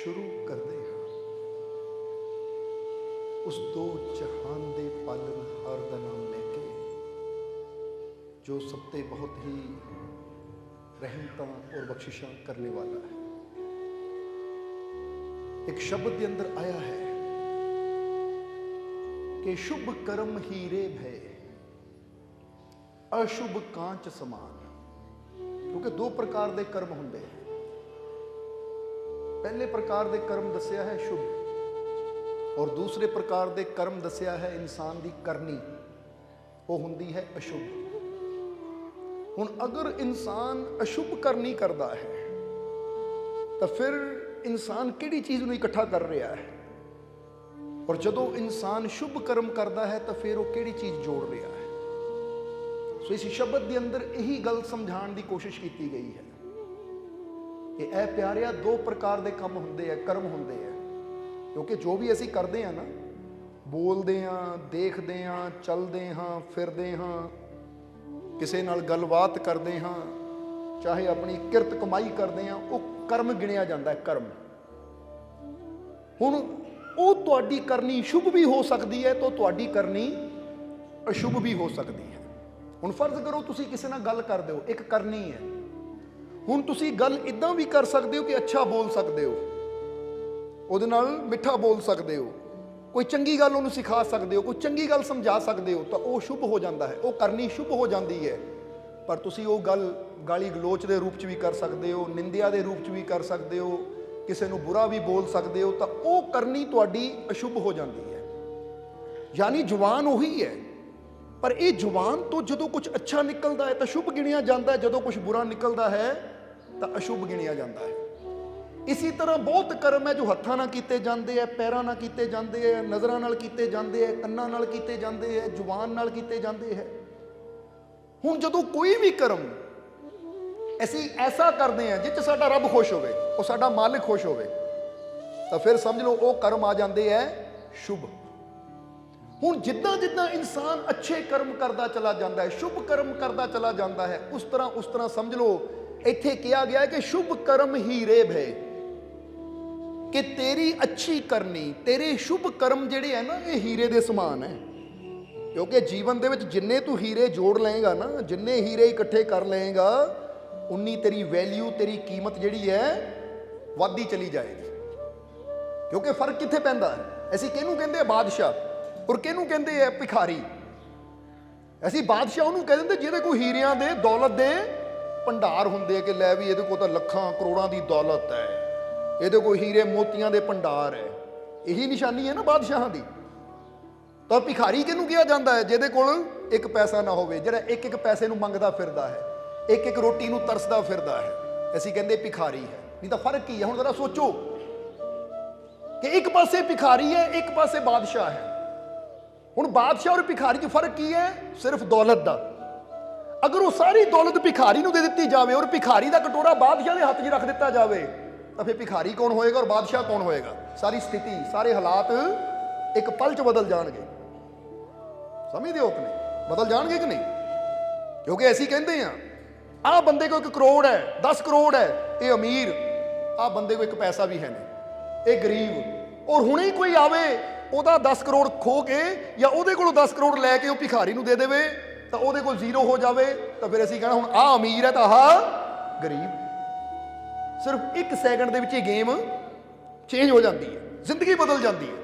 शुरू करते हैं उस दो जहान दे पालनहार का नाम लेके जो सब ते बहुत ही रहमतां और बख्शिशां करने वाला है। एक शब्द के अंदर आया है कि शुभ कर्म हीरे भय अशुभ कांच समान, क्योंकि दो प्रकार के कर्म होंगे हैं। पहले प्रकार के कर्म दसिया है शुभ और दूसरे प्रकार के कर्म दसिया है इंसान की करनी, वो होंदी है अशुभ। हुण अगर इंसान अशुभ करनी करता है तो फिर इंसान किहड़ी चीज़ नूं इकट्ठा कर रहा है, और जदों इंसान शुभ कर्म करता है तो फिर वो किहड़ी चीज़ जोड़ रहा है। सो इस शब्द के अंदर यही गल समझाने की कोशिश की गई है कि ऐ प्यारिया दो प्रकार के काम होंदे है, कर्म होंदे है। क्योंकि जो भी असी करते हैं ना, बोलते हैं, देखते हैं, चलते हैं, फिरते हैं, किसी नाल गलबात करते हैं, चाहे अपनी किरत कमाई करते हैं, वो कर्म गिणिया जाता है कर्म। हुण वो तुहाडी करनी शुभ भी हो सकती है तो तुहाडी करनी अशुभ भी हो सकती है। हुण फर्ज करो तुसी किसी नाल गल कर दो, एक करनी है। हुण तुसी गल इदां भी कर सकते हो कि अच्छा बोल सकते हो, ਉਹਦੇ ਨਾਲ मिठा बोल सकते हो, कोई चंगी गल ਉਹਨੂੰ सिखा सकते हो, कोई चंगी गल समझा सकते हो, तो वह शुभ हो जाता है, वो करनी शुभ हो जाती है। पर तुसी वो गल गाली गलोच के रूप च भी कर सकते हो, निंदिया के रूप च भी कर सकते हो, किसी को बुरा भी बोल सकते हो, तो वो करनी तुहाडी अशुभ हो जाती है। यानी जुबान उही है, पर यह जुबान तो जो कुछ अच्छा निकलता है तो शुभ गिणिया जाता है, जो कुछ बुरा निकलता है तो अशुभ गिणिया जाता है। इसी तरह बहुत कर्म है जो हत्थां नाल कीते जाते हैं, पैरां नाल कीते जाते हैं, नज़रां नाल कीते जाते हैं, कन्नां नाल कीते जाते हैं, जुबान नाल कीते जाते हैं। हुण जदों कोई भी कर्म असीं ऐसा करते हैं जिस साडा रब खुश होवे, और साडा मालिक खुश होवे, तो फिर समझ लो वो कर्म आ जाते हैं शुभ। हुण जिद्दां जिद्दां इंसान अच्छे कर्म करता चला जाता है, शुभ कर्म करता चला जाता है, उस तरह समझ लो इत्थे कहा गया है कि शुभ कर्म हीरे भय, कि तेरी अच्छी करनी, तेरे शुभ कर्म जिहड़े है ना, ये हीरे दे समान है। क्योंकि जीवन दे विच जिन्ने तू हीरे जोड़ लेगा ना, जिन्ने हीरे इकट्ठे कर लेगा, उन्नी तेरी वैल्यू, तेरी कीमत जिहड़ी है वधदी चली जाएगी। क्योंकि फर्क कित्थे पैंदा है, असीं किहनूं कहंदे आ बादशाह और किहनूं कहंदे आ भिखारी। असीं बादशाह उहनूं कह दिंदे जिहदे कोल हीरियां दे दौलत दे भंडार हुंदे, कि लै भी इहदे कोल तां लखां करोड़ां दी दौलत है, ਇਹਦੇ कोई हीरे मोतियां दे भंडार है। यही निशानी है ना बादशाह की। तो भिखारी किहनूं कहा जाता है, जिहदे कोल एक पैसा ना होवे, जिहड़ा एक एक पैसे नूं मंगदा फिरदा है, एक एक रोटी नूं तरसदा फिरदा है, असीं कहंदे भिखारी है। नहीं तो फर्क की है? हुण जरा सोचो कि एक पासे भिखारी है, एक पासे बादशाह है। हुण बादशाह और भिखारी च फर्क की है? सिर्फ दौलत का। अगर वो सारी दौलत भिखारी नूं दे दित्ती जावे और भिखारी का कटोरा बादशाह के हाथ 'च रख दिता जावे, तो फिर भिखारी कौन होएगा और बादशाह कौन होएगा? सारी स्थिति, सारे हालात एक पल च बदल जाएंगे। समझते हो कि नहीं? बदल जाएंगे कि नहीं? क्योंकि ऐसी कहते हैं आ बंदे को 1 करोड़ है, 10 करोड़ है, ये अमीर, आ बंदे को 1 पैसा भी है नहीं, ये गरीब। और हुणे ही कोई आवे ओदा 10 करोड़ खो के या ओदे कोलों 10 करोड़ लैके वो भिखारी नूं दे देवे, तो ओदे कोल 0 हो जावे, तो फिर असीं कहना हुण आ अमीर है तो आ गरीब। सिर्फ 1 second they which game change हो जाती है, जिंदगी बदल जाती है।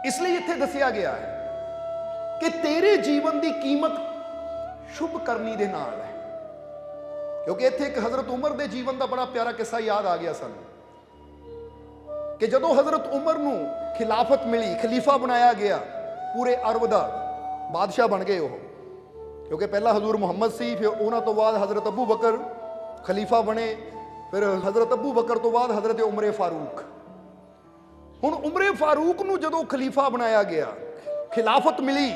इसलिए इत्थे दसिया गया है कि तेरे जीवन की कीमत शुभ करनी दे नाल है। क्योंकि इत्थे एक हजरत उमर के जीवन का बड़ा प्यारा किस्सा याद आ गया सानू, कि जदों हजरत उमर नूं खिलाफत मिली, खलीफा बनाया गया, पूरे अरब दा बादशाह बन गए वो। क्योंकि पहला हजूर मुहम्मद सी, फिर उन्हां तो बाद हजरत अबू बकर खलीफा बने, फिर हजरत अबू बकर तो बाद हजरत उमरे फारूक। हुण उमरे फारूक नूं जदों खलीफा बनाया गया, खिलाफत मिली,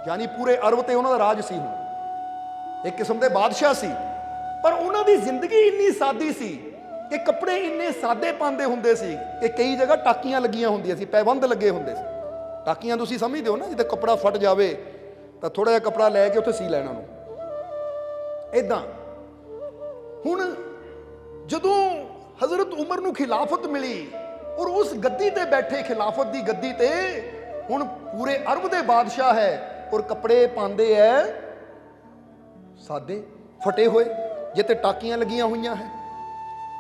यानी पूरे अरब ते उन्हां दा राज सी, हुण एक किस्म दे बादशाह सी। पर उन्हां दी जिंदगी इन्नी सादी सी कि कपड़े इन्ने सादे पांदे हुंदे सी कि कई जगह टाकियां लगियां हुंदियां सी, पैबंद लगे हुंदे सी। टाकियां तुसीं समझदे हो ना, जिद्दां कपड़ा फट जावे तो थोड़ा जिहा कपड़ा लैके उत्थे सी लैणा नूं, इदां। हुण जदों हजरत उमर नूं खिलाफत मिली और उस गद्दी ते बैठे, खिलाफत दी गद्दी ते हुण पूरे अरब दे बादशाह है और कपड़े पांदे है सादे फटे हुए जिते टाकियां लगियां हुई है।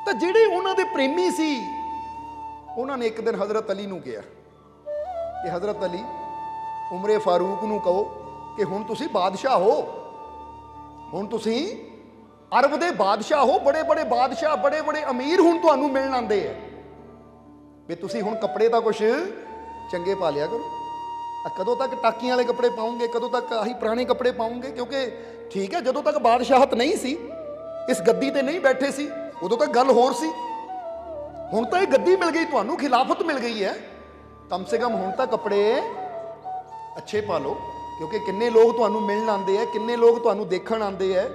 तो जिहड़े उन्हां दे प्रेमी सी उन्होंने एक दिन हजरत अली नूं कहा कि हजरत अली उमरे फारूक नूं कहो कि हुण तुसीं बादशाह हो, हुण तुसीं अरब दे बादशाह हो, बड़े बड़े बादशाह बड़े बड़े अमीर हुण तुहानूं मिलण आंदे है भी तुसीं हुण कपड़े तां कुछ चंगे पा लिया करो। कदों तक टाकियां वाले कपड़े पाओगे, कदों तक आही पुराने कपड़े पाओगे? क्योंकि ठीक है जदों तक बादशाहत नहीं सी, इस गद्दी ते नहीं बैठे सी, उदों तक गल होर सी। हुण तां इह गद्दी मिल गई, तुहानूं खिलाफत मिल गई है, कम से कम हुण तां कपड़े अच्छे पा लो। क्योंकि किन्ने लोग तुहानूं मिलण आंदे है, किन्ने लोग तुहानूं देखण आंदे है,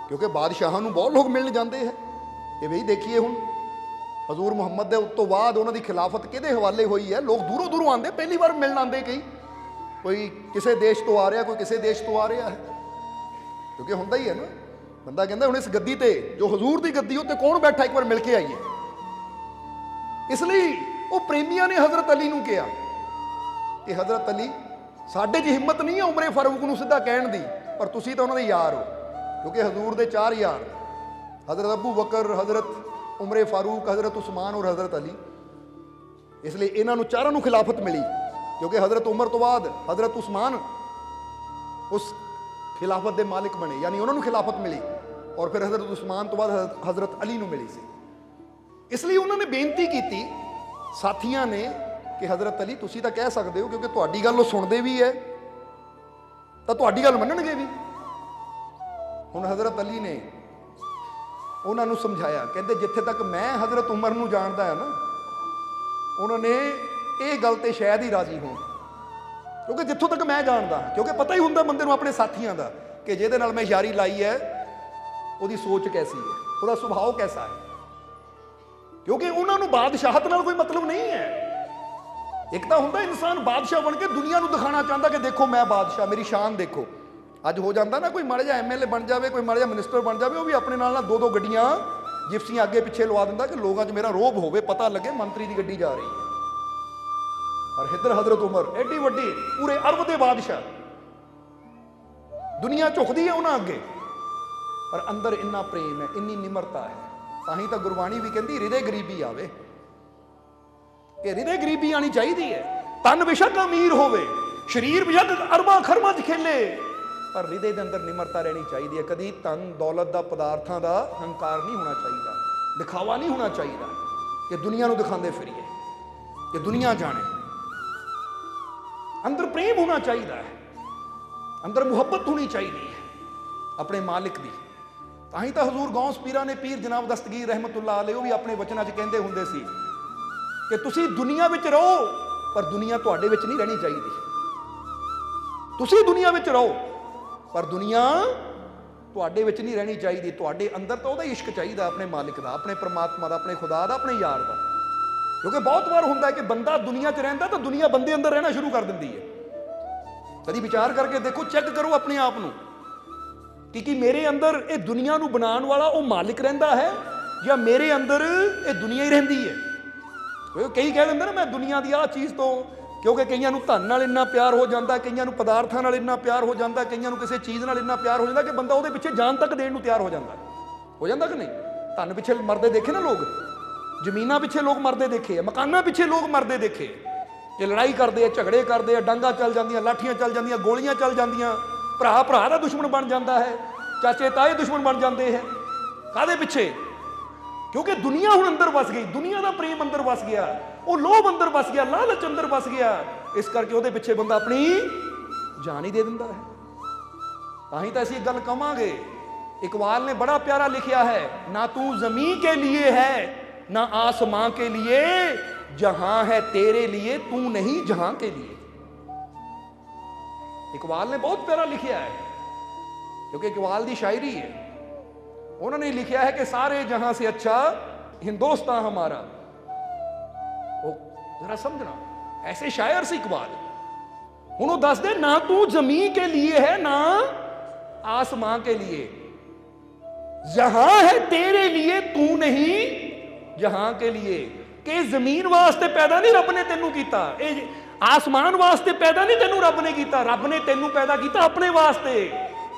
क्योंकि बादशाहां नूं बहुत लोग मिलण जांदे है। ये बई देखिए हुण हजूर मुहम्मद दे उत्तों बाद उन्हां दी खिलाफत किहदे हवाले हुई है। लोग दूरों दूरों आंदे, पहली बार मिलण आंदे, कई कोई किसी देश तो आ रहा, कोई किसी देश तो आ रहा है, क्योंकि हुंदा ही है ना, बंदा कहंदा हुण इस गद्दी ते जो हजूर दी गद्दी उत्ते कौन बैठा, एक बार मिल के आइए। इसलिए वो प्रेमियां ने हजरत अली नूं कहा कि हजरत अली साडे 'च हिम्मत नहीं है उमरे फारूक नूं सीधा कहण दी, पर तुसीं तां उन्हां दे यार हो, क्योंकि हजूर दे 4 यार हजरत अबू बकर, हजरत उमरे फारूक, हजरत उस्मान और हजरत अली। इसलिए इन्हां नूं चारां नूं खिलाफत मिली, क्योंकि हजरत उमर तो बाद हजरत उस्मान उस खिलाफत दे मालिक बने, यानी उन्होंने खिलाफत मिली, और फिर हजरत उस्मान तो बाद हजरत अली नूं मिली सी। इसलिए उन्होंने बेनती की थी साथियां ने कि हजरत अली तुसीं तां कह सकते हो, क्योंकि तुहाडी गल सुनते भी है तो तुहाडी गल मन्नणगे भी। हुण हजरत अली ने उन्होंने समझाया, कहते जिथे तक मैं हजरत उमर नूं जानदा है ना, उन्होंने ये गल ते शायद ही राजी होण, क्योंकि जिथों तक मैं जानदा, क्योंकि पता ही हुंदा बंदे नूं अपने साथियों का कि जिहदे नाल मैं यारी लाई है उसकी सोच कैसी है, उसका सुभाव कैसा है, क्योंकि उन्होंने बादशाहत नाल कोई मतलब नहीं है। एक तो हुंदा इंसान बादशाह बन के दुनिया नूं दिखाना चाहता कि देखो मैं बादशाह, मेरी शान देखो। अज हो जाता ना कोई माड़ा जिहा MLA बन जाए, कोई माड़ा जिहा मिनिस्टर बन जाए, वो भी अपने नाल 2-2 गड्डियां जिप्सियां अगे पिछे लवा दिंदा कि लोगों 'च मेरा रोब होवे, पता लगे मंत्री की गड्डी जा रही है। और इधर हजरत उमर एडी वड्डी पूरे अरब के बादशाह, दुनिया झुकदी है उन्हां अगे, पर अंदर इन्ना प्रेम है, इन्नी निमरता है। ताही तो गुरबाणी भी कहती हृदय गरीबी आवे, कि हृदय गरीबी आनी चाहिए है। तन बेशक अमीर होवे, शरीर बेशक अरबां खरबां च खेले, पर हृदय के अंदर निमरता रहनी चाहिए है। कभी धन दौलत का पदार्थों का हंकार नहीं होना चाहिए, दिखावा नहीं होना चाहिए कि दुनिया को दिखाते फिरिए, कि दुनिया जाने। अंदर प्रेम होना चाहिए है, अंदर मुहब्बत होनी चाहिए है अपने मालिक की। ताही तो हजूर गौस पीरा ने पीर जनाब दस्तगीर रहमतुल्लाह अलैह भी अपने वचनों च कहते होंदे सी कि तुसी दुनिया विच रहो, पर दुनिया तुहाडे विच नहीं रहनी चाहिए। तुसी दुनिया विच रहो, पर दुनिया तुहाडे विच नहीं रहनी चाहिए। तुहाडे अंदर तो वही इश्क चाहिए अपने मालिक का, अपने परमात्मा का, अपने खुदा का, अपने यार का। क्योंकि बहुत बार होंदा है कि बंदा दुनिया च रहिंदा तो दुनिया बंदे अंदर रहना शुरू कर दिंदी है। कभी विचार करके देखो, चेक करो अपने आप को कि मेरे अंदर ये दुनिया नूं बनाउण वाला वो मालिक रहिंदा है या मेरे अंदर ये दुनिया ही रहिंदी है। कई कह देंगे ना मैं दुनिया की आ चीज़ तो, क्योंकि कईयां नूं धन नाल इन्ना प्यार हो जाता, कईयां नूं पदार्थां नाल इन्ना प्यार हो जाता, कईयां नूं किसी चीज़ नाल इन्ना प्यार हो जाता कि बंदा उहदे पिछे जान तक देण नूं तैयार हो जाता कि नहीं। धन पिछे मरदे देखे ना लोग, जमीनां पिछे लोग मरदे देखे, मकानां पिछे लोग मरदे देखे, ये लड़ाई करते हैं, झगड़े करते हैं, डांगा चल जांदियां, लाठियां चल जांदियां, गोलियां चल जांदियां, भरा भरा दा दुश्मन बन जाता है, चाचे ताए दुश्मन बन जाते हैं। काहदे पिछे? क्योंकि दुनिया हुण अंदर वस गई, दुनिया का प्रेम अंदर वस गया, वो लोभ अंदर वस गया, लालच अंदर वस गया। इस करके उहदे पिछे बंदा अपनी जान ही दे दिंदा है। ताही तो असीं गल कहांगे, इकबाल ने बड़ा प्यारा लिखिया है, ना तू ज़मीं के लिए है ना आसमां के लिए, जहां है तेरे लिए तू नहीं जहां के लिए। इकबाल ने बहुत प्यारा लिखिया है, क्योंकि इकबाल की शायरी है। उन्होंने लिखा है कि सारे जहां से अच्छा हिंदुस्तान हमारा। वो जरा समझना, ऐसे शायर से इकबाल हूं दस दे, ना तू जमीन के लिए है ना आसमां के लिए, जहां है तेरे लिए तू नहीं जहां के लिए कि जमीन वास्ते पैदा नहीं रब ने तेनू कीता, आसमान वास्ते पैदा नहीं तेनू रब ने कीता, रब ने तेनू पैदा किया अपने वास्ते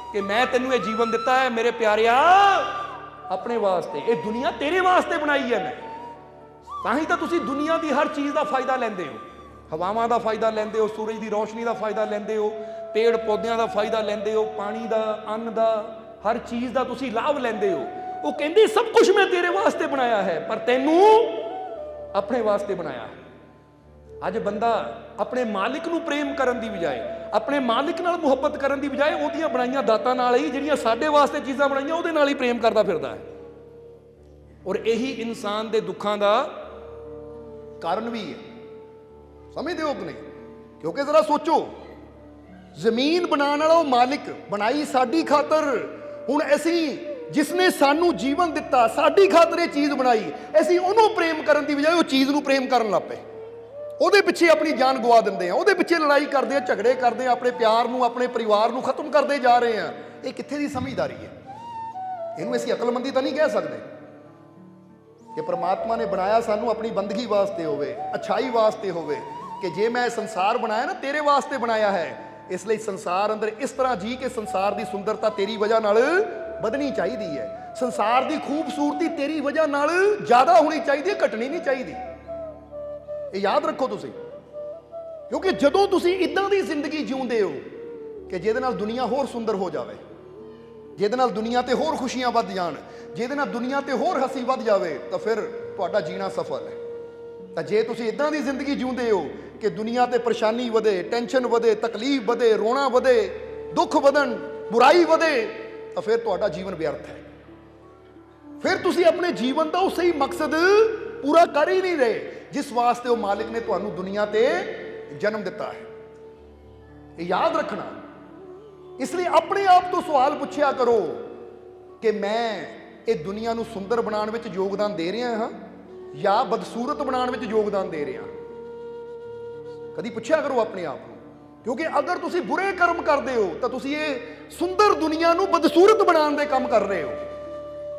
कि मैं तेनू ये जीवन दिता है मेरे प्यारिया अपने वास्ते। ये दुनिया तेरे वास्ते बनाई है मैं, ताही तो तुसी दुनिया की हर चीज़ का फायदा लेंदे हो, हवावां का फायदा लेंदे हो, सूरज की रोशनी का फायदा लेंदे हो, पेड़ पौधों का फायदा लेंदे हो, पानी का, अन्न का, हर चीज़ का तुसी लाभ लेंदे हो। वो कहंदे सब कुछ मैं तेरे वास्ते बनाया है पर तैनू अपने वास्ते बनाया है। अज बंदा अपने मालिक नू प्रेम करन दी बजाए, अपने मालिक नाल मुहब्बत करन दी बजाए ओहदियां बनाईयां दातां नाल ही जिहड़ियां साडे वास्ते चीज़ां बनाईयां ओहदे नाल ही प्रेम करदा फिरदा है। और यही इंसान दे दुखां दा कारण भी है, समझदे हो कि नहीं? क्योंकि जरा सोचो, जमीन बनाने वाला मालिक बनाई साडी खातर, हुण असीं जिसने सानू जीवन दिता साडी खातर ये चीज़ बनाई, असीं उहनूं प्रेम करन दी बजाए वो चीज़ नूं प्रेम करन लग पे, ਉਹਦੇ ਪਿੱਛੇ ਆਪਣੀ ਜਾਨ ਗਵਾ ਦਿੰਦੇ ਆ, ਉਹਦੇ ਪਿੱਛੇ ਲੜਾਈ ਕਰਦੇ ਆ, ਝਗੜੇ ਕਰਦੇ ਆ, ਆਪਣੇ ਪਿਆਰ ਨੂੰ ਆਪਣੇ ਪਰਿਵਾਰ ਨੂੰ ਖਤਮ ਕਰਦੇ ਜਾ ਰਹੇ ਆ। ਇਹ ਕਿੱਥੇ ਦੀ ਸਮਝਦਾਰੀ ਹੈ? ਇਹਨੂੰ ਅਸੀਂ ਅਕਲਮੰਦੀ ਤਾਂ ਨਹੀਂ ਕਹਿ ਸਕਦੇ ਕਿ ਪ੍ਰਮਾਤਮਾ ਨੇ ਬਣਾਇਆ ਸਾਨੂੰ ਆਪਣੀ ਬੰਦਗੀ ਵਾਸਤੇ ਹੋਵੇ, ਅੱਛਾਈ ਵਾਸਤੇ ਹੋਵੇ, ਕਿ ਜੇ ਮੈਂ ਸੰਸਾਰ ਬਣਾਇਆ ਨਾ ਤੇਰੇ ਵਾਸਤੇ ਬਣਾਇਆ ਹੈ, ਇਸ ਲਈ ਸੰਸਾਰ ਅੰਦਰ ਇਸ ਤਰ੍ਹਾਂ ਜੀ ਕਿ ਸੰਸਾਰ ਦੀ ਸੁੰਦਰਤਾ ਤੇਰੀ ਵਜ੍ਹਾ ਨਾਲ ਵਧਣੀ ਚਾਹੀਦੀ ਹੈ, ਸੰਸਾਰ ਦੀ ਖੂਬਸੂਰਤੀ ਤੇਰੀ ਵਜ੍ਹਾ ਨਾਲ ਜ਼ਿਆਦਾ ਹੋਣੀ ਚਾਹੀਦੀ ਹੈ, ਘਟਣੀ ਨਹੀਂ ਚਾਹੀਦੀ। ਇਹ ਯਾਦ ਰੱਖੋ ਤੁਸੀਂ, ਕਿਉਂਕਿ ਜਦੋਂ ਤੁਸੀਂ ਇਦਾਂ ਦੀ ਜ਼ਿੰਦਗੀ ਜਿਉਂਦੇ ਹੋ ਕਿ ਜਿਹਦੇ ਨਾਲ ਦੁਨੀਆ ਹੋਰ ਸੁੰਦਰ ਹੋ ਜਾਵੇ, ਜਿਹਦੇ ਨਾਲ ਦੁਨੀਆ ਤੇ ਹੋਰ ਖੁਸ਼ੀਆਂ ਵੱਧ ਜਾਣ, ਜਿਹਦੇ ਨਾਲ ਦੁਨੀਆ ਤੇ ਹੋਰ ਹੱਸੀ ਵੱਧ ਜਾਵੇ, ਤਾਂ ਫਿਰ ਤੁਹਾਡਾ ਜੀਣਾ ਸਫਲ ਹੈ। ਤਾਂ ਜੇ ਤੁਸੀਂ ਇਦਾਂ ਦੀ ਜ਼ਿੰਦਗੀ ਜਿਉਂਦੇ ਹੋ ਕਿ ਦੁਨੀਆ ਤੇ ਪਰੇਸ਼ਾਨੀ ਵਧੇ, ਟੈਨਸ਼ਨ ਵਧੇ, ਤਕਲੀਫ ਵਧੇ, ਰੋਣਾ ਵਧੇ, ਦੁੱਖ ਵਧਣ, ਬੁਰਾਈ ਵਧੇ, ਤਾਂ ਫਿਰ ਤੁਹਾਡਾ ਜੀਵਨ ਵਿਅਰਥ ਹੈ। ਫਿਰ ਤੁਸੀਂ ਆਪਣੇ ਜੀਵਨ ਦਾ ਉਹ ਸਹੀ ਮਕਸਦ ਪੂਰਾ ਕਰ ਹੀ ਨਹੀਂ ਰਹੇ जिस वास्ते वो मालिक ने तुहानू दुनिया ते जन्म दिता है। ये याद रखना। इसलिए अपने आप तो सवाल पूछया करो कि मैं ये दुनिया नू सुंदर बनाने विच योगदान दे रहा हाँ या बदसूरत बनाने विच योगदान दे रहा? कदी पूछया करो अपने आप को, क्योंकि अगर तुसी बुरे कर्म करते हो तो तुसी ये सुंदर दुनिया नू बदसूरत बनाने दे काम कर रहे हो,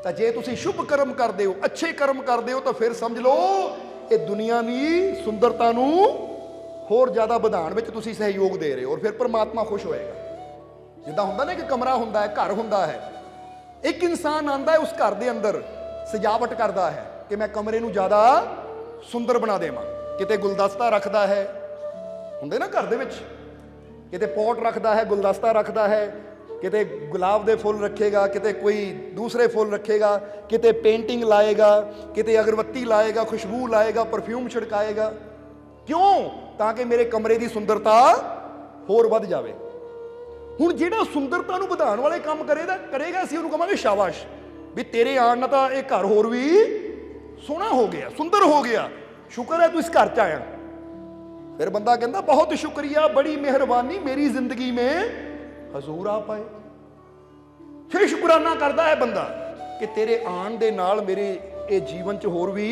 तो जे तुसी शुभ कर्म करते हो, अच्छे कर्म करते हो, तो फिर समझ लो ਇਹ ਦੁਨੀਆ ਦੀ ਸੁੰਦਰਤਾ ਨੂੰ ਹੋਰ ਜ਼ਿਆਦਾ ਵਧਾਉਣ ਵਿੱਚ ਤੁਸੀਂ ਸਹਿਯੋਗ ਦੇ ਰਹੇ ਹੋ, ਔਰ ਫਿਰ ਪਰਮਾਤਮਾ ਖੁਸ਼ ਹੋਏਗਾ। ਜਿੱਦਾਂ ਹੁੰਦਾ ਨਾ ਕਿ ਕਮਰਾ ਹੁੰਦਾ ਹੈ, ਘਰ ਹੁੰਦਾ ਹੈ, ਇੱਕ ਇਨਸਾਨ ਆਂਦਾ ਹੈ ਉਸ ਘਰ ਦੇ ਅੰਦਰ ਸਜਾਵਟ ਕਰਦਾ ਹੈ ਕਿ ਮੈਂ ਕਮਰੇ ਨੂੰ ਜ਼ਿਆਦਾ ਸੁੰਦਰ ਬਣਾ ਦੇਵਾਂ, ਕਿਤੇ ਗੁਲਦਸਤਾ ਰੱਖਦਾ ਹੈ, ਹੁੰਦੇ ਨਾ ਘਰ ਦੇ ਵਿੱਚ, ਕਿਤੇ ਪੋਟ ਰੱਖਦਾ ਹੈ, ਗੁਲਦਸਤਾ ਰੱਖਦਾ ਹੈ, किते गुलाब के फुल रखेगा, किते कोई दूसरे फुल रखेगा, किते पेंटिंग लाएगा, किते अगरबत्ती लाएगा, खुशबू लाएगा, परफ्यूम छिड़काएगा। क्यों? ताकि मेरे कमरे की सुंदरता होर वध जाए। हुण जिहड़ा सुंदरता नूं वधाउण वाले काम करेगा असीं उहनूं कहांगे शाबाश भी तेरे आण नाल तां इह घर होर भी सोहना हो गया, सुंदर हो गया, शुक्र है तू इस घर च आया। फिर बंदा कहंदा बहुत शुक्रिया, बड़ी मेहरबानी, मेरी जिंदगी में हजूर आ पाए। फिर शुकराना करता है बंदा कि तेरे आन दे नाल मेरे ये जीवन च होर भी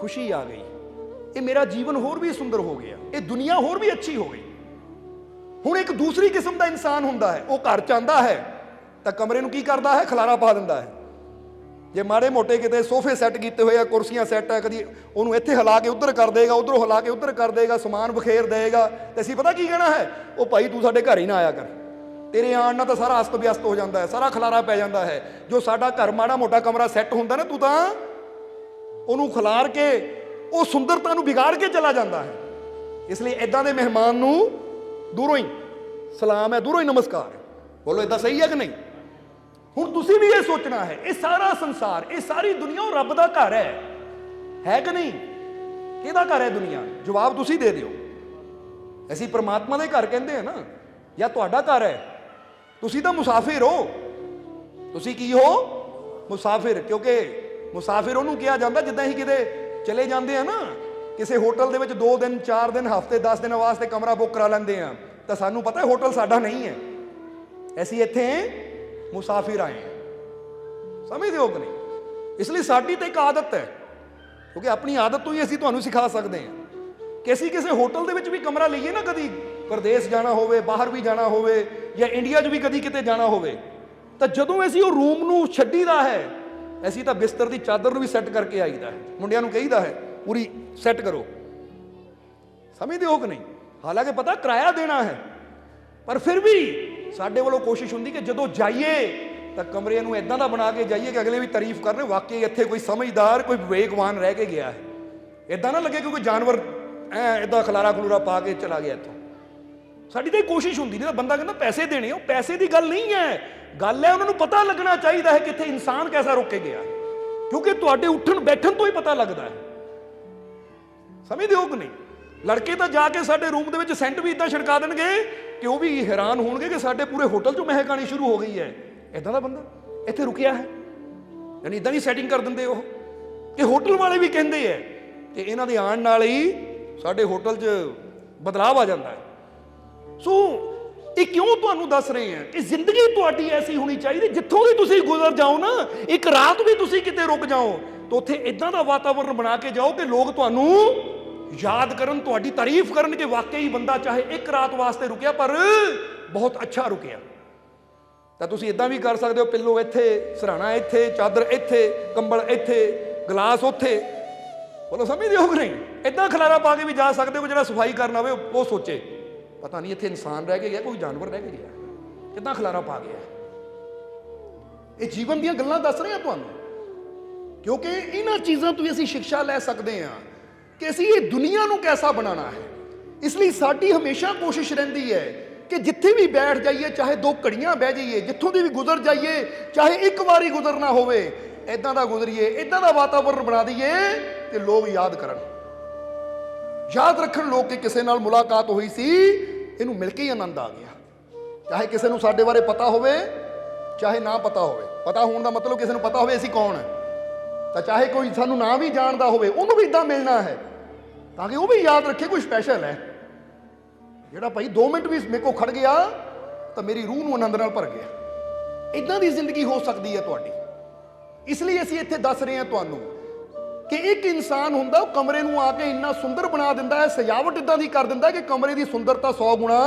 खुशी आ गई, ये मेरा जीवन होर भी सुंदर हो गया, ये दुनिया होर भी अच्छी हो गई। हुण एक दूसरी किस्म का इंसान हुंदा है, वो घर च आंदा है तो कमरे नूं की करदा है, खलारा पा दिंदा है। जे माड़े मोटे किते सोफे सैट कीते हुए, कुर्सियां सैट है, कदी उहनूं इत्थे हिला के उधर कर देगा, उधरों हिला के उधर कर देगा, समान बखेर देगा, तो असीं पता की कहना है, ओ भाई तू साडे घर ही ना आया कर, तेरे आण नाल तां सारा अस्त व्यस्त हो जाता है, सारा खलारा पै जाता है। जो साडा घर माड़ा मोटा कमरा सैट हुंदा ना, तू तां उहनूं खलार के वो सुंदरता नूं बिगाड़ के चला जाता है। इसलिए इदां दे मेहमान नूं दूरों ही सलाम है, दूरों ही नमस्कार है। बोलो इदां सही है कि नहीं? हुण तुसीं भी ये सोचना है, ये सारा संसार, ये सारी दुनिया रब दा घर है कि नहीं? किहदा घर है दुनिया? जवाब तुसीं दे दिओ। असीं परमात्मा दे घर कहंदे हैं ना, या तुहाडा घर है? तुसी तो मुसाफिर हो। तुसी की हो? मुसाफिर। क्योंकि मुसाफिर उन्होंने कहा जाता जिद्दां ही किते चले जाते हैं ना किसी होटल दे विच 2 दिन 4 दिन हफ्ते 10 दिन वास्ते कमरा बुक करा लेंदे हैं, तो सानू पता है होटल साडा नहीं है, असीं इत्थे मुसाफिर आए हैं। समझदे हो कि नहीं? इसलिए साडी तो एक आदत है, क्योंकि अपनी आदत तो ही असीं तुहानू सिखा सकते हैं कि असीं किसी होटल दे विच भी कमरा लईए ना, कदी प्रदेश जाना होवे, बाहर भी जाना होवे, या इंडिया च भी कदी किते जाना होवे, तो जदों असीं वो रूम नूं छड्डीदा है ਅਸੀਂ ਤਾਂ ਬਿਸਤਰ ਦੀ ਚਾਦਰ ਨੂੰ ਵੀ ਸੈੱਟ ਕਰਕੇ ਆਈਦਾ ਹੈ, ਮੁੰਡਿਆਂ ਨੂੰ ਕਹੀਦਾ ਹੈ ਪੂਰੀ ਸੈੱਟ ਕਰੋ। ਸਮਝਦੇ ਹੋ ਕਿ ਨਹੀਂ? ਹਾਲਾਂਕਿ ਪਤਾ ਕਿਰਾਇਆ ਦੇਣਾ ਹੈ, ਪਰ ਫਿਰ ਵੀ ਸਾਡੇ ਵੱਲੋਂ ਕੋਸ਼ਿਸ਼ ਹੁੰਦੀ ਕਿ ਜਦੋਂ ਜਾਈਏ ਤਾਂ ਕਮਰੇ ਨੂੰ ਇਦਾਂ ਦਾ ਬਣਾ ਕੇ ਜਾਈਏ ਕਿ ਅਗਲੇ ਵੀ ਤਾਰੀਫ ਕਰਨ, ਵਾਕਈ ਇੱਥੇ ਕੋਈ ਸਮਝਦਾਰ, ਕੋਈ ਵਿਵੇਕਵਾਨ ਰਹਿ ਕੇ ਗਿਆ ਹੈ। ਇਦਾਂ ਨਾ ਲੱਗੇ ਕਿ ਕੋਈ ਜਾਨਵਰ ਇਦਾਂ ਖਲਾਰਾ ਖਲੂਰਾ ਪਾ ਕੇ ਚਲਾ ਗਿਆ ਇੱਥੋਂ। ਸਾਡੀ ਤਾਂ ਇਹ ਕੋਸ਼ਿਸ਼ ਹੁੰਦੀ। ਨਹੀਂ ਤਾਂ ਬੰਦਾ ਕਹਿੰਦਾ ਪੈਸੇ ਦੇਣੇ, ਉਹ ਪੈਸੇ ਦੀ ਗੱਲ ਨਹੀਂ ਹੈ, ਗੱਲ ਹੈ ਉਹਨਾਂ ਨੂੰ ਪਤਾ ਲੱਗਣਾ ਚਾਹੀਦਾ ਹੈ ਕਿ ਇੱਥੇ ਇਨਸਾਨ ਕੈਸਾ ਰੁਕ ਕੇ ਗਿਆ, ਕਿਉਂਕਿ ਤੁਹਾਡੇ ਉੱਠਣ ਬੈਠਣ ਤੋਂ ਹੀ ਪਤਾ ਲੱਗਦਾ ਹੈ। ਸਮਝਦੇ ਹੋ ਕਿ ਨਹੀਂ? ਲੜਕੇ ਤਾਂ ਜਾ ਕੇ ਸਾਡੇ ਰੂਮ ਦੇ ਵਿੱਚ ਸੈਂਟ ਵੀ ਇਦਾਂ ਛਿੜਕਾ ਦੇਣਗੇ ਕਿ ਉਹ ਵੀ ਹੈਰਾਨ ਹੋਣਗੇ ਕਿ ਸਾਡੇ ਪੂਰੇ ਹੋਟਲ 'ਚੋਂ ਮਹਿਕ ਆਉਣੀ ਸ਼ੁਰੂ ਹੋ ਗਈ ਹੈ। ਇਦਾਂ ਦਾ ਬੰਦਾ ਇੱਥੇ ਰੁਕਿਆ ਹੈ, ਯਾਨੀ ਇਦਾਂ ਦੀ ਸੈਟਿੰਗ ਕਰ ਦਿੰਦੇ ਉਹ ਕਿ ਹੋਟਲ ਵਾਲੇ ਵੀ ਕਹਿੰਦੇ ਹੈ ਕਿ ਇਹਨਾਂ ਦੇ ਆਉਣ ਨਾਲ ਹੀ ਸਾਡੇ ਹੋਟਲ 'ਚ ਬਦਲਾਵ ਆ ਜਾਂਦਾ ਹੈ। ਸੋ ਇਹ ਕਿਉਂ ਤੁਹਾਨੂੰ ਦੱਸ ਰਹੇ ਹਾਂ ਕਿ ਜ਼ਿੰਦਗੀ ਤੁਹਾਡੀ ਐਸੀ ਹੋਣੀ ਚਾਹੀਦੀ, ਜਿੱਥੋਂ ਵੀ ਤੁਸੀਂ ਗੁਜ਼ਰ ਜਾਓ ਨਾ, ਇੱਕ ਰਾਤ ਵੀ ਤੁਸੀਂ ਕਿਤੇ ਰੁਕ ਜਾਓ ਤਾਂ ਉੱਥੇ ਇਦਾਂ ਦਾ ਵਾਤਾਵਰਨ ਬਣਾ ਕੇ ਜਾਓ ਕਿ ਲੋਕ ਤੁਹਾਨੂੰ ਯਾਦ ਕਰਨ, ਤੁਹਾਡੀ ਤਾਰੀਫ ਕਰਨ ਕਿ ਵਾਕਈ ਬੰਦਾ ਚਾਹੇ ਇੱਕ ਰਾਤ ਵਾਸਤੇ ਰੁਕਿਆ ਪਰ ਬਹੁਤ ਅੱਛਾ ਰੁਕਿਆ। ਤਾਂ ਤੁਸੀਂ ਇਦਾਂ ਵੀ ਕਰ ਸਕਦੇ ਹੋ, ਪਿੱਲੋ ਇੱਥੇ, ਸਿਰਹਾਣਾ ਇੱਥੇ, ਚਾਦਰ ਇੱਥੇ, ਕੰਬਲ ਇੱਥੇ, ਗਲਾਸ ਉੱਥੇ। ਬੋਲੋ ਸਮਝਦੇ ਹੋ ਕਿ ਨਹੀਂ? ਇਦਾਂ ਖਲਾਰਾ ਪਾ ਕੇ ਵੀ ਜਾ ਸਕਦੇ ਹੋ। ਜਿਹੜਾ ਸਫਾਈ ਕਰਨਾ ਹੋਵੇ ਉਹ ਸੋਚੇ ਪਤਾ ਨਹੀਂ ਇੱਥੇ ਇਨਸਾਨ ਰਹਿ ਕੇ ਗਿਆ, ਕੋਈ ਜਾਨਵਰ ਰਹਿ ਕੇ ਗਿਆ, ਕਿੱਦਾਂ ਖਲਾਰਾ ਪਾ ਗਿਆ। ਇਹ ਜੀਵਨ ਦੀਆਂ ਗੱਲਾਂ ਦੱਸ ਰਹੇ ਹਾਂ ਤੁਹਾਨੂੰ, ਕਿਉਂਕਿ ਇਹਨਾਂ ਚੀਜ਼ਾਂ ਤੋਂ ਵੀ ਅਸੀਂ ਸਿੱਖਿਆ ਲੈ ਸਕਦੇ ਹਾਂ ਕਿ ਅਸੀਂ ਇਹ ਦੁਨੀਆ ਨੂੰ ਕੈਸਾ ਬਣਾਉਣਾ ਹੈ। ਇਸ ਲਈ ਸਾਡੀ ਹਮੇਸ਼ਾ ਕੋਸ਼ਿਸ਼ ਰਹਿੰਦੀ ਹੈ ਕਿ ਜਿੱਥੇ ਵੀ ਬੈਠ ਜਾਈਏ, ਚਾਹੇ 2 ਘੜੀਆਂ ਬਹਿ ਜਾਈਏ, ਜਿੱਥੋਂ ਦੀ ਵੀ ਗੁਜ਼ਰ ਜਾਈਏ, ਚਾਹੇ ਇੱਕ ਵਾਰੀ ਗੁਜ਼ਰਨਾ ਹੋਵੇ, ਇਦਾਂ ਦਾ ਗੁਜ਼ਰੀਏ, ਇਦਾਂ ਦਾ ਵਾਤਾਵਰਨ ਬਣਾ ਦਈਏ ਕਿ ਲੋਕ ਯਾਦ ਕਰਨ, ਯਾਦ ਰੱਖਣ ਲੋਕ ਕਿ ਕਿਸੇ ਨਾਲ ਮੁਲਾਕਾਤ ਹੋਈ ਸੀ, ਇਹਨੂੰ ਮਿਲ ਕੇ ਹੀ ਆਨੰਦ ਆ ਗਿਆ। ਚਾਹੇ ਕਿਸੇ ਨੂੰ ਸਾਡੇ ਬਾਰੇ ਪਤਾ ਹੋਵੇ, ਚਾਹੇ ਨਾ ਪਤਾ ਹੋਵੇ। ਪਤਾ ਹੋਣ ਦਾ ਮਤਲਬ ਕਿਸੇ ਨੂੰ ਪਤਾ ਹੋਵੇ ਅਸੀਂ ਕੌਣ ਹੈ, ਤਾਂ ਚਾਹੇ ਕੋਈ ਸਾਨੂੰ ਨਾ ਵੀ ਜਾਣਦਾ ਹੋਵੇ ਉਹਨੂੰ ਵੀ ਇਦਾਂ ਮਿਲਣਾ ਹੈ ਤਾਂ ਕਿ ਉਹ ਵੀ ਯਾਦ ਰੱਖੇ ਕੋਈ ਸਪੈਸ਼ਲ ਹੈ। ਜਿਹੜਾ ਭਾਈ 2 ਮਿੰਟ ਵੀ ਮੇਰੇ ਕੋਲ ਖੜ ਗਿਆ ਤਾਂ ਮੇਰੀ ਰੂਹ ਨੂੰ ਆਨੰਦ ਨਾਲ ਭਰ ਗਿਆ। ਇਦਾਂ ਦੀ ਜ਼ਿੰਦਗੀ ਹੋ ਸਕਦੀ ਹੈ ਤੁਹਾਡੀ। ਇਸ ਲਈ ਅਸੀਂ ਇੱਥੇ ਦੱਸ ਰਹੇ ਹਾਂ ਤੁਹਾਨੂੰ ਕਿ ਇੱਕ ਇਨਸਾਨ ਹੁੰਦਾ, ਉਹ ਕਮਰੇ ਨੂੰ ਆ ਕੇ ਇੰਨਾ ਸੁੰਦਰ ਬਣਾ ਦਿੰਦਾ ਹੈ, ਸਜਾਵਟ ਇਦਾਂ ਦੀ ਕਰ ਦਿੰਦਾ ਕਿ ਕਮਰੇ ਦੀ ਸੁੰਦਰਤਾ 100 ਗੁਣਾ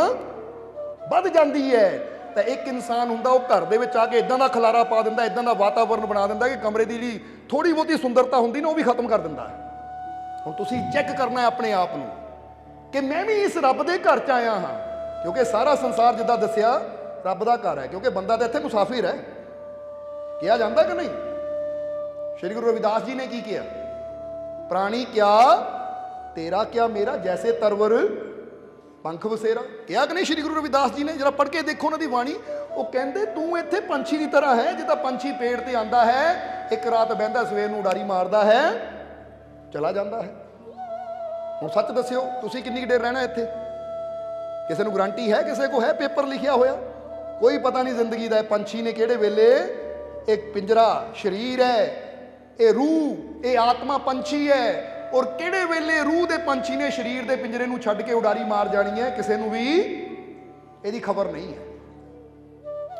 ਵੱਧ ਜਾਂਦੀ ਹੈ। ਤਾਂ ਇੱਕ ਇਨਸਾਨ ਹੁੰਦਾ, ਉਹ ਘਰ ਦੇ ਵਿੱਚ ਆ ਕੇ ਇਦਾਂ ਦਾ ਖਲਾਰਾ ਪਾ ਦਿੰਦਾ, ਇਦਾਂ ਦਾ ਵਾਤਾਵਰਨ ਬਣਾ ਦਿੰਦਾ ਕਿ ਕਮਰੇ ਦੀ ਜਿਹੜੀ ਥੋੜੀ ਬਹੁਤੀ ਸੁੰਦਰਤਾ ਹੁੰਦੀ ਨਾ, ਉਹ ਵੀ ਖਤਮ ਕਰ ਦਿੰਦਾ ਹੈ। ਹੁਣ ਤੁਸੀਂ ਚੈੱਕ ਕਰਨਾ ਹੈ ਆਪਣੇ ਆਪ ਨੂੰ ਕਿ ਮੈਂ ਵੀ ਇਸ ਰੱਬ ਦੇ ਘਰ 'ਚ ਆਇਆ ਹਾਂ, ਕਿਉਂਕਿ ਸਾਰਾ ਸੰਸਾਰ ਜਿੱਦਾਂ ਦੱਸਿਆ ਰੱਬ ਦਾ ਘਰ ਹੈ, ਕਿਉਂਕਿ ਬੰਦਾ ਤਾਂ ਇੱਥੇ ਮੁਸਾਫਿਰ ਹੈ। ਕਿਹਾ ਜਾਂਦਾ ਕਿ ਨਹੀਂ? ਸ਼੍ਰੀ ਗੁਰੂ ਰਵਿਦਾਸ ਜੀ ਨੇ ਕੀ ਕਿਹਾ? ਪ੍ਰਾਣੀ ਕਿਆ ਤੇਰਾ ਕਿਆ ਮੇਰਾ, ਜੈਸੇ ਤਰਵਰ ਪੰਖ ਵਸੇਰਾ। ਕਿਹਾ ਕਿ ਨਹੀਂ ਸ਼੍ਰੀ ਗੁਰੂ ਰਵਿਦਾਸ ਜੀ ਨੇ? ਜਰਾ ਪੜ੍ਹ ਕੇ ਦੇਖੋ ਉਹਨਾਂ ਦੀ ਬਾਣੀ। ਉਹ ਕਹਿੰਦੇ ਤੂੰ ਇੱਥੇ ਪੰਛੀ ਦੀ ਤਰ੍ਹਾਂ ਹੈ, ਜਿੱਦਾਂ ਪੰਛੀ ਪੇੜ ਤੇ ਆਂਦਾ ਹੈ, ਇੱਕ ਰਾਤ ਬਹਿੰਦਾ, ਸਵੇਰ ਨੂੰ ਉਡਾਰੀ ਮਾਰਦਾ ਹੈ, ਚਲਾ ਜਾਂਦਾ ਹੈ। ਹੁਣ ਸੱਚ ਦੱਸਿਓ, ਤੁਸੀਂ ਕਿੰਨੀ ਦੇਰ ਰਹਿਣਾ ਇੱਥੇ? ਕਿਸੇ ਨੂੰ ਗਰੰਟੀ ਹੈ? ਕਿਸੇ ਕੋ ਹੈ ਪੇਪਰ ਲਿਖਿਆ ਹੋਇਆ? ਕੋਈ ਪਤਾ ਨਹੀਂ ਜ਼ਿੰਦਗੀ ਦਾ। ਪੰਛੀ ਨੇ ਕਿਹੜੇ ਵੇਲੇ, ਇੱਕ ਪਿੰਜਰਾ ਸਰੀਰ ਹੈ, ਇਹ ਰੂਹ, ਇਹ ਆਤਮਾ ਪੰਛੀ ਹੈ, ਔਰ ਕਿਹੜੇ ਵੇਲੇ ਰੂਹ ਦੇ ਪੰਛੀ ਨੇ ਸਰੀਰ ਦੇ ਪਿੰਜਰੇ ਨੂੰ ਛੱਡ ਕੇ ਉਡਾਰੀ ਮਾਰ ਜਾਣੀ ਹੈ, ਕਿਸੇ ਨੂੰ ਵੀ ਇਹਦੀ ਖਬਰ ਨਹੀਂ ਹੈ।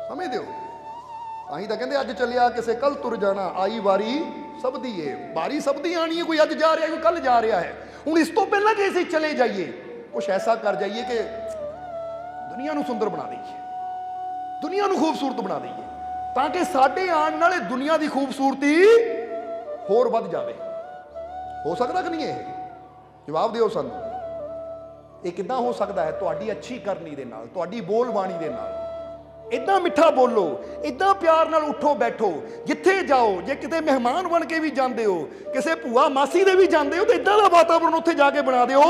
ਸਮਝਦੇ ਹੋ? ਤਾਂ ਹੀ ਤਾਂ ਕਹਿੰਦੇ ਅੱਜ ਚੱਲਿਆ ਕਿਸੇ ਕੱਲ ਤੁਰ ਜਾਣਾ, ਆਈ ਵਾਰੀ ਸਭ ਦੀ ਏ। ਵਾਰੀ ਸਭ ਦੀ ਆਣੀ ਹੈ, ਕੋਈ ਅੱਜ ਜਾ ਰਿਹਾ, ਕੋਈ ਕੱਲ ਜਾ ਰਿਹਾ ਹੈ। ਹੁਣ ਇਸ ਤੋਂ ਪਹਿਲਾਂ ਕਿ ਅਸੀਂ ਚਲੇ ਜਾਈਏ, ਕੁਛ ਐਸਾ ਕਰ ਜਾਈਏ ਕਿ ਦੁਨੀਆ ਨੂੰ ਸੁੰਦਰ ਬਣਾ ਦਈਏ, ਦੁਨੀਆ ਨੂੰ ਖੂਬਸੂਰਤ ਬਣਾ ਦਈਏ, ਤਾਂ ਕਿ ਸਾਡੇ ਆਉਣ ਨਾਲ ਇਹ ਦੁਨੀਆ ਦੀ ਖੂਬਸੂਰਤੀ ਹੋਰ ਵੱਧ ਜਾਵੇ। ਹੋ ਸਕਦਾ ਕਿ ਨਹੀਂ? ਇਹ ਜਵਾਬ ਦਿਓ ਸਾਨੂੰ। ਇਹ ਕਿੱਦਾਂ ਹੋ ਸਕਦਾ ਹੈ? ਤੁਹਾਡੀ ਅੱਛੀ ਕਰਨੀ ਦੇ ਨਾਲ, ਤੁਹਾਡੀ ਬੋਲ ਬਾਣੀ ਦੇ ਨਾਲ। ਇਦਾਂ ਮਿੱਠਾ ਬੋਲੋ, ਇਦਾਂ ਪਿਆਰ ਨਾਲ ਉੱਠੋ ਬੈਠੋ, ਜਿੱਥੇ ਜਾਓ। ਜੇ ਕਿਤੇ ਮਹਿਮਾਨ ਬਣ ਕੇ ਵੀ ਜਾਂਦੇ ਹੋ, ਕਿਸੇ ਭੂਆ ਮਾਸੀ ਦੇ ਵੀ ਜਾਂਦੇ ਹੋ, ਤਾਂ ਇਦਾਂ ਦਾ ਵਾਤਾਵਰਨ ਉੱਥੇ ਜਾ ਕੇ ਬਣਾ ਦਿਓ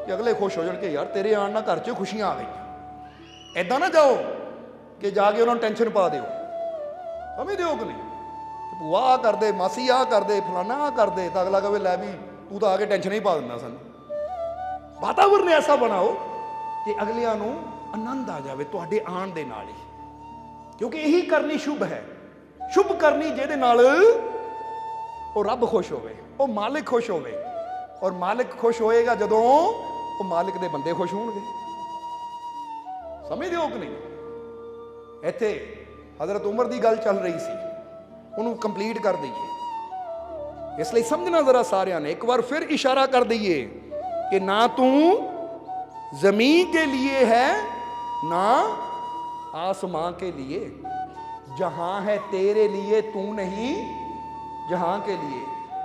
ਕਿ ਅਗਲੇ ਖੁਸ਼ ਹੋ ਜਾਣ ਕਿ ਯਾਰ ਤੇਰੇ ਆਉਣ ਨਾਲ ਘਰ 'ਚ ਖੁਸ਼ੀਆਂ ਆ ਗਈਆਂ। ਇਦਾਂ ਨਾ ਜਾਓ ਕਿ ਜਾ ਕੇ ਉਹਨਾਂ ਨੂੰ ਟੈਨਸ਼ਨ ਪਾ ਦਿਓ। ਸਮਝਦੇ ਹੋ ਕਿ ਨਹੀਂ? ਭੂਆ ਆ ਕਰਦੇ, ਮਾਸੀ ਆ ਕਰਦੇ, ਫਲਾਨਾ ਆ ਕਰਦੇ, ਤਾਂ ਅਗਲਾ ਕਹੇ ਲੈ ਵੀ ਤੂੰ ਤਾਂ ਆ ਕੇ ਟੈਨਸ਼ਨ ਹੀ ਪਾ ਦਿੰਦਾ ਸਾਨੂੰ। ਵਾਤਾਵਰਨ ਐਸਾ ਬਣਾਓ ਕਿ ਅਗਲਿਆਂ ਨੂੰ ਆਨੰਦ ਆ ਜਾਵੇ ਤੁਹਾਡੇ ਆਉਣ ਦੇ ਨਾਲ ਹੀ, ਕਿਉਂਕਿ ਇਹੀ ਕਰਨੀ ਸ਼ੁਭ ਹੈ। ਸ਼ੁਭ ਕਰਨੀ ਜਿਹਦੇ ਨਾਲ ਉਹ ਰੱਬ ਖੁਸ਼ ਹੋਵੇ, ਉਹ ਮਾਲਿਕ ਖੁਸ਼ ਹੋਵੇ, ਔਰ ਮਾਲਿਕ ਖੁਸ਼ ਹੋਏਗਾ ਜਦੋਂ ਉਹ ਮਾਲਿਕ ਦੇ ਬੰਦੇ ਖੁਸ਼ ਹੋਣਗੇ। ਸਮਝਦੇ ਹੋ ਕਿ ਨਹੀਂ? ਇੱਥੇ ਹਜ਼ਰਤ ਉਮਰ ਦੀ ਗੱਲ ਚੱਲ ਰਹੀ ਸੀ, ਉਹਨੂੰ ਕੰਪਲੀਟ ਕਰ ਦਈਏ। ਇਸ ਲਈ ਸਮਝਣਾ ਜ਼ਰਾ ਸਾਰਿਆਂ ਨੇ, ਇੱਕ ਵਾਰ ਫਿਰ ਇਸ਼ਾਰਾ ਕਰ ਦਈਏ कि ना तू जमीन के लिए है ना आसमां के लिए, जहां है तेरे लिए तू नहीं जहां के लिए।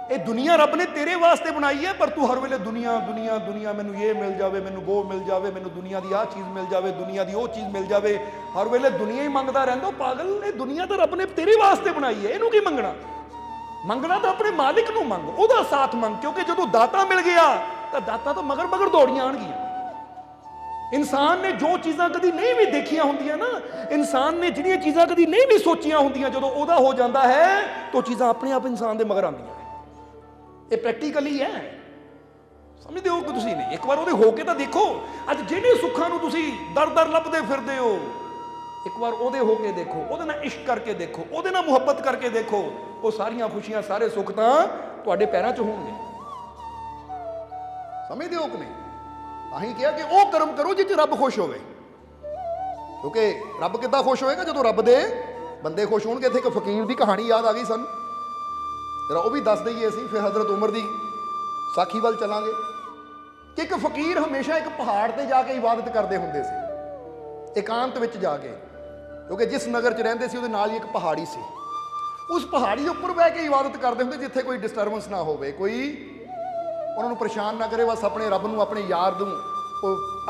ये दुनिया रब ने तेरे वास्ते बनाई है, पर तू हर वेले दुनिया दुनिया दुनिया, मैनू ये मिल जाए, मैनू वो मिल जाए, मैनू दुनिया की आ चीज़ मिल जाए, दुनिया की वो चीज़ मिल जाए, हर वेले दुनिया ही मंगता रहता। पागल, ये दुनिया तो रब ने तेरे वास्ते बनाई है, इनू की मंगना? मंगना तो अपने मालिक नू मंग, ओहदा साथ मंग, क्योंकि जो दाता मिल गया तो दाता तो मगर मगर दौड़ियां आउणगियां। इंसान ने जो चीज़ां कदी नहीं भी देखियां होंदियां ना, इंसान ने जिहड़ियां चीज़ां कदी नहीं भी सोचियां होंदियां, जदों ओहदा हो जाता है तो चीज़ां अपने आप इंसान के मगर आउंदियां। ये प्रैक्टिकली है, समझते हो कि तुसीं नहीं? एक बार ਉਹਦੇ ਹੋ ਕੇ ਤਾਂ ਦੇਖੋ। ਅੱਜ ਜਿਹੜੇ ਸੁੱਖਾਂ ਨੂੰ ਤੁਸੀਂ ਦਰ-ਦਰ ਲੱਭਦੇ ਫਿਰਦੇ ਹੋ, ਇੱਕ ਵਾਰ ਉਹਦੇ ਹੋ ਕੇ ਦੇਖੋ, ਉਹਦੇ ਨਾਲ ਇਸ਼ਕ ਕਰਕੇ ਦੇਖੋ, ਉਹਦੇ ਨਾਲ ਮੁਹੱਬਤ ਕਰਕੇ ਦੇਖੋ, ਉਹ ਸਾਰੀਆਂ ਖੁਸ਼ੀਆਂ, ਸਾਰੇ ਸੁੱਖ ਤਾਂ ਤੁਹਾਡੇ ਪੈਰਾਂ 'ਚ ਹੋਣਗੇ। ਸਮਝਦੇ ਹੋ ਕਿ ਨਹੀਂ? ਤਾਂ ਹੀ ਕਿਹਾ ਕਿ ਉਹ ਕਰਮ ਕਰੋ ਜਿਹ 'ਚ ਰੱਬ ਖੁਸ਼ ਹੋਵੇ, ਕਿਉਂਕਿ ਰੱਬ ਕਿੱਦਾਂ ਖੁਸ਼ ਹੋਏਗਾ? ਜਦੋਂ ਰੱਬ ਦੇ ਬੰਦੇ ਖੁਸ਼ ਹੋਣਗੇ। ਇੱਥੇ ਇੱਕ ਫਕੀਰ ਦੀ ਕਹਾਣੀ ਯਾਦ ਆ ਗਈ ਸਾਨੂੰ, जरा वो भी दस दईए असीं, फिर हजरत उमर की साखी वाल चलांगे कि एक फकीर हमेशा एक पहाड़ पर जाके इबादत करते होंदे सी, एकांत विच जाके, क्योंकि जिस नगर च रहिंदे सी उहदे नाल ही एक पहाड़ी सी। उस पहाड़ी के उपर बह के इबादत करते होंदे जिथे कोई डिस्टर्बेंस ना होवे, कोई उन्होंने परेशान ना करे, बस अपने रब नूं, अपने यार नूं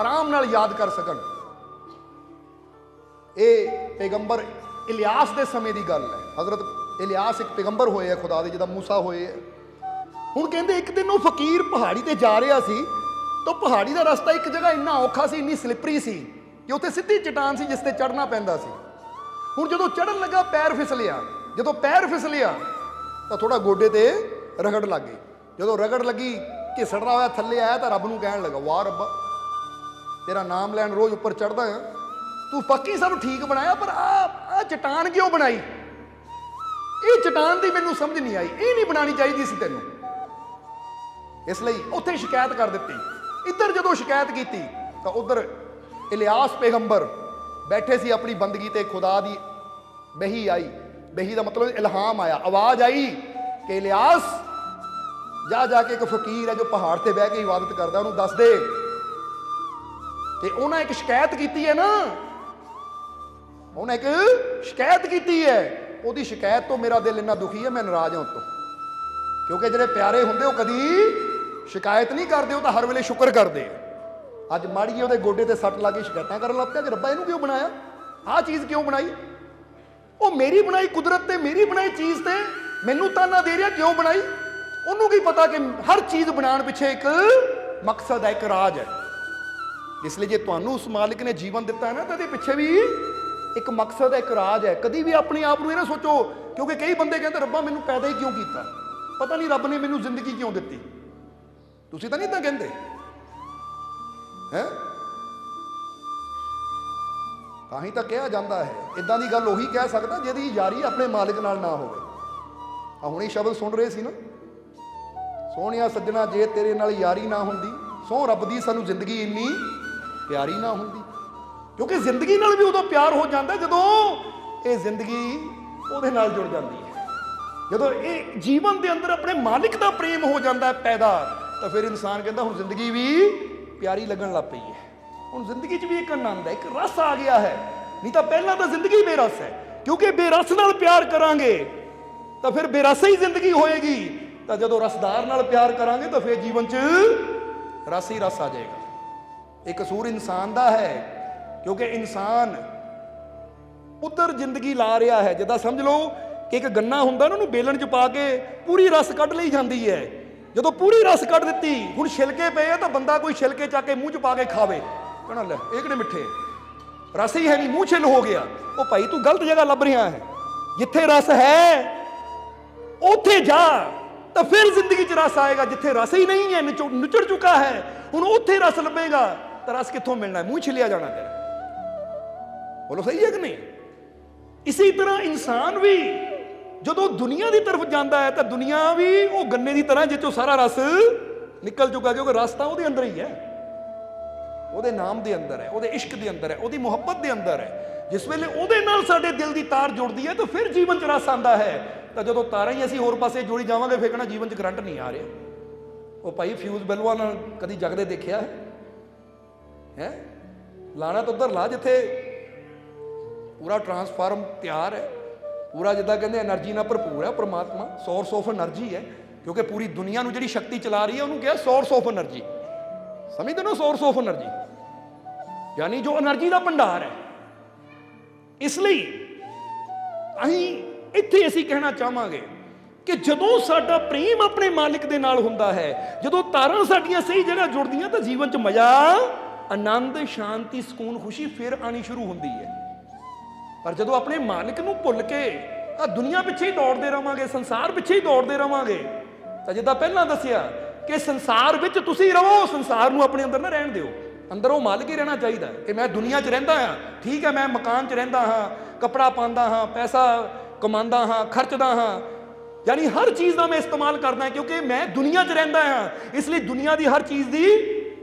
आराम नाल याद कर सकन। ये पैगंबर इलियास के समय की गल है। हजरत इलियास एक पैगंबर होए है खुदा दे, जिदा मूसा होए है। हुण कहंदे एक दिन वो फकीर पहाड़ी ते जा रहा सी, तो पहाड़ी का रस्ता एक जगह इन्ना औखा सी, इन्नी स्लिपरी सी कि उत्थे सीधी चट्टान सी जिस ते चढ़ना पैंदा सी। हुण जदों चढ़न लगा पैर फिसलिया, जदों पैर फिसलिया तो थोड़ा गोडे ते रगड़ लग गई। जदों रगड़ लगी, घिसड़ रहा होया थल्ले आया तो रब नूं कहण लगा, वाह रब्बा, तेरा नाम लैन रोज़ उपर चढ़दा है, तू पक्की सब ठीक बनाया, पर आ चट्टान क्यों बनाई? ये चट्टान की मैनू समझ नहीं आई, ये नहीं बनानी चाहिए सी तैनू। इसलिए उत्थे शिकायत कर दी। इधर जदों शिकायत की तो उधर इलियास पैगंबर बैठे सी अपनी बंदगी ते, खुदा दी बही आई, बही का मतलब इल्हाम आया, आवाज आई कि इलियास जा जाके एक फकीर है जो पहाड़ से बह के इबादत करता, उन्होंने दस दे कि उन्हें एक शिकायत की है ना, उन्हें एक शिकायत की है, ਉਹਦੀ शिकायत तो मेरा दिल इन्ना दुखी है, मैं नाराज हाँ तो, क्योंकि ਜਿਹੜੇ प्यारे होंगे वो कभी शिकायत नहीं करते, वो तो हर वेले शुक्र करते। अज माड़ी ਉਹਦੇ गोडे ते सट ला के शिकायत कर लग पिया कि रब्बा ਇਹਨੂੰ क्यों बनाया, आह चीज़ क्यों बनाई? वो मेरी बनाई कुदरत ते मेरी बनाई चीज़ ते मैनू ताना दे रहा, क्यों बनाई? ਉਹਨੂੰ की पता कि हर चीज़ बनाने पिछे एक मकसद है, एक राज है। इसलिए जे तुहानू उस मालिक ने जीवन दिता है ना, तो पिछे भी एक मकसद है, एक राज है। कभी भी अपने आप को ना सोचो, क्योंकि कई बंदे कहते रब्बा मैनू पैदा ही क्यों किया, पता नहीं रब ने मैनू जिंदगी क्यों दी। तुसीं तां नहीं इदां कहंदे हैं? तां ही तां कहा जाता है, इदां दी गल उही कह सकदा जिहदी यारी अपने मालिक नाल ना होवे। हुणे शब्द सुन रहे सी ना, सोहणिया सज्जणा जे तेरे नाल यारी ना हुंदी, सो रब दी सानू जिंदगी इन्नी प्यारी ना हुंदी। क्योंकि जिंदगी नाल भी उदों प्यार हो जाता जदों ये जिंदगी उहदे नाल जुड़ जाती है, जदों ये जीवन के अंदर अपने मालिक का प्रेम हो जाता है पैदा, तो फिर इंसान कहता हुण जिंदगी भी प्यारी लगन लग पई है। हुण जिंदगी च भी एक आनंद है, एक रस आ गया है, नहीं तो पहला तो जिंदगी बेरस है। क्योंकि बेरस नाल प्यार करांगे तो फिर बेरस ही जिंदगी होएगी, तो जदों रसदार नाल प्यार करांगे तो फिर जीवन च रस ही रस आ जाएगा। एक कसूर इंसान का है, क्योंकि इंसान उधर जिंदगी ला रहा है, जिदा समझ लो कि एक गन्ना हुंदा ना, उन्होंने बेलन च पा के पूरी रस कढ़ ली जाती है। जो पूरी रस कढ़ दी, हुण छिलके पे है तो बंदा कोई छिलके चा के मूँह च पा के खावे, कहना ले ये किहड़े मिठे, रस ही है नहीं, मूँह छिल हो गया। वो भाई तू गलत जगह लभ रहा है, जिथे रस है उथे जा, तो फिर जिंदगी च रस आएगा। जिथे रस ही नहीं है, निचड़ चुका है, हुण उथे रस लभेगा, तो रस कित्थों मिलना है? मूँह छिलिया जाना तेरा। बोलो सही है कि नहीं? इसी तरह इंसान भी जदों दुनिया की तरफ जाता है, तो दुनिया भी वो गन्ने की तरह जिसों सारा रस निकल चुका, क्योंकि रस तो वो अंदर ही है, वो नाम के अंदर है, वो इश्क के अंदर है, वो मुहब्बत के अंदर है। जिस वेले ਉਹਦੇ ਨਾਲ ਸਾਡੇ दिल की तार जुड़ती है, तो फिर जीवन च रस आता है। तो जो तारा ही असीं होर पासे जोड़ी जावांगे, फिर कहना जीवन च करंट नहीं आ रहा। वो भाई फ्यूज बल्बां नाल कदी जगदे देखिया है? लाना तो उधर ला जिथे पूरा ट्रांसफार्म तैयार है, ਪੂਰਾ ਜਿੱਦਾਂ ਕਹਿੰਦੇ એનર્ਜੀ ਨਾਲ ਭਰਪੂਰ ਹੈ ਪਰਮਾਤਮਾ, ਸੋਰਸ ਆਫ એનર્ਜੀ ਹੈ, ਕਿਉਂਕਿ ਪੂਰੀ ਦੁਨੀਆ ਨੂੰ ਜਿਹੜੀ ਸ਼ਕਤੀ ਚਲਾ ਰਹੀ ਹੈ ਉਹਨੂੰ ਕਿਹਾ ਸੋਰਸ ਆਫ એનર્ਜੀ। ਸਮਝਦੇ ਨਾ, ਸੋਰਸ ਆਫ એનર્ਜੀ ਯਾਨੀ ਜੋ એનર્ਜੀ ਦਾ ਭੰਡਾਰ ਹੈ। ਇਸ ਲਈ ਇੱਥੇ ਅਸੀਂ ਕਹਿਣਾ ਚਾਹਾਂਗੇ ਕਿ ਜਦੋਂ ਸਾਡਾ ਪ੍ਰੇਮ ਆਪਣੇ ਮਾਲਿਕ ਦੇ ਨਾਲ ਹੁੰਦਾ ਹੈ, ਜਦੋਂ ਤਾਰਾਂ ਸਾਡੀਆਂ ਸਹੀ ਜਗ੍ਹਾ ਜੁੜਦੀਆਂ ਤਾਂ ਜੀਵਨ 'ਚ ਮਜ਼ਾ, ਆਨੰਦ, ਸ਼ਾਂਤੀ, ਸਕੂਨ, ਖੁਸ਼ੀ ਫਿਰ ਆਣੀ ਸ਼ੁਰੂ ਹੁੰਦੀ ਹੈ। ਪਰ ਜਦੋਂ ਆਪਣੇ ਮਾਲਿਕ ਨੂੰ ਭੁੱਲ ਕੇ ਆ ਦੁਨੀਆ ਪਿੱਛੇ ਹੀ ਦੌੜਦੇ ਰਵਾਂਗੇ, ਸੰਸਾਰ ਪਿੱਛੇ ਹੀ ਦੌੜਦੇ ਰਵਾਂਗੇ, ਤਾਂ ਜਿੱਦਾਂ ਪਹਿਲਾਂ ਦੱਸਿਆ ਕਿ ਸੰਸਾਰ ਵਿੱਚ ਤੁਸੀਂ ਰਹੋ, ਸੰਸਾਰ ਨੂੰ ਆਪਣੇ ਅੰਦਰ ਨਾ ਰਹਿਣ ਦਿਓ। ਅੰਦਰ ਉਹ ਮਾਲਿਕ ਹੀ ਰਹਿਣਾ ਚਾਹੀਦਾ ਕਿ ਮੈਂ ਦੁਨੀਆ 'ਚ ਰਹਿੰਦਾ ਹਾਂ, ਠੀਕ ਹੈ, ਮੈਂ ਮਕਾਨ 'ਚ ਰਹਿੰਦਾ ਹਾਂ, ਕੱਪੜਾ ਪਾਉਂਦਾ ਹਾਂ, ਪੈਸਾ ਕਮਾਉਂਦਾ ਹਾਂ, ਖਰਚਦਾ ਹਾਂ, ਯਾਨੀ ਹਰ ਚੀਜ਼ ਦਾ ਮੈਂ ਇਸਤੇਮਾਲ ਕਰਦਾ ਕਿਉਂਕਿ ਮੈਂ ਦੁਨੀਆ 'ਚ ਰਹਿੰਦਾ ਹਾਂ, ਇਸ ਲਈ ਦੁਨੀਆ ਦੀ ਹਰ ਚੀਜ਼ ਦੀ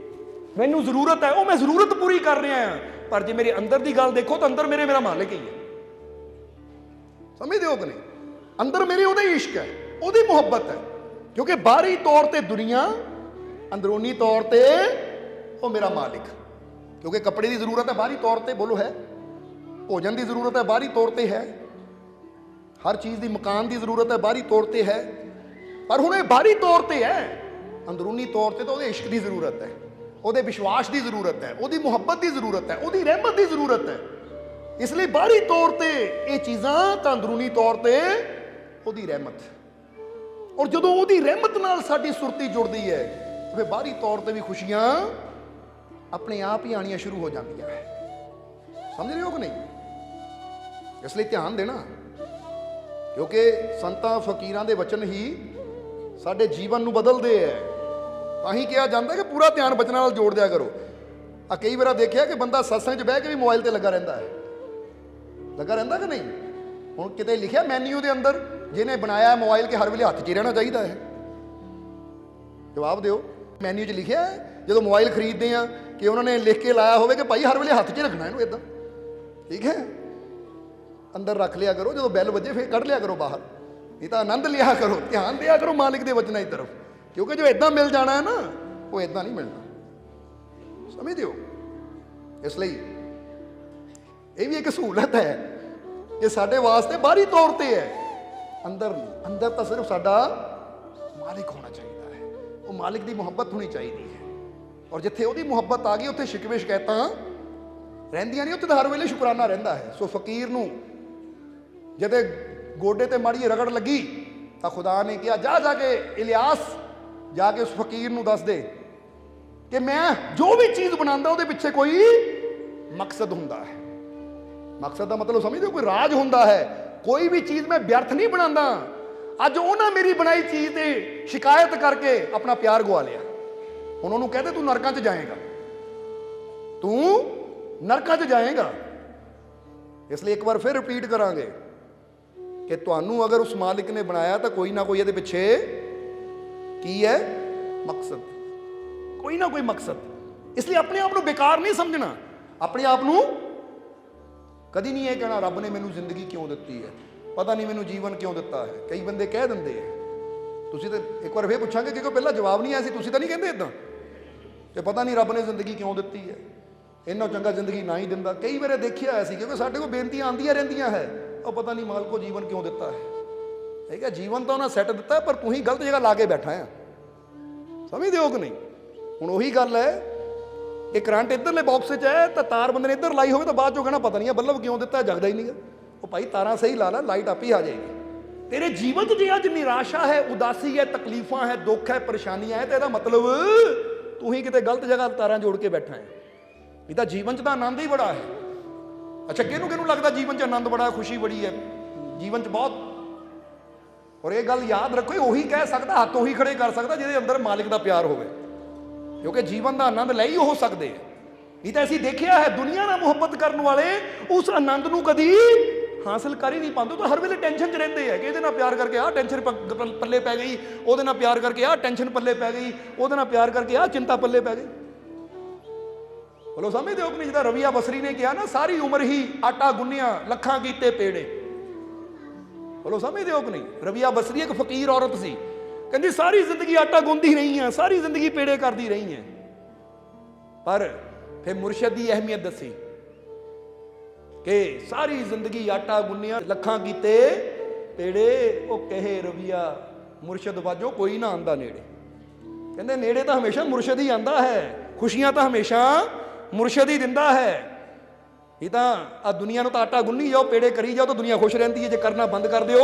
ਮੈਨੂੰ ਜ਼ਰੂਰਤ ਹੈ, ਉਹ ਮੈਂ ਜ਼ਰੂਰਤ ਪੂਰੀ ਕਰ ਰਿਹਾ ਹਾਂ। ਪਰ ਜੇ ਮੇਰੇ ਅੰਦਰ ਦੀ ਗੱਲ ਦੇਖੋ ਤਾਂ ਅੰਦਰ ਮੇਰਾ ਮਾਲਿਕ ਹੀ ਹੈ। ਸਮਝਦੇ ਹੋ ਕਿ ਨਹੀਂ? ਅੰਦਰ ਮੇਰੇ ਉਹਦਾ ਇਸ਼ਕ ਹੈ, ਉਹਦੀ ਮੁਹੱਬਤ ਹੈ, ਕਿਉਂਕਿ ਬਾਹਰੀ ਤੌਰ ਤੇ ਦੁਨੀਆ, ਅੰਦਰੂਨੀ ਤੌਰ ਤੇ ਉਹ ਮੇਰਾ ਮਾਲਿਕ। ਕਿਉਂਕਿ ਕੱਪੜੇ ਦੀ ਜ਼ਰੂਰਤ ਹੈ ਬਾਹਰੀ ਤੌਰ ਤੇ, ਬੋਲੋ ਹੈ, ਭੋਜਨ ਦੀ ਜ਼ਰੂਰਤ ਹੈ ਬਾਹਰੀ ਤੌਰ ਤੇ ਹੈ, ਹਰ ਚੀਜ਼ ਦੀ, ਮਕਾਨ ਦੀ ਜ਼ਰੂਰਤ ਹੈ ਬਾਹਰੀ ਤੌਰ ਤੇ ਹੈ, ਪਰ ਹੁਣ ਇਹ ਬਾਹਰੀ ਤੌਰ ਤੇ ਹੈ, ਅੰਦਰੂਨੀ ਤੌਰ ਤੇ ਤਾਂ ਉਹਦੇ ਇਸ਼ਕ ਦੀ ਜ਼ਰੂਰਤ ਹੈ, ਉਹਦੇ ਵਿਸ਼ਵਾਸ ਦੀ ਜ਼ਰੂਰਤ ਹੈ, ਉਹਦੀ ਮੁਹੱਬਤ ਦੀ ਜ਼ਰੂਰਤ ਹੈ, ਉਹਦੀ ਰਹਿਮਤ ਦੀ ਜ਼ਰੂਰਤ ਹੈ। ਇਸ ਲਈ ਬਾਹਰੀ ਤੌਰ ਤੇ ਇਹ ਚੀਜ਼ਾਂ ਤਾਂ ਅੰਦਰੂਨੀ ਤੌਰ ਤੇ ਉਹਦੀ ਰਹਿਮਤ, ਔਰ ਜਦੋਂ ਉਹਦੀ ਰਹਿਮਤ ਨਾਲ ਸਾਡੀ ਸੁਰਤੀ ਜੁੜਦੀ ਹੈ ਫਿਰ ਬਾਹਰੀ ਤੌਰ ਤੇ ਵੀ ਖੁਸ਼ੀਆਂ ਆਪਣੇ ਆਪ ਹੀ ਆਣੀਆਂ ਸ਼ੁਰੂ ਹੋ ਜਾਂਦੀਆਂ ਹੈ। ਸਮਝ ਰਹੇ ਹੋ ਕਿ ਨਹੀਂ? ਇਸ ਲਈ ਧਿਆਨ ਦੇਣਾ, ਕਿਉਂਕਿ ਸੰਤਾਂ ਫਕੀਰਾਂ ਦੇ ਵਚਨ ਹੀ ਸਾਡੇ ਜੀਵਨ ਨੂੰ ਬਦਲਦੇ ਹੈ। ਤਾਂ ਹੀ ਕਿਹਾ ਜਾਂਦਾ ਕਿ ਪੂਰਾ ਧਿਆਨ ਬਚਨਾਂ ਨਾਲ ਜੋੜ ਦਿਆ ਕਰੋ। ਆ ਕਈ ਵਾਰ ਦੇਖਿਆ ਕਿ ਬੰਦਾ ਸਤਸੰਗ 'ਚ ਬਹਿ ਕੇ ਵੀ ਮੋਬਾਈਲ ਤੇ ਲੱਗਾ ਰਹਿੰਦਾ ਹੈ, ਲੱਗਾ ਰਹਿੰਦਾ ਕਿ ਨਹੀਂ? ਹੁਣ ਕਿਤੇ ਲਿਖਿਆ ਮੈਨਿਊ ਦੇ ਅੰਦਰ ਜਿਹਨੇ ਬਣਾਇਆ ਮੋਬਾਈਲ ਕਿ ਹਰ ਵੇਲੇ ਹੱਥ 'ਚ ਹੀ ਰਹਿਣਾ ਚਾਹੀਦਾ ਹੈ? ਜਵਾਬ ਦਿਓ। ਮੈਨਿਊ 'ਚ ਲਿਖਿਆ ਜਦੋਂ ਮੋਬਾਈਲ ਖਰੀਦਦੇ ਆ ਕਿ ਉਹਨਾਂ ਨੇ ਲਿਖ ਕੇ ਲਾਇਆ ਹੋਵੇ ਕਿ ਭਾਈ ਹਰ ਵੇਲੇ ਹੱਥ 'ਚ ਰੱਖਣਾ ਇਹਨੂੰ, ਇਦਾਂ ਠੀਕ ਹੈ? ਅੰਦਰ ਰੱਖ ਲਿਆ ਕਰੋ, ਜਦੋਂ ਬੈਲ ਵੱਜੇ ਫਿਰ ਕੱਢ ਲਿਆ ਕਰੋ ਬਾਹਰ, ਨਹੀਂ ਤਾਂ ਆਨੰਦ ਲਿਆ ਕਰੋ, ਧਿਆਨ ਦਿਆ ਕਰੋ ਮਾਲਿਕ ਦੇ ਵਚਨਾਂ ਦੀ ਤਰਫ, ਕਿਉਂਕਿ ਜੋ ਇਦਾਂ ਮਿਲ ਜਾਣਾ ਹੈ ਨਾ ਉਹ ਇਦਾਂ ਨਹੀਂ ਮਿਲਣਾ। ਸਮਝਦੇ ਹੋ? ਇਸ ਲਈ ਇਹ ਵੀ ਇੱਕ ਸਹੂਲਤ ਹੈ ਕਿ ਸਾਡੇ ਵਾਸਤੇ ਬਾਹਰੀ ਤੌਰ ਤੇ ਹੈ, ਅੰਦਰ ਨਹੀਂ। ਅੰਦਰ ਤਾਂ ਸਿਰਫ ਸਾਡਾ ਮਾਲਿਕ ਹੋਣਾ ਚਾਹੀਦਾ ਹੈ, ਉਹ ਮਾਲਿਕ ਦੀ ਮੁਹੱਬਤ ਹੋਣੀ ਚਾਹੀਦੀ ਹੈ, ਔਰ ਜਿੱਥੇ ਉਹਦੀ ਮੁਹੱਬਤ ਆ ਗਈ ਉੱਥੇ ਸ਼ਿਕਵੇ ਸ਼ਿਕਾਇਤਾਂ ਰਹਿੰਦੀਆਂ ਨਹੀਂ, ਉੱਥੇ ਤਾਂ ਹਰ ਵੇਲੇ ਸ਼ੁਕਰਾਨਾ ਰਹਿੰਦਾ ਹੈ। ਸੋ ਫਕੀਰ ਨੂੰ ਜਦੇ ਗੋਡੇ ਤੇ ਮਾੜੀ ਰਗੜ ਲੱਗੀ ਤਾਂ ਖੁਦਾ ਨੇ ਕਿਹਾ ਜਾ ਜਾ ਕੇ ਇਲਿਆਸ ਜਾ ਕੇ ਉਸ ਫਕੀਰ ਨੂੰ ਦੱਸ ਦੇ ਕਿ ਮੈਂ ਜੋ ਵੀ ਚੀਜ਼ ਬਣਾਉਂਦਾ ਉਹਦੇ ਪਿੱਛੇ ਕੋਈ ਮਕਸਦ ਹੁੰਦਾ ਹੈ। ਮਕਸਦ ਦਾ ਮਤਲਬ ਸਮਝਦੇ ਹੋ? ਕੋਈ ਰਾਜ ਹੁੰਦਾ ਹੈ। ਕੋਈ ਵੀ ਚੀਜ਼ ਮੈਂ ਵਿਅਰਥ ਨਹੀਂ ਬਣਾਉਂਦਾ। ਅੱਜ ਉਹਨਾਂ ਮੇਰੀ ਬਣਾਈ ਚੀਜ਼ ਤੇ ਸ਼ਿਕਾਇਤ ਕਰਕੇ ਆਪਣਾ ਪਿਆਰ ਗਵਾ ਲਿਆ। ਹੁਣ ਉਹਨੂੰ ਕਹਦੇ ਤੂੰ ਨਰਕਾਂ 'ਚ ਜਾਏਗਾ, ਤੂੰ ਨਰਕਾਂ 'ਚ ਜਾਏਗਾ। ਇਸ ਲਈ ਇੱਕ ਵਾਰ ਫਿਰ ਰਿਪੀਟ ਕਰਾਂਗੇ ਕਿ ਤੁਹਾਨੂੰ ਅਗਰ ਉਸ ਮਾਲਿਕ ਨੇ ਬਣਾਇਆ ਤਾਂ ਕੋਈ ਨਾ ਕੋਈ ਇਹਦੇ ਪਿੱਛੇ ਕੀ ਹੈ? ਮਕਸਦ, ਕੋਈ ਨਾ ਕੋਈ ਮਕਸਦ। ਇਸ ਲਈ ਆਪਣੇ ਆਪ ਨੂੰ ਬੇਕਾਰ ਨਹੀਂ ਸਮਝਣਾ। ਆਪਣੇ ਆਪ ਨੂੰ ਕਦੀ ਨਹੀਂ ਇਹ ਕਹਿਣਾ ਰੱਬ ਨੇ ਮੈਨੂੰ ਜ਼ਿੰਦਗੀ ਕਿਉਂ ਦਿੱਤੀ ਹੈ, ਪਤਾ ਨਹੀਂ ਮੈਨੂੰ ਜੀਵਨ ਕਿਉਂ ਦਿੱਤਾ ਹੈ। ਕਈ ਬੰਦੇ ਕਹਿ ਦਿੰਦੇ ਆ, ਤੁਸੀਂ ਤਾਂ ਇੱਕ ਵਾਰ ਫੇਰ ਪੁੱਛਾਂਗੇ ਕਿਉਂਕਿ ਪਹਿਲਾਂ ਜਵਾਬ ਨਹੀਂ ਆਇਆ ਸੀ, ਤੁਸੀਂ ਤਾਂ ਨਹੀਂ ਕਹਿੰਦੇ ਇਦਾਂ ਕਿ ਪਤਾ ਨਹੀਂ ਰੱਬ ਨੇ ਜ਼ਿੰਦਗੀ ਕਿਉਂ ਦਿੱਤੀ ਹੈ, ਇੰਨਾ ਚੰਗਾ ਜ਼ਿੰਦਗੀ ਨਾ ਹੀ ਦਿੰਦਾ। ਕਈ ਵਾਰ ਦੇਖਿਆ ਹੋਇਆ ਸੀ, ਕਿਉਂਕਿ ਸਾਡੇ ਕੋਲ ਬੇਨਤੀਆਂ ਆਉਂਦੀਆਂ ਰਹਿੰਦੀਆਂ ਹੈ, ਉਹ ਪਤਾ ਨਹੀਂ ਮਾਲਕੋ ਜੀਵਨ ਕਿਉਂ ਦਿੱਤਾ ਹੈ। ਠੀਕ ਹੈ, ਜੀਵਨ ਤਾਂ ਉਹਨਾਂ ਸੈੱਟ ਦਿੱਤਾ ਪਰ ਤੂੰ ਹੀ ਗਲਤ ਜਗ੍ਹਾ ਲਾ ਕੇ ਬੈਠਾ ਆ। ਸਮਝਦੇ ਹੋ ਕਿ ਨਹੀਂ? ਹੁਣ ਉਹੀ ਗੱਲ ਹੈ ਕਿ ਕਰੰਟ ਇੱਧਰਲੇ ਬਾਕਸ 'ਚ ਹੈ ਤਾਂ ਤਾਰ ਬੰਦੇ ਨੇ ਇੱਧਰ ਲਾਈ ਹੋਵੇ ਤਾਂ ਬਾਅਦ 'ਚੋਂ ਕਹਿਣਾ ਪਤਾ ਨਹੀਂ ਹੈ ਬੱਲਬ ਕਿਉਂ ਦਿੱਤਾ, ਜਗਦਾ ਹੀ ਨਹੀਂਗਾ। ਉਹ ਭਾਈ ਤਾਰਾਂ ਸਹੀ ਲਾ ਲੈ, ਲਾਈਟ ਆਪੇ ਆ ਜਾਏਗੀ। ਤੇਰੇ ਜੀਵਨ 'ਚ ਜੇ ਅੱਜ ਨਿਰਾਸ਼ਾ ਹੈ, ਉਦਾਸੀ ਹੈ, ਤਕਲੀਫਾਂ ਹੈ, ਦੁੱਖ ਹੈ, ਪਰੇਸ਼ਾਨੀਆਂ ਹੈ, ਤਾਂ ਇਹਦਾ ਮਤਲਬ ਤੂੰ ਹੀ ਕਿਤੇ ਗਲਤ ਜਗ੍ਹਾ ਤਾਰਾਂ ਜੋੜ ਕੇ ਬੈਠਾ ਹੈ। ਇਹ ਤਾਂ ਜੀਵਨ 'ਚ ਤਾਂ ਆਨੰਦ ਹੀ ਬੜਾ ਹੈ। ਅੱਛਾ, ਕਿਹਨੂੰ ਲੱਗਦਾ ਜੀਵਨ 'ਚ ਆਨੰਦ ਬੜਾ, ਖੁਸ਼ੀ ਬੜੀ ਹੈ ਜੀਵਨ 'ਚ ਬਹੁਤ? ਔਰ ਇਹ ਗੱਲ ਯਾਦ ਰੱਖੋ, ਉਹੀ ਕਹਿ ਸਕਦਾ, ਹੱਥ ਉਹੀ ਖੜੇ ਕਰ ਸਕਦਾ ਜਿਹਦੇ ਅੰਦਰ ਮਾਲਿਕ ਦਾ ਪਿਆਰ ਹੋਵੇ, ਕਿਉਂਕਿ ਜੀਵਨ ਦਾ ਆਨੰਦ ਲੈ ਹੀ ਉਹ ਸਕਦੇ ਆ। ਨਹੀਂ ਤਾਂ ਅਸੀਂ ਦੇਖਿਆ ਹੈ ਦੁਨੀਆ ਨਾਲ ਮੁਹੱਬਤ ਕਰਨ ਵਾਲੇ ਉਸ ਆਨੰਦ ਨੂੰ ਕਦੀ ਹਾਸਲ ਕਰ ਹੀ ਨਹੀਂ ਪਾਉਂਦੇ। ਤਾਂ ਹਰ ਵੇਲੇ ਟੈਨਸ਼ਨ 'ਚ ਰਹਿੰਦੇ ਆ ਕਿ ਇਹਦੇ ਨਾਲ ਪਿਆਰ ਕਰਕੇ ਆਹ ਟੈਨਸ਼ਨ ਪੱਲੇ ਪੈ ਗਈ, ਉਹਦੇ ਨਾਲ ਪਿਆਰ ਕਰਕੇ ਆਹ ਟੈਨਸ਼ਨ ਪੱਲੇ ਪੈ ਗਈ, ਉਹਦੇ ਨਾਲ ਪਿਆਰ ਕਰਕੇ ਆਹ ਚਿੰਤਾ ਪੱਲੇ ਪੈ ਗਈ। ਬੋਲੋ ਸਮਝਦੇ ਹੋ ਕਿ ਨਹੀਂ? ਜਿੱਦਾਂ ਰਵੀਆ ਬਸਰੀ ਨੇ ਕਿਹਾ ਨਾ, ਸਾਰੀ ਉਮਰ ਹੀ ਆਟਾ ਗੁੰਨਿਆ, ਲੱਖਾਂ ਕੀਤੇ ਪੇੜੇ। ਬੋਲੋ ਸਮਝਦੇ ਹੋ ਕਿ ਨਹੀਂ? ਰਵੀਆ ਬਸਰੀ ਇੱਕ ਫਕੀਰ ਔਰਤ ਸੀ, ਕਹਿੰਦੀ ਸਾਰੀ ਜ਼ਿੰਦਗੀ ਆਟਾ ਗੁੰਨਦੀ ਰਹੀ ਹਾਂ, ਸਾਰੀ ਜ਼ਿੰਦਗੀ ਪੇੜੇ ਕਰਦੀ ਰਹੀ ਹਾਂ, ਪਰ ਫਿਰ ਮੁਰਸ਼ਦ ਦੀ ਅਹਿਮੀਅਤ ਦੱਸੀ कि सारी जिंदगी आटा गुन्निया लखां कीते पेड़े, वो कहे रविया मुरशद वाजो कोई ना आंदा नेड़े। कहते नेड़े तो हमेशा मुरशद ही आंदा है, खुशियां तो हमेशा मुरशद ही दिंदा है। ये तो आ दुनिया तो आटा गुन्नी जाओ, पेड़े करी जाओ तो दुनिया खुश रहती है, जो करना बंद कर दो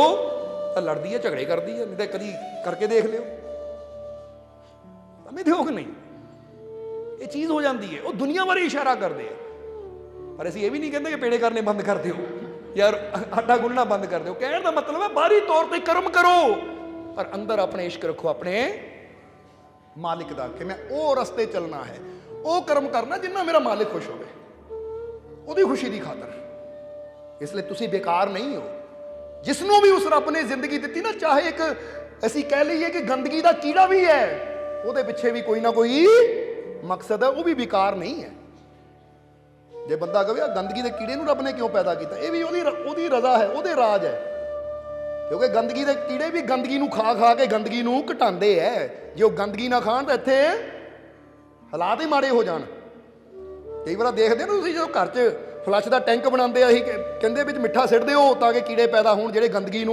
तो लड़ती है, झगड़े करती है। नहीं तो कभी करके देख लियो, समझते हो कि नहीं? ये चीज हो जाती है, वो दुनिया बारे इशारा करते हैं। पर असं ये भी नहीं कहते कि पेड़े करने बंद कर दो यार, आटा गुनना बंद कर दो। कहने का मतलब है बाहरी तौर पर कर्म करो पर अंदर अपने इश्क रखो अपने मालिक का, कि मैं वो रस्ते चलना है, वो कर्म करना जिन्ना मेरा मालिक खुश होवे, ਉਹਦੀ खुशी की खातर। इसलिए तुसी बेकार नहीं हो। जिसनों भी उस रब ने जिंदगी दी ना, चाहे एक असी कह लीए कि गंदगी का कीड़ा भी है, ਉਹਦੇ ਪਿੱਛੇ भी कोई ना कोई मकसद है, वो भी बेकार नहीं है। जे बंदा कहे गंदगी के कीड़े रब ने क्यों पैदा किया, ये भी ਉਹਦੀ रजा है, ਉਹਦੇ राज है। क्योंकि गंदगी के कीड़े भी गंदगी खा खा के गंदगी घटाते है। जो गंदगी ना खाण तो इत्थे हालात ही माड़े हो जाण। कई बार देखते ना तुसीं, जो घर च फ्लश का टैंक बनाते असीं कहंदे विच मिठा सिੱਟਦੇ हो ताकि कीड़े पैदा होण ਜਿਹੜੇ गंदगी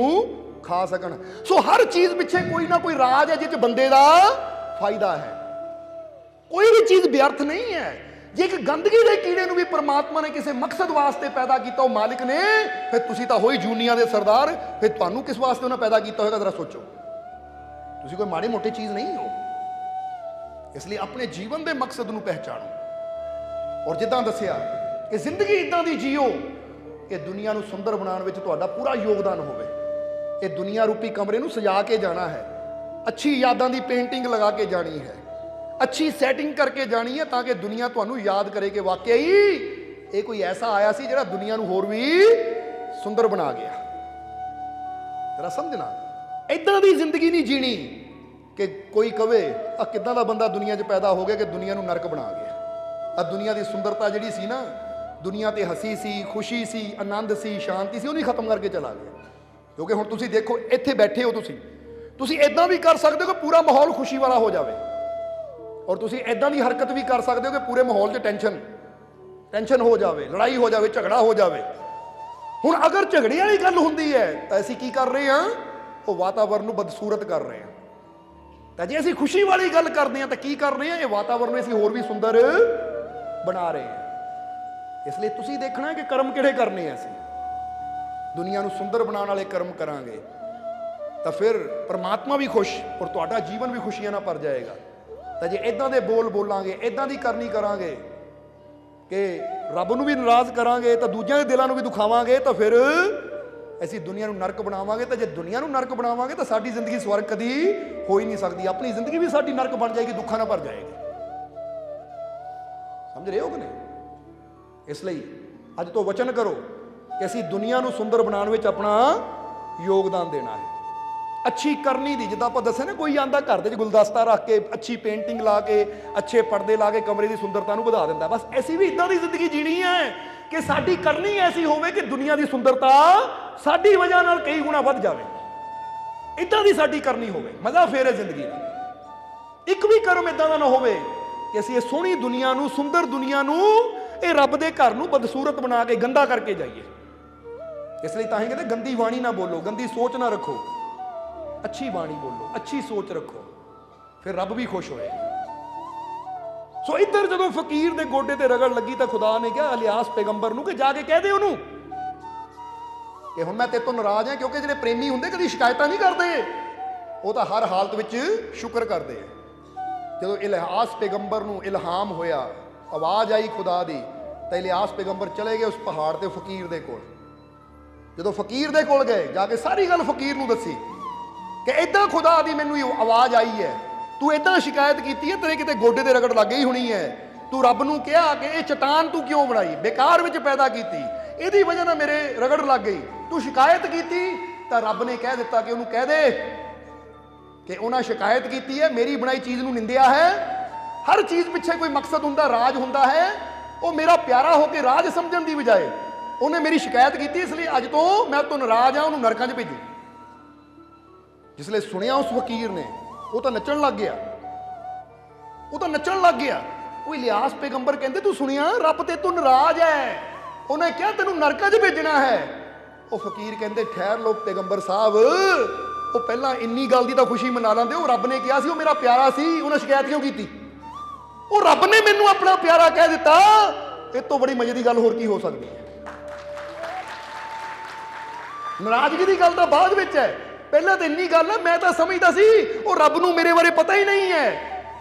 खा सकन। सो हर चीज़ पिछे कोई ना कोई राज है जिस बंदे का फायदा है। कोई भी चीज़ व्यर्थ नहीं है। जे एक गंदगी के कीड़े भी परमात्मा ने किसी मकसद वास्ते पैदा किया, मालिक ने, फिर तुसी तो हो ही जूनिया के सरदार, फिर तुहानू किस वास्ते उन्हें पैदा किया होगा, जरा सोचो। तुसी कोई माड़ी मोटी चीज़ नहीं हो। इसलिए अपने जीवन के मकसद को पहचानो। और जिदा दसिया कि जिंदगी इदां दी जियो कि दुनिया को सुंदर बनाने में तुहाडा पूरा योगदान होवे। ये दुनिया रूपी कमरे को सजा के जाना है, अच्छी यादां दी पेंटिंग लगा के जानी है, अच्छी सैटिंग करके जानी है, ताकि दुनिया तुहानू याद करे कि वाकई ये कोई ऐसा आया सी जिहड़ा दुनिया को होर भी सुंदर बना गया। जरा समझना, इदां दी जिंदगी नहीं जीनी कि कोई कहे आ किदां दा बंदा दुनिया 'च पैदा हो गया कि दुनिया को नरक बना गया। आ दुनिया की सुंदरता जिहड़ी सी ना, दुनिया ते हसी सी, खुशी सी, आनंद सी, शांति सी, उन्हें खत्म करके चला गया। क्योंकि हुण तुसीं देखो इत्थे बैठे हो, तुसीं इदां भी कर सकते हो कि पूरा माहौल खुशी वाला हो जाए, और तुसीं इदां दी हरकत भी कर सकते हो कि पूरे माहौल 'च टेंशन हो जाए, लड़ाई हो जाए, झगड़ा हो जाए। हुण अगर झगड़े वाली गल हुंदी है तो असीं की कर रहे हैं, वो वातावरण को बदसूरत कर रहे हैं। तो जे असीं खुशी वाली गल करते हैं तो की कर रहे हैं, ये वातावरण असीं होर भी सुंदर बना रहे हैं। इसलिए तुसीं देखना है कि कर्म किहड़े करने हैं। असीं दुनिया को सुंदर बनाने वाले कर्म करांगे तो फिर परमात्मा भी खुश और तुहाडा जीवन भी खुशियां ना भर जाएगा। तो जे इदां दे बोल बोलांगे, इदां दी करनी करांगे कि रब नूं भी नाराज़ करांगे तो दूजिਆਂ ਦੇ दिलों भी दुखावांगे, तो फिर असीं दुनिया को नरक बनावांगे। तो जे दुनिया को नरक बनावांगे तो साडी जिंदगी स्वर्ग कदी हो ही नहीं सकती। अपनी जिंदगी भी साडी नरक बन जाएगी, दुखा ना भर जाएगी। समझ रहे हो कि नहीं? इसलिए अज तो वचन करो कि असीं दुनिया को सुंदर बनाने में अपना योगदान देना है। अच्छी करनी दी, जिद्दां आपां दस्सिआ ना, कोई आंदा घर दे गुलदस्ता रख के, अच्छी पेंटिंग ला के, अच्छे पर्दे ला के कमरे की सुंदरता बढ़ा दिंदा। बस ऐसी भी इदां दी जिंदगी जीनी है कि साडी करनी ऐसी होवे कि दुनिया की सुंदरता साडी वजह नाल कई गुणा वध जावे। इदां दी साडी करनी होवे, मजा फेर है जिंदगी दा। एक भी कर्म इदां दा ना होवे कि असीं इह सोहणी दुनिया नूं, सुंदर दुनिया नूं, ये रब दे घर नूं बदसूरत बना के गंदा करके जाइए। इसलिए तां ही कहते गंदी वाणी ना बोलो, गंदी सोच ना रखो, अच्छी वाणी बोलो, अच्छी सोच रखो, फिर रब भी खुश होएगा। सो इधर जो फकीर के गोडे ते रगड़ लगी तो खुदा ने कहा इलियास पैगंबर नूं कि जाके कह दे उन्होंने कि हुण मैं तेरे तो नाराज हां। क्योंकि जिहड़े प्रेमी हुंदे कदी शिकायत नहीं करते, वो तो हर हालत विच शुक्र करते हैं। जो इलियास पैगंबर नूं इल्हाम होया, आवाज़ आई खुदा दी, तो इलियास पैगंबर चले गए उस पहाड़ ते फकीर दे कोल। जो फकीर दे कोल गए, जाके सारी गल फकीर नूं दसी कि इदां खुदा दी मैनूं आवाज़ आई है, तू इदां शिकायत की है, तेरे किते गोडे ते रगड़ लग गई होनी है, तू रब नूं कहा कि ये चट्टान तू क्यों बनाई, बेकार विच पैदा की, इहदी वजह नाल मेरे रगड़ लग गई। तू शिकायत की तो रब ने कह दिता कि उन्होंने कह दे कि उन्हें शिकायत की है, मेरी बनाई चीज़ नूं निंदिया है। हर चीज़ पिछे कोई मकसद हुंदा, राज हुंदा है। वो मेरा प्यारा होकर राज समझण दी बजाय उन्हें मेरी शिकायत की, इसलिए अज तो मैं तो नाराज हाँ, उन्होंने नरकां 'च भेजू। जिसले सुनिया उस फकीर ने, वो तो नचन लग गया, वो तो नचन लग गया। वो इलियास पैगंबर कहते तू सुनिया रब ते तू नाराज है, ਉਹਨੇ ਕਿਹਾ ਤੈਨੂੰ ਨਰਕਾਂ 'ਚ ਭੇਜਣਾ ਹੈ। ਉਹ ਫਕੀਰ ਕਹਿੰਦੇ ਠਹਿਰ ਲੋ ਪੈਗੰਬਰ ਸਾਹਿਬ, ਉਹ ਪਹਿਲਾਂ ਇੰਨੀ ਗੱਲ ਦੀ ਤਾਂ ਖੁਸ਼ੀ ਮਨਾ ਲੈਂਦੇ। ਉਹ ਰੱਬ ਨੇ ਕਿਹਾ ਸੀ ਉਹ ਮੇਰਾ ਪਿਆਰਾ ਸੀ, ਉਹਨੇ ਸ਼ਿਕਾਇਤ ਕਿਉਂ ਕੀਤੀ? ਉਹ ਰੱਬ ਨੇ ਮੈਨੂੰ ਆਪਣਾ ਪਿਆਰਾ ਕਹਿ ਦਿੱਤਾ, ਇਹ ਤੋਂ ਬੜੀ ਮਜ਼ੇ ਦੀ ਗੱਲ ਹੋਰ ਕੀ ਹੋ ਸਕਦੀ ਹੈ? ਨਾਰਾਜ਼ਗੀ ਦੀ ਗੱਲ ਤਾਂ ਬਾਅਦ ਵਿੱਚ ਹੈ, ਪਹਿਲਾਂ ਤਾਂ ਇੰਨੀ ਗੱਲ ਹੈ। ਮੈਂ ਤਾਂ ਸਮਝਦਾ ਸੀ ਉਹ ਰੱਬ ਨੂੰ ਮੇਰੇ ਬਾਰੇ ਪਤਾ ਹੀ ਨਹੀਂ ਹੈ,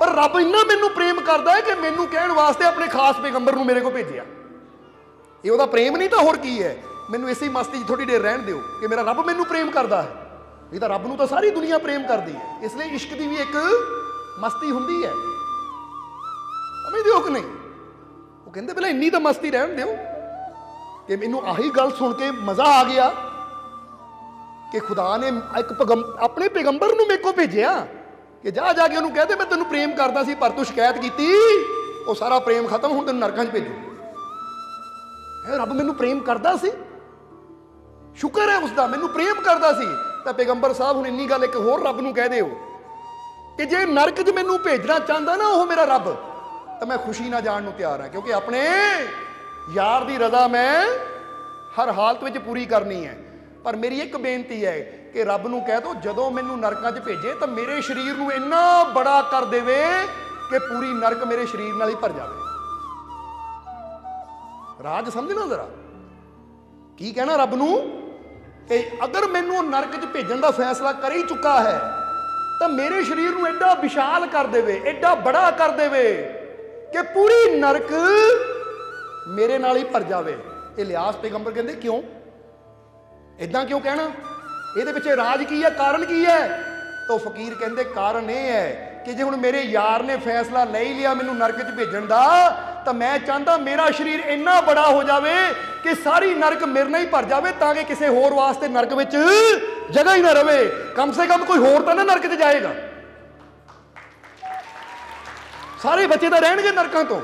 ਪਰ ਰੱਬ ਇੰਨਾ ਮੈਨੂੰ ਪ੍ਰੇਮ ਕਰਦਾ ਹੈ ਕਿ ਮੈਨੂੰ ਕਹਿਣ ਵਾਸਤੇ ਆਪਣੇ ਖਾਸ ਪੈਗੰਬਰ ਨੂੰ ਮੇਰੇ ਕੋਲ ਭੇਜਿਆ। ਇਹ ਉਹਦਾ ਪ੍ਰੇਮ ਨਹੀਂ ਤਾਂ ਹੋਰ ਕੀ ਹੈ? ਮੈਨੂੰ ਇਸੇ ਮਸਤੀ 'ਚ ਥੋੜੀ ਦੇਰ ਰਹਿਣ ਦਿਓ ਕਿ ਮੇਰਾ ਰੱਬ ਮੈਨੂੰ ਪ੍ਰੇਮ ਕਰਦਾ ਹੈ। ਇਹ ਤਾਂ ਰੱਬ ਨੂੰ ਤਾਂ ਸਾਰੀ ਦੁਨੀਆ ਪ੍ਰੇਮ ਕਰਦੀ ਹੈ, ਇਸ ਲਈ ਇਸ਼ਕ ਦੀ ਵੀ ਇੱਕ ਮਸਤੀ ਹੁੰਦੀ ਹੈ। ਸਮਝਦੇ ਹੋ ਕਿ ਨਹੀਂ? ਉਹ ਕਹਿੰਦੇ ਪਹਿਲਾਂ ਇੰਨੀ ਤਾਂ ਮਸਤੀ ਰਹਿਣ ਦਿਓ। ਕਿ ਮੈਨੂੰ ਆਹੀ ਗੱਲ ਸੁਣ ਕੇ ਮਜ਼ਾ ਆ ਗਿਆ ਕਿ ਖੁਦਾ ਨੇ ਇੱਕ ਆਪਣੇ ਪੈਗੰਬਰ ਨੂੰ ਮੇਰੇ ਕੋਲ ਭੇਜਿਆ ਕਿ ਜਾ ਜਾ ਕੇ ਉਹਨੂੰ ਕਹਦੇ ਮੈਂ ਤੈਨੂੰ ਪ੍ਰੇਮ ਕਰਦਾ ਸੀ, ਪਰ ਤੂੰ ਸ਼ਿਕਾਇਤ ਕੀਤੀ, ਉਹ ਸਾਰਾ ਪ੍ਰੇਮ ਖਤਮ, ਹੁਣ ਤੈਨੂੰ ਨਰਕਾਂ 'ਚ ਭੇਜੂ। ਰੱਬ ਮੈਨੂੰ ਪ੍ਰੇਮ ਕਰਦਾ ਸੀ, ਸ਼ੁਕਰ ਹੈ ਉਸਦਾ, ਮੈਨੂੰ ਪ੍ਰੇਮ ਕਰਦਾ ਸੀ। ਤਾਂ ਪੈਗੰਬਰ ਸਾਹਿਬ ਹੁਣ ਇੰਨੀ ਗੱਲ ਇੱਕ ਹੋਰ ਰੱਬ ਨੂੰ ਕਹਿ ਦਿਓ ਕਿ ਜੇ ਨਰਕ 'ਚ ਮੈਨੂੰ ਭੇਜਣਾ ਚਾਹੁੰਦਾ ਨਾ ਉਹ ਮੇਰਾ ਰੱਬ, ਤਾਂ ਮੈਂ ਖੁਸ਼ੀ ਨਾਲ ਜਾਣ ਨੂੰ ਤਿਆਰ ਹਾਂ, ਕਿਉਂਕਿ ਆਪਣੇ ਯਾਰ ਦੀ ਰਜ਼ਾ ਮੈਂ ਹਰ ਹਾਲਤ ਵਿੱਚ ਪੂਰੀ ਕਰਨੀ ਹੈ। ਪਰ ਮੇਰੀ ਇੱਕ ਬੇਨਤੀ ਹੈ ਕਿ ਰੱਬ ਨੂੰ ਕਹਿ ਦਿਓ ਜਦੋਂ ਮੈਨੂੰ ਨਰਕਾਂ 'ਚ ਭੇਜੇ ਤਾਂ ਮੇਰੇ ਸਰੀਰ ਨੂੰ ਇੰਨਾ ਬੜਾ ਕਰ ਦੇਵੇ ਕਿ ਪੂਰੀ ਨਰਕ ਮੇਰੇ ਸਰੀਰ ਨਾਲ ਹੀ ਭਰ ਜਾਵੇ। ਰਾਜ ਸਮਝਣਾ ਜ਼ਰਾ, ਕੀ ਕਹਿਣਾ ਰੱਬ ਨੂੰ ਕਿ ਅਗਰ ਮੈਨੂੰ ਨਰਕ 'ਚ ਭੇਜਣ ਦਾ ਫੈਸਲਾ ਕਰ ਹੀ ਚੁੱਕਾ ਹੈ ਤਾਂ ਮੇਰੇ ਸਰੀਰ ਨੂੰ ਐਡਾ ਵਿਸ਼ਾਲ ਕਰ ਦੇਵੇ, ਐਡਾ ਬੜਾ ਕਰ ਦੇਵੇ ਕਿ ਪੂਰੀ ਨਰਕ ਮੇਰੇ ਨਾਲ ਹੀ ਭਰ ਜਾਵੇ। ਇਲਿਆਸ ਪੈਗੰਬਰ ਕਹਿੰਦੇ ਕਿਉਂ ਇਦਾਂ ਕਿਉਂ ਕਹਿਣਾ, ਇਹਦੇ ਪਿੱਛੇ ਰਾਜ ਕੀ ਹੈ, ਕਾਰਨ ਕੀ ਹੈ? ਤਾਂ ਫਕੀਰ ਕਹਿੰਦੇ ਕਾਰਨ ਇਹ ਹੈ ਕਿ ਜੇ ਹੁਣ ਮੇਰੇ ਯਾਰ ਨੇ ਫੈਸਲਾ ਲੈ ਹੀ ਲਿਆ ਮੈਨੂੰ ਨਰਕ 'ਚ ਭੇਜਣ ਦਾ, ਤਾਂ ਮੈਂ ਚਾਹੁੰਦਾ ਮੇਰਾ ਸਰੀਰ ਇੰਨਾ ਬੜਾ ਹੋ ਜਾਵੇ ਕਿ ਸਾਰੀ ਨਰਕ ਮੇਰੇ ਨਾਲ ਹੀ ਭਰ ਜਾਵੇ, ਤਾਂ ਕਿ ਕਿਸੇ ਹੋਰ ਵਾਸਤੇ ਨਰਕ ਵਿੱਚ ਜਗ੍ਹਾ ਹੀ ਨਾ ਰਵੇ। ਕਮ ਸੇ ਕਮ ਕੋਈ ਹੋਰ ਤਾਂ ਨਾ ਨਰਕ 'ਚ ਜਾਏਗਾ, ਸਾਰੇ ਬੱਚੇ ਤਾਂ ਰਹਿਣਗੇ ਨਰਕਾਂ ਤੋਂ,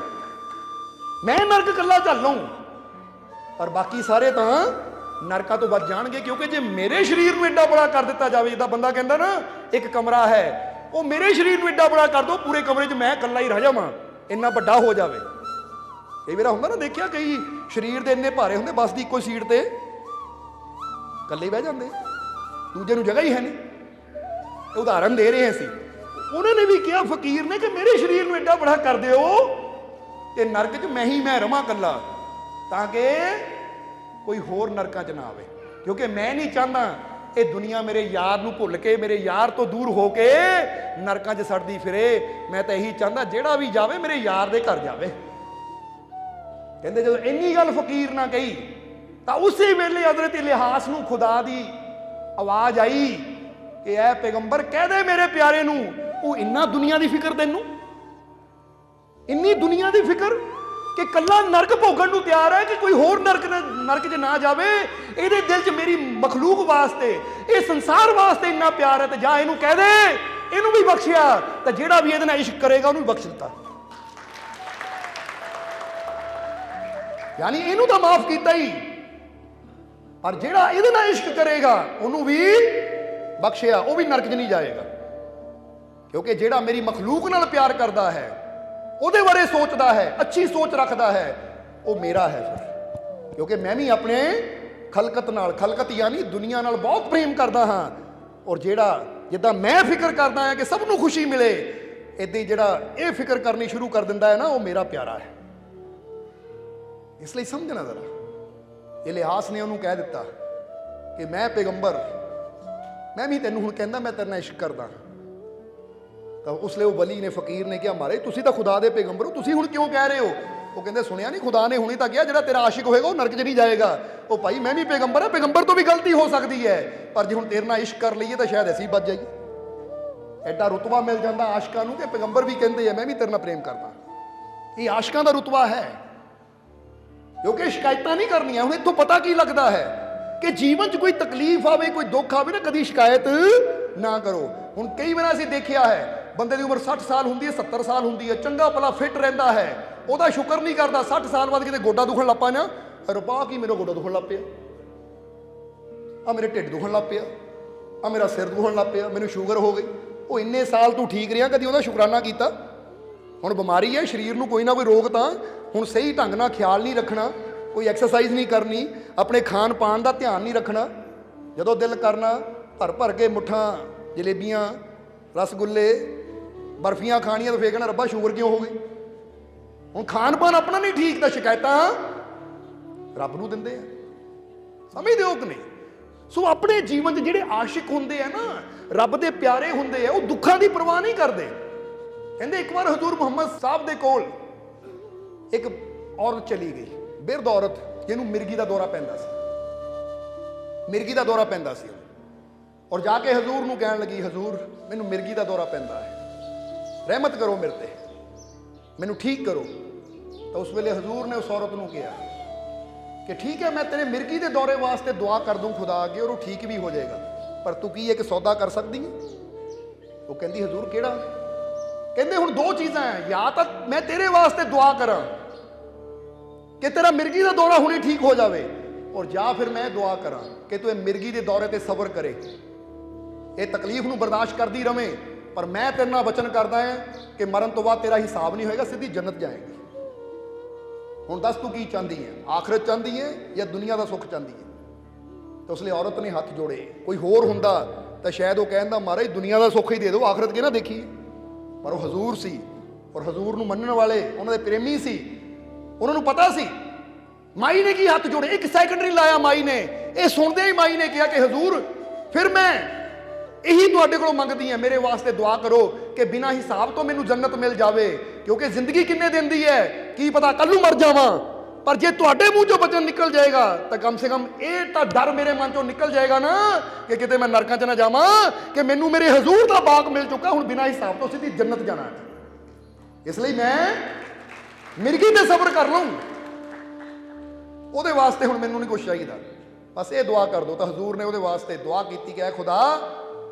ਮੈਂ ਨਰਕ ਇਕੱਲਾ ਚੱਲ ਲਊਂ, ਪਰ ਬਾਕੀ ਸਾਰੇ ਤਾਂ ਨਰਕਾਂ ਤੋਂ ਬਚ ਜਾਣਗੇ। ਕਿਉਂਕਿ ਜੇ ਮੇਰੇ ਸਰੀਰ ਨੂੰ ਐਡਾ ਬੜਾ ਕਰ ਦਿੱਤਾ ਜਾਵੇ, ਜਿੱਦਾਂ ਬੰਦਾ ਕਹਿੰਦਾ ਨਾ ਇੱਕ ਕਮਰਾ ਹੈ, ਉਹ ਮੇਰੇ ਸਰੀਰ ਨੂੰ ਐਡਾ ਬੜਾ ਕਰ ਦੋ ਪੂਰੇ ਕਮਰੇ 'ਚ ਮੈਂ ਇਕੱਲਾ ਹੀ ਰਹਿ ਜਾਵਾਂ, ਇੰਨਾ ਵੱਡਾ ਹੋ ਜਾਵੇ। ਕਈ ਵਾਰ ਹੁੰਦਾ ਨਾ, ਦੇਖਿਆ ਕਈ ਸਰੀਰ ਦੇ ਇੰਨੇ ਭਾਰੇ ਹੁੰਦੇ ਬੱਸ ਦੀ ਇੱਕੋ ਸੀਟ ਤੇ ਇਕੱਲੇ ਬਹਿ ਜਾਂਦੇ, ਦੂਜੇ ਨੂੰ ਜਗ੍ਹਾ ਹੀ ਹੈ ਨਹੀਂ। ਉਦਾਹਰਨ ਦੇ ਰਹੇ ਸੀ, ਉਹਨਾਂ ਨੇ ਵੀ ਕਿਹਾ ਫਕੀਰ ਨੇ ਕਿ ਮੇਰੇ ਸਰੀਰ ਨੂੰ ਐਡਾ ਬੜਾ ਕਰ ਦਿਓ ਕਿ ਨਰਕ 'ਚ ਮੈਂ ਰਵਾਂ ਇਕੱਲਾ, ਤਾਂ ਕਿ ਕੋਈ ਹੋਰ ਨਰਕਾਂ 'ਚ ਨਾ ਆਵੇ। ਕਿਉਂਕਿ ਮੈਂ ਨਹੀਂ ਚਾਹੁੰਦਾ ਇਹ ਦੁਨੀਆ ਮੇਰੇ ਯਾਰ ਨੂੰ ਭੁੱਲ ਕੇ, ਮੇਰੇ ਯਾਰ ਤੋਂ ਦੂਰ ਹੋ ਕੇ ਨਰਕਾਂ 'ਚ ਸੜਦੀ ਫਿਰੇ। ਮੈਂ ਤਾਂ ਇਹੀ ਚਾਹੁੰਦਾ ਜਿਹੜਾ ਵੀ ਜਾਵੇ ਮੇਰੇ ਯਾਰ ਦੇ ਘਰ ਜਾਵੇ। ਕਹਿੰਦੇ ਜਦੋਂ ਇੰਨੀ ਗੱਲ ਫਕੀਰ ਨਾ ਕਹੀ ਤਾਂ ਉਸੇ ਵੇਲੇ ਹਜ਼ਰਤ ਇਲਿਆਸ ਨੂੰ ਖੁਦਾ ਦੀ ਆਵਾਜ਼ ਆਈ ਕਿ ਐ ਪੈਗੰਬਰ ਕਹਿ ਦੇ ਮੇਰੇ ਪਿਆਰੇ ਨੂੰ, ਉਹ ਇੰਨਾ ਦੁਨੀਆ ਦੀ ਫਿਕਰ, ਤੈਨੂੰ ਇੰਨੀ ਦੁਨੀਆ ਦੀ ਫਿਕਰ ਕਿ ਕੱਲਾ ਨਰਕ ਭੋਗਣ ਨੂੰ ਤਿਆਰ ਹੈ ਕਿ ਕੋਈ ਹੋਰ ਨਰਕ 'ਚ ਨਾ ਜਾਵੇ। ਇਹਦੇ ਦਿਲ 'ਚ ਮੇਰੀ ਮਖਲੂਕ ਵਾਸਤੇ, ਇਹ ਸੰਸਾਰ ਵਾਸਤੇ ਇੰਨਾ ਪਿਆਰ ਹੈ, ਤੇ ਜਾ ਇਹਨੂੰ ਕਹਿ ਦੇ ਇਹਨੂੰ ਵੀ ਬਖਸ਼ਿਆ, ਤਾਂ ਜਿਹੜਾ ਵੀ ਇਹਦੇ ਨਾਲ ਇਸ਼ਕ ਕਰੇਗਾ ਉਹਨੂੰ ਵੀ ਬਖਸ਼ ਦਿੱਤਾ। ਯਾਨੀ ਇਹਨੂੰ ਤਾਂ ਮਾਫ ਕੀਤਾ ਹੀ, ਪਰ ਜਿਹੜਾ ਇਹਦੇ ਨਾਲ ਇਸ਼ਕ ਕਰੇਗਾ ਉਹਨੂੰ ਵੀ ਬਖਸ਼ਿਆ, ਉਹ ਵੀ ਨਰਕ 'ਚ ਨਹੀਂ ਜਾਏਗਾ। ਕਿਉਂਕਿ ਜਿਹੜਾ ਮੇਰੀ ਮਖਲੂਕ ਨਾਲ ਪਿਆਰ ਕਰਦਾ ਹੈ, ਉਹਦੇ ਬਾਰੇ ਸੋਚਦਾ ਹੈ, ਅੱਛੀ ਸੋਚ ਰੱਖਦਾ ਹੈ, ਉਹ ਮੇਰਾ ਹੈ ਫਿਰ। ਕਿਉਂਕਿ ਮੈਂ ਵੀ ਆਪਣੇ ਖਲਕਤ ਨਾਲ, ਖਲਕਤ ਯਾਨੀ ਦੁਨੀਆ ਨਾਲ ਬਹੁਤ ਪ੍ਰੇਮ ਕਰਦਾ ਹਾਂ। ਔਰ ਜਿਹੜਾ ਜਿੱਦਾਂ ਮੈਂ ਫਿਕਰ ਕਰਦਾ ਹਾਂ ਕਿ ਸਭ ਨੂੰ ਖੁਸ਼ੀ ਮਿਲੇ, ਇੱਦਾਂ ਹੀ ਜਿਹੜਾ ਇਹ ਫਿਕਰ ਕਰਨੀ ਸ਼ੁਰੂ ਕਰ ਦਿੰਦਾ ਹੈ ਨਾ, ਉਹ ਮੇਰਾ ਪਿਆਰਾ ਹੈ। ਇਸ ਲਈ ਸਮਝਣਾ ਜ਼ਰਾ, ਇਲਿਆਸ ਨੇ ਉਹਨੂੰ ਕਹਿ ਦਿੱਤਾ ਕਿ ਮੈਂ ਪੈਗੰਬਰ, ਮੈਂ ਵੀ ਤੈਨੂੰ ਹੁਣ ਕਹਿੰਦਾ ਮੈਂ ਤੇਰੇ ਨਾਲ ਇਸ਼ਕ ਕਰਦਾ। ਤਾਂ ਉਸ ਲਈ ਉਹ ਵਲੀ ਨੇ, ਫਕੀਰ ਨੇ ਕਿਹਾ ਮਹਾਰਾਜ ਤੁਸੀਂ ਤਾਂ ਖੁਦਾ ਦੇ ਪੈਗੰਬਰ ਹੋ, ਤੁਸੀਂ ਹੁਣ ਕਿਉਂ ਕਹਿ ਰਹੇ ਹੋ? ਉਹ ਕਹਿੰਦੇ ਸੁਣਿਆ ਨਹੀਂ, ਖੁਦਾ ਨੇ ਹੁਣੀ ਤਾਂ ਕਿਹਾ ਜਿਹੜਾ ਤੇਰਾ ਆਸ਼ਿਕ ਹੋਏਗਾ ਉਹ ਨਰਕ 'ਚ ਨਹੀਂ ਜਾਏਗਾ। ਉਹ ਭਾਈ ਮੈਂ ਵੀ ਪੈਗੰਬਰ ਹਾਂ, ਪੈਗੰਬਰ ਤੋਂ ਵੀ ਗਲਤੀ ਹੋ ਸਕਦੀ ਹੈ, ਪਰ ਜੇ ਹੁਣ ਤੇਰੇ ਨਾਲ ਇਸ਼ਕ ਕਰ ਲਈਏ ਤਾਂ ਸ਼ਾਇਦ ਅਸੀਂ ਬਚ ਜਾਈਏ। ਐਡਾ ਰੁਤਬਾ ਮਿਲ ਜਾਂਦਾ ਆਸ਼ਿਕਾਂ ਨੂੰ ਕਿ ਪੈਗੰਬਰ ਵੀ ਕਹਿੰਦੇ ਆ ਮੈਂ ਵੀ ਤੇਰੇ ਨਾਲ ਪ੍ਰੇਮ ਕਰਦਾ। ਇਹ ਆਸ਼ਿਕਾਂ ਦਾ ਰੁਤਬਾ ਹੈ, ਕਿਉਂਕਿ ਸ਼ਿਕਾਇਤਾਂ ਨਹੀਂ ਕਰਨੀਆਂ। ਹੁਣ ਇੱਥੋਂ ਪਤਾ ਕੀ ਲੱਗਦਾ ਹੈ ਕਿ ਜੀਵਨ 'ਚ ਕੋਈ ਤਕਲੀਫ ਆਵੇ, ਕੋਈ ਦੁੱਖ ਆਵੇ ਨਾ, ਕਦੀ ਸ਼ਿਕਾਇਤ ਨਾ ਕਰੋ। ਹੁਣ ਕਈ ਵਾਰ ਅਸੀਂ ਦੇਖਿਆ ਹੈ ਬੰਦੇ ਦੀ ਉਮਰ 60 ਸਾਲ ਹੁੰਦੀ ਹੈ, 70 ਸਾਲ ਹੁੰਦੀ ਹੈ, ਚੰਗਾ ਭਲਾ ਫਿੱਟ ਰਹਿੰਦਾ ਹੈ, ਉਹਦਾ ਸ਼ੁਕਰ ਨਹੀਂ ਕਰਦਾ। 60 ਸਾਲ ਬਾਅਦ ਕਿਤੇ ਗੋਡਾ ਦੁਖਣ ਲੱਗ ਪਿਆ ਨਾ, ਰੁਪਾ ਕੀ ਮੇਰਾ ਗੋਡਾ ਦੁਖਣ ਲੱਗ ਪਿਆ, ਆ ਮੇਰੇ ਢਿੱਡ ਦੁਖਣ ਲੱਗ ਪਿਆ, ਆ ਮੇਰਾ ਸਿਰ ਦੁਖਣ ਲੱਗ ਪਿਆ, ਮੈਨੂੰ ਸ਼ੂਗਰ ਹੋ ਗਈ। ਉਹ ਇੰਨੇ ਸਾਲ ਤੂੰ ਠੀਕ ਰਿਹਾ, ਕਦੀ ਉਹਦਾ ਸ਼ੁਕਰਾਨਾ ਕੀਤਾ? ਹੁਣ ਬਿਮਾਰੀ ਹੈ, ਸਰੀਰ ਨੂੰ ਕੋਈ ਨਾ ਕੋਈ ਰੋਗ, ਤਾਂ ਹੁਣ ਸਹੀ ਢੰਗ ਨਾਲ ਖਿਆਲ ਨਹੀਂ ਰੱਖਣਾ ਕੋਈ ਐਕਸਰਸਾਈਜ਼ ਨਹੀਂ ਕਰਨੀ, ਆਪਣੇ ਖਾਣ ਪਾਣ ਦਾ ਧਿਆਨ ਨਹੀਂ ਰੱਖਣਾ। ਜਦੋਂ ਦਿਲ ਕਰਨਾ ਭਰ ਭਰ ਕੇ ਮੁੱਠਾਂ ਜਲੇਬੀਆਂ, ਰਸਗੁੱਲੇ, ਬਰਫੀਆਂ ਖਾਣੀਆਂ, ਤਾਂ ਫੇਰ ਕਹਿਣਾ ਰੱਬਾ ਸ਼ੂਗਰ ਕਿਉਂ ਹੋ ਗਈ। ਹੁਣ ਖਾਣ ਪਾਣ ਆਪਣਾ ਨਹੀਂ ਠੀਕ, ਤਾਂ ਸ਼ਿਕਾਇਤਾਂ ਰੱਬ ਨੂੰ ਦਿੰਦੇ ਆ। ਸਮਝਦੇ ਹੋ ਕਿ ਨਹੀਂ? ਸੋ ਆਪਣੇ ਜੀਵਨ 'ਚ ਜਿਹੜੇ ਆਸ਼ਿਕ ਹੁੰਦੇ ਆ ਨਾ, ਰੱਬ ਦੇ ਪਿਆਰੇ ਹੁੰਦੇ ਆ, ਉਹ ਦੁੱਖਾਂ ਦੀ ਪਰਵਾਹ ਨਹੀਂ ਕਰਦੇ। ਕਹਿੰਦੇ ਇੱਕ ਵਾਰ ਹਜ਼ੂਰ ਮੁਹੰਮਦ ਸਾਹਿਬ ਦੇ ਕੋਲ ਇੱਕ ਔਰਤ ਚਲੀ ਗਈ, ਬਿਰਧ ਔਰਤ, ਜਿਹਨੂੰ ਮਿਰਗੀ ਦਾ ਦੌਰਾ ਪੈਂਦਾ ਸੀ। ਮਿਰਗੀ ਦਾ ਦੌਰਾ ਪੈਂਦਾ ਸੀ ਔਰ ਜਾ ਕੇ ਹਜ਼ੂਰ ਨੂੰ ਕਹਿਣ ਲੱਗੀ, ਹਜ਼ੂਰ ਮੈਨੂੰ ਮਿਰਗੀ ਦਾ ਦੌਰਾ ਪੈਂਦਾ ਹੈ, ਰਹਿਮਤ ਕਰੋ ਮੇਰੇ ਤੇ, ਮੈਨੂੰ ਠੀਕ ਕਰੋ। ਤਾਂ ਉਸ ਵੇਲੇ ਹਜ਼ੂਰ ਨੇ ਉਸ ਔਰਤ ਨੂੰ ਕਿਹਾ ਕਿ ਠੀਕ ਹੈ, ਮੈਂ ਤੇਰੇ ਮਿਰਗੀ ਦੇ ਦੌਰੇ ਵਾਸਤੇ ਦੁਆ ਕਰ ਦੂੰ ਖੁਦਾ ਅੱਗੇ, ਔਰ ਉਹ ਠੀਕ ਵੀ ਹੋ ਜਾਏਗਾ, ਪਰ ਤੂੰ ਕੀ ਇੱਕ ਸੌਦਾ ਕਰ ਸਕਦੀ ਹੈ? ਉਹ ਕਹਿੰਦੀ ਹਜ਼ੂਰ ਕਿਹੜਾ? ਕਹਿੰਦੇ ਹੁਣ ਦੋ ਚੀਜ਼ਾਂ ਹੈ, ਜਾਂ ਤਾਂ ਮੈਂ ਤੇਰੇ ਵਾਸਤੇ ਦੁਆ ਕਰਾਂ ਕਿ ਤੇਰਾ ਮਿਰਗੀ ਦਾ ਦੌਰਾ ਹੁਣੇ ਠੀਕ ਹੋ ਜਾਵੇ, ਔਰ ਜਾਂ ਫਿਰ ਮੈਂ ਦੁਆ ਕਰਾਂ ਕਿ ਤੂੰ ਇਹ ਮਿਰਗੀ ਦੇ ਦੌਰੇ ਤੇ ਸਬਰ ਕਰੇ, ਇਹ ਤਕਲੀਫ ਨੂੰ ਬਰਦਾਸ਼ਤ ਕਰਦੀ ਰਵੇਂ, ਪਰ ਮੈਂ ਤੇਰੇ ਨਾਲ ਵਚਨ ਕਰਦਾ ਹਾਂ ਕਿ ਮਰਨ ਤੋਂ ਬਾਅਦ ਤੇਰਾ ਹਿਸਾਬ ਨਹੀਂ ਹੋਏਗਾ, ਸਿੱਧੀ ਜੰਨਤ ਜਾਏਗੀ। ਹੁਣ ਦੱਸ ਤੂੰ ਕੀ ਚਾਹੁੰਦੀ ਹੈ, ਆਖਰਤ ਚਾਹੁੰਦੀ ਹੈ ਜਾਂ ਦੁਨੀਆ ਦਾ ਸੁੱਖ ਚਾਹੁੰਦੀ ਹੈ? ਤਾਂ ਉਸ ਲਈ ਔਰਤ ਨੇ ਹੱਥ ਜੋੜੇ। ਕੋਈ ਹੋਰ ਹੁੰਦਾ ਤਾਂ ਸ਼ਾਇਦ ਉਹ ਕਹਿੰਦਾ ਮਹਾਰਾਜ ਦੁਨੀਆ ਦਾ ਸੁੱਖ ਹੀ ਦੇ ਦਿਓ, ਆਖਰਤ ਕੀ ਨਾ ਦੇਖੀ। ਪਰ ਉਹ ਹਜ਼ੂਰ ਸੀ, ਔਰ ਹਜ਼ੂਰ ਨੂੰ ਮੰਨਣ ਵਾਲੇ ਉਹਨਾਂ ਦੇ ਪ੍ਰੇਮੀ ਸੀ, ਉਹਨਾਂ ਨੂੰ ਪਤਾ ਸੀ। ਮਾਈ ਨੇ ਕੀ ਹੱਥ ਜੋੜੇ, ਇੱਕ ਸੈਕਿੰਡ ਨਹੀਂ ਲਾਇਆ ਮਾਈ ਨੇ। ਇਹ ਸੁਣਦੇ ਹੀ ਮਾਈ ਨੇ ਕਿਹਾ ਕਿ ਹਜ਼ੂਰ ਫਿਰ ਮੈਂ ਇਹੀ ਤੁਹਾਡੇ ਕੋਲੋਂ ਮੰਗਦੀ ਹਾਂ, ਮੇਰੇ ਵਾਸਤੇ ਦੁਆ ਕਰੋ ਕਿ ਬਿਨਾਂ ਹਿਸਾਬ ਤੋਂ ਮੈਨੂੰ ਜੰਨਤ ਮਿਲ ਜਾਵੇ, ਕਿਉਂਕਿ ਜ਼ਿੰਦਗੀ ਕਿੰਨੇ ਦਿਨ ਦੀ ਹੈ, ਕੀ ਪਤਾ ਕੱਲ ਨੂੰ ਮਰ ਜਾਵਾਂ। ਪਰ ਜੇ ਤੁਹਾਡੇ ਮੂੰਹ ਚੋਂ ਬਚਨ ਨਿਕਲ ਜਾਏਗਾ ਤਾਂ ਕਮ ਸੇ ਕਮ ਇਹ ਤਾਂ ਡਰ ਮੇਰੇ ਮਨ ਚੋਂ ਨਿਕਲ ਜਾਏਗਾ ਨਾ ਕਿ ਕਿਤੇ ਮੈਂ ਨਰਕਾਂ 'ਚ ਨਾ ਜਾਵਾਂ, ਕਿ ਮੈਨੂੰ ਮੇਰੇ ਹਜ਼ੂਰ ਦਾ ਬਾਗ ਮਿਲ ਚੁੱਕਾ, ਹੁਣ ਬਿਨਾਂ ਹਿਸਾਬ ਤੋਂ ਸਿੱਧੀ ਜੰਨਤ ਜਾਣਾ ਹੈ। ਇਸ ਲਈ ਮੈਂ ਮਿਰਗੀ ਤੇ ਸਬਰ ਕਰ ਲਵਾਂ, ਉਹਦੇ ਵਾਸਤੇ ਹੁਣ ਮੈਨੂੰ ਨਹੀਂ ਕੁਛ ਚਾਹੀਦਾ, ਬਸ ਇਹ ਦੁਆ ਕਰ ਦੋ। ਤਾਂ ਹਜ਼ੂਰ ਨੇ ਉਹਦੇ ਵਾਸਤੇ ਦੁਆ ਕੀਤੀ ਕਿ ਐ ਖੁਦਾ,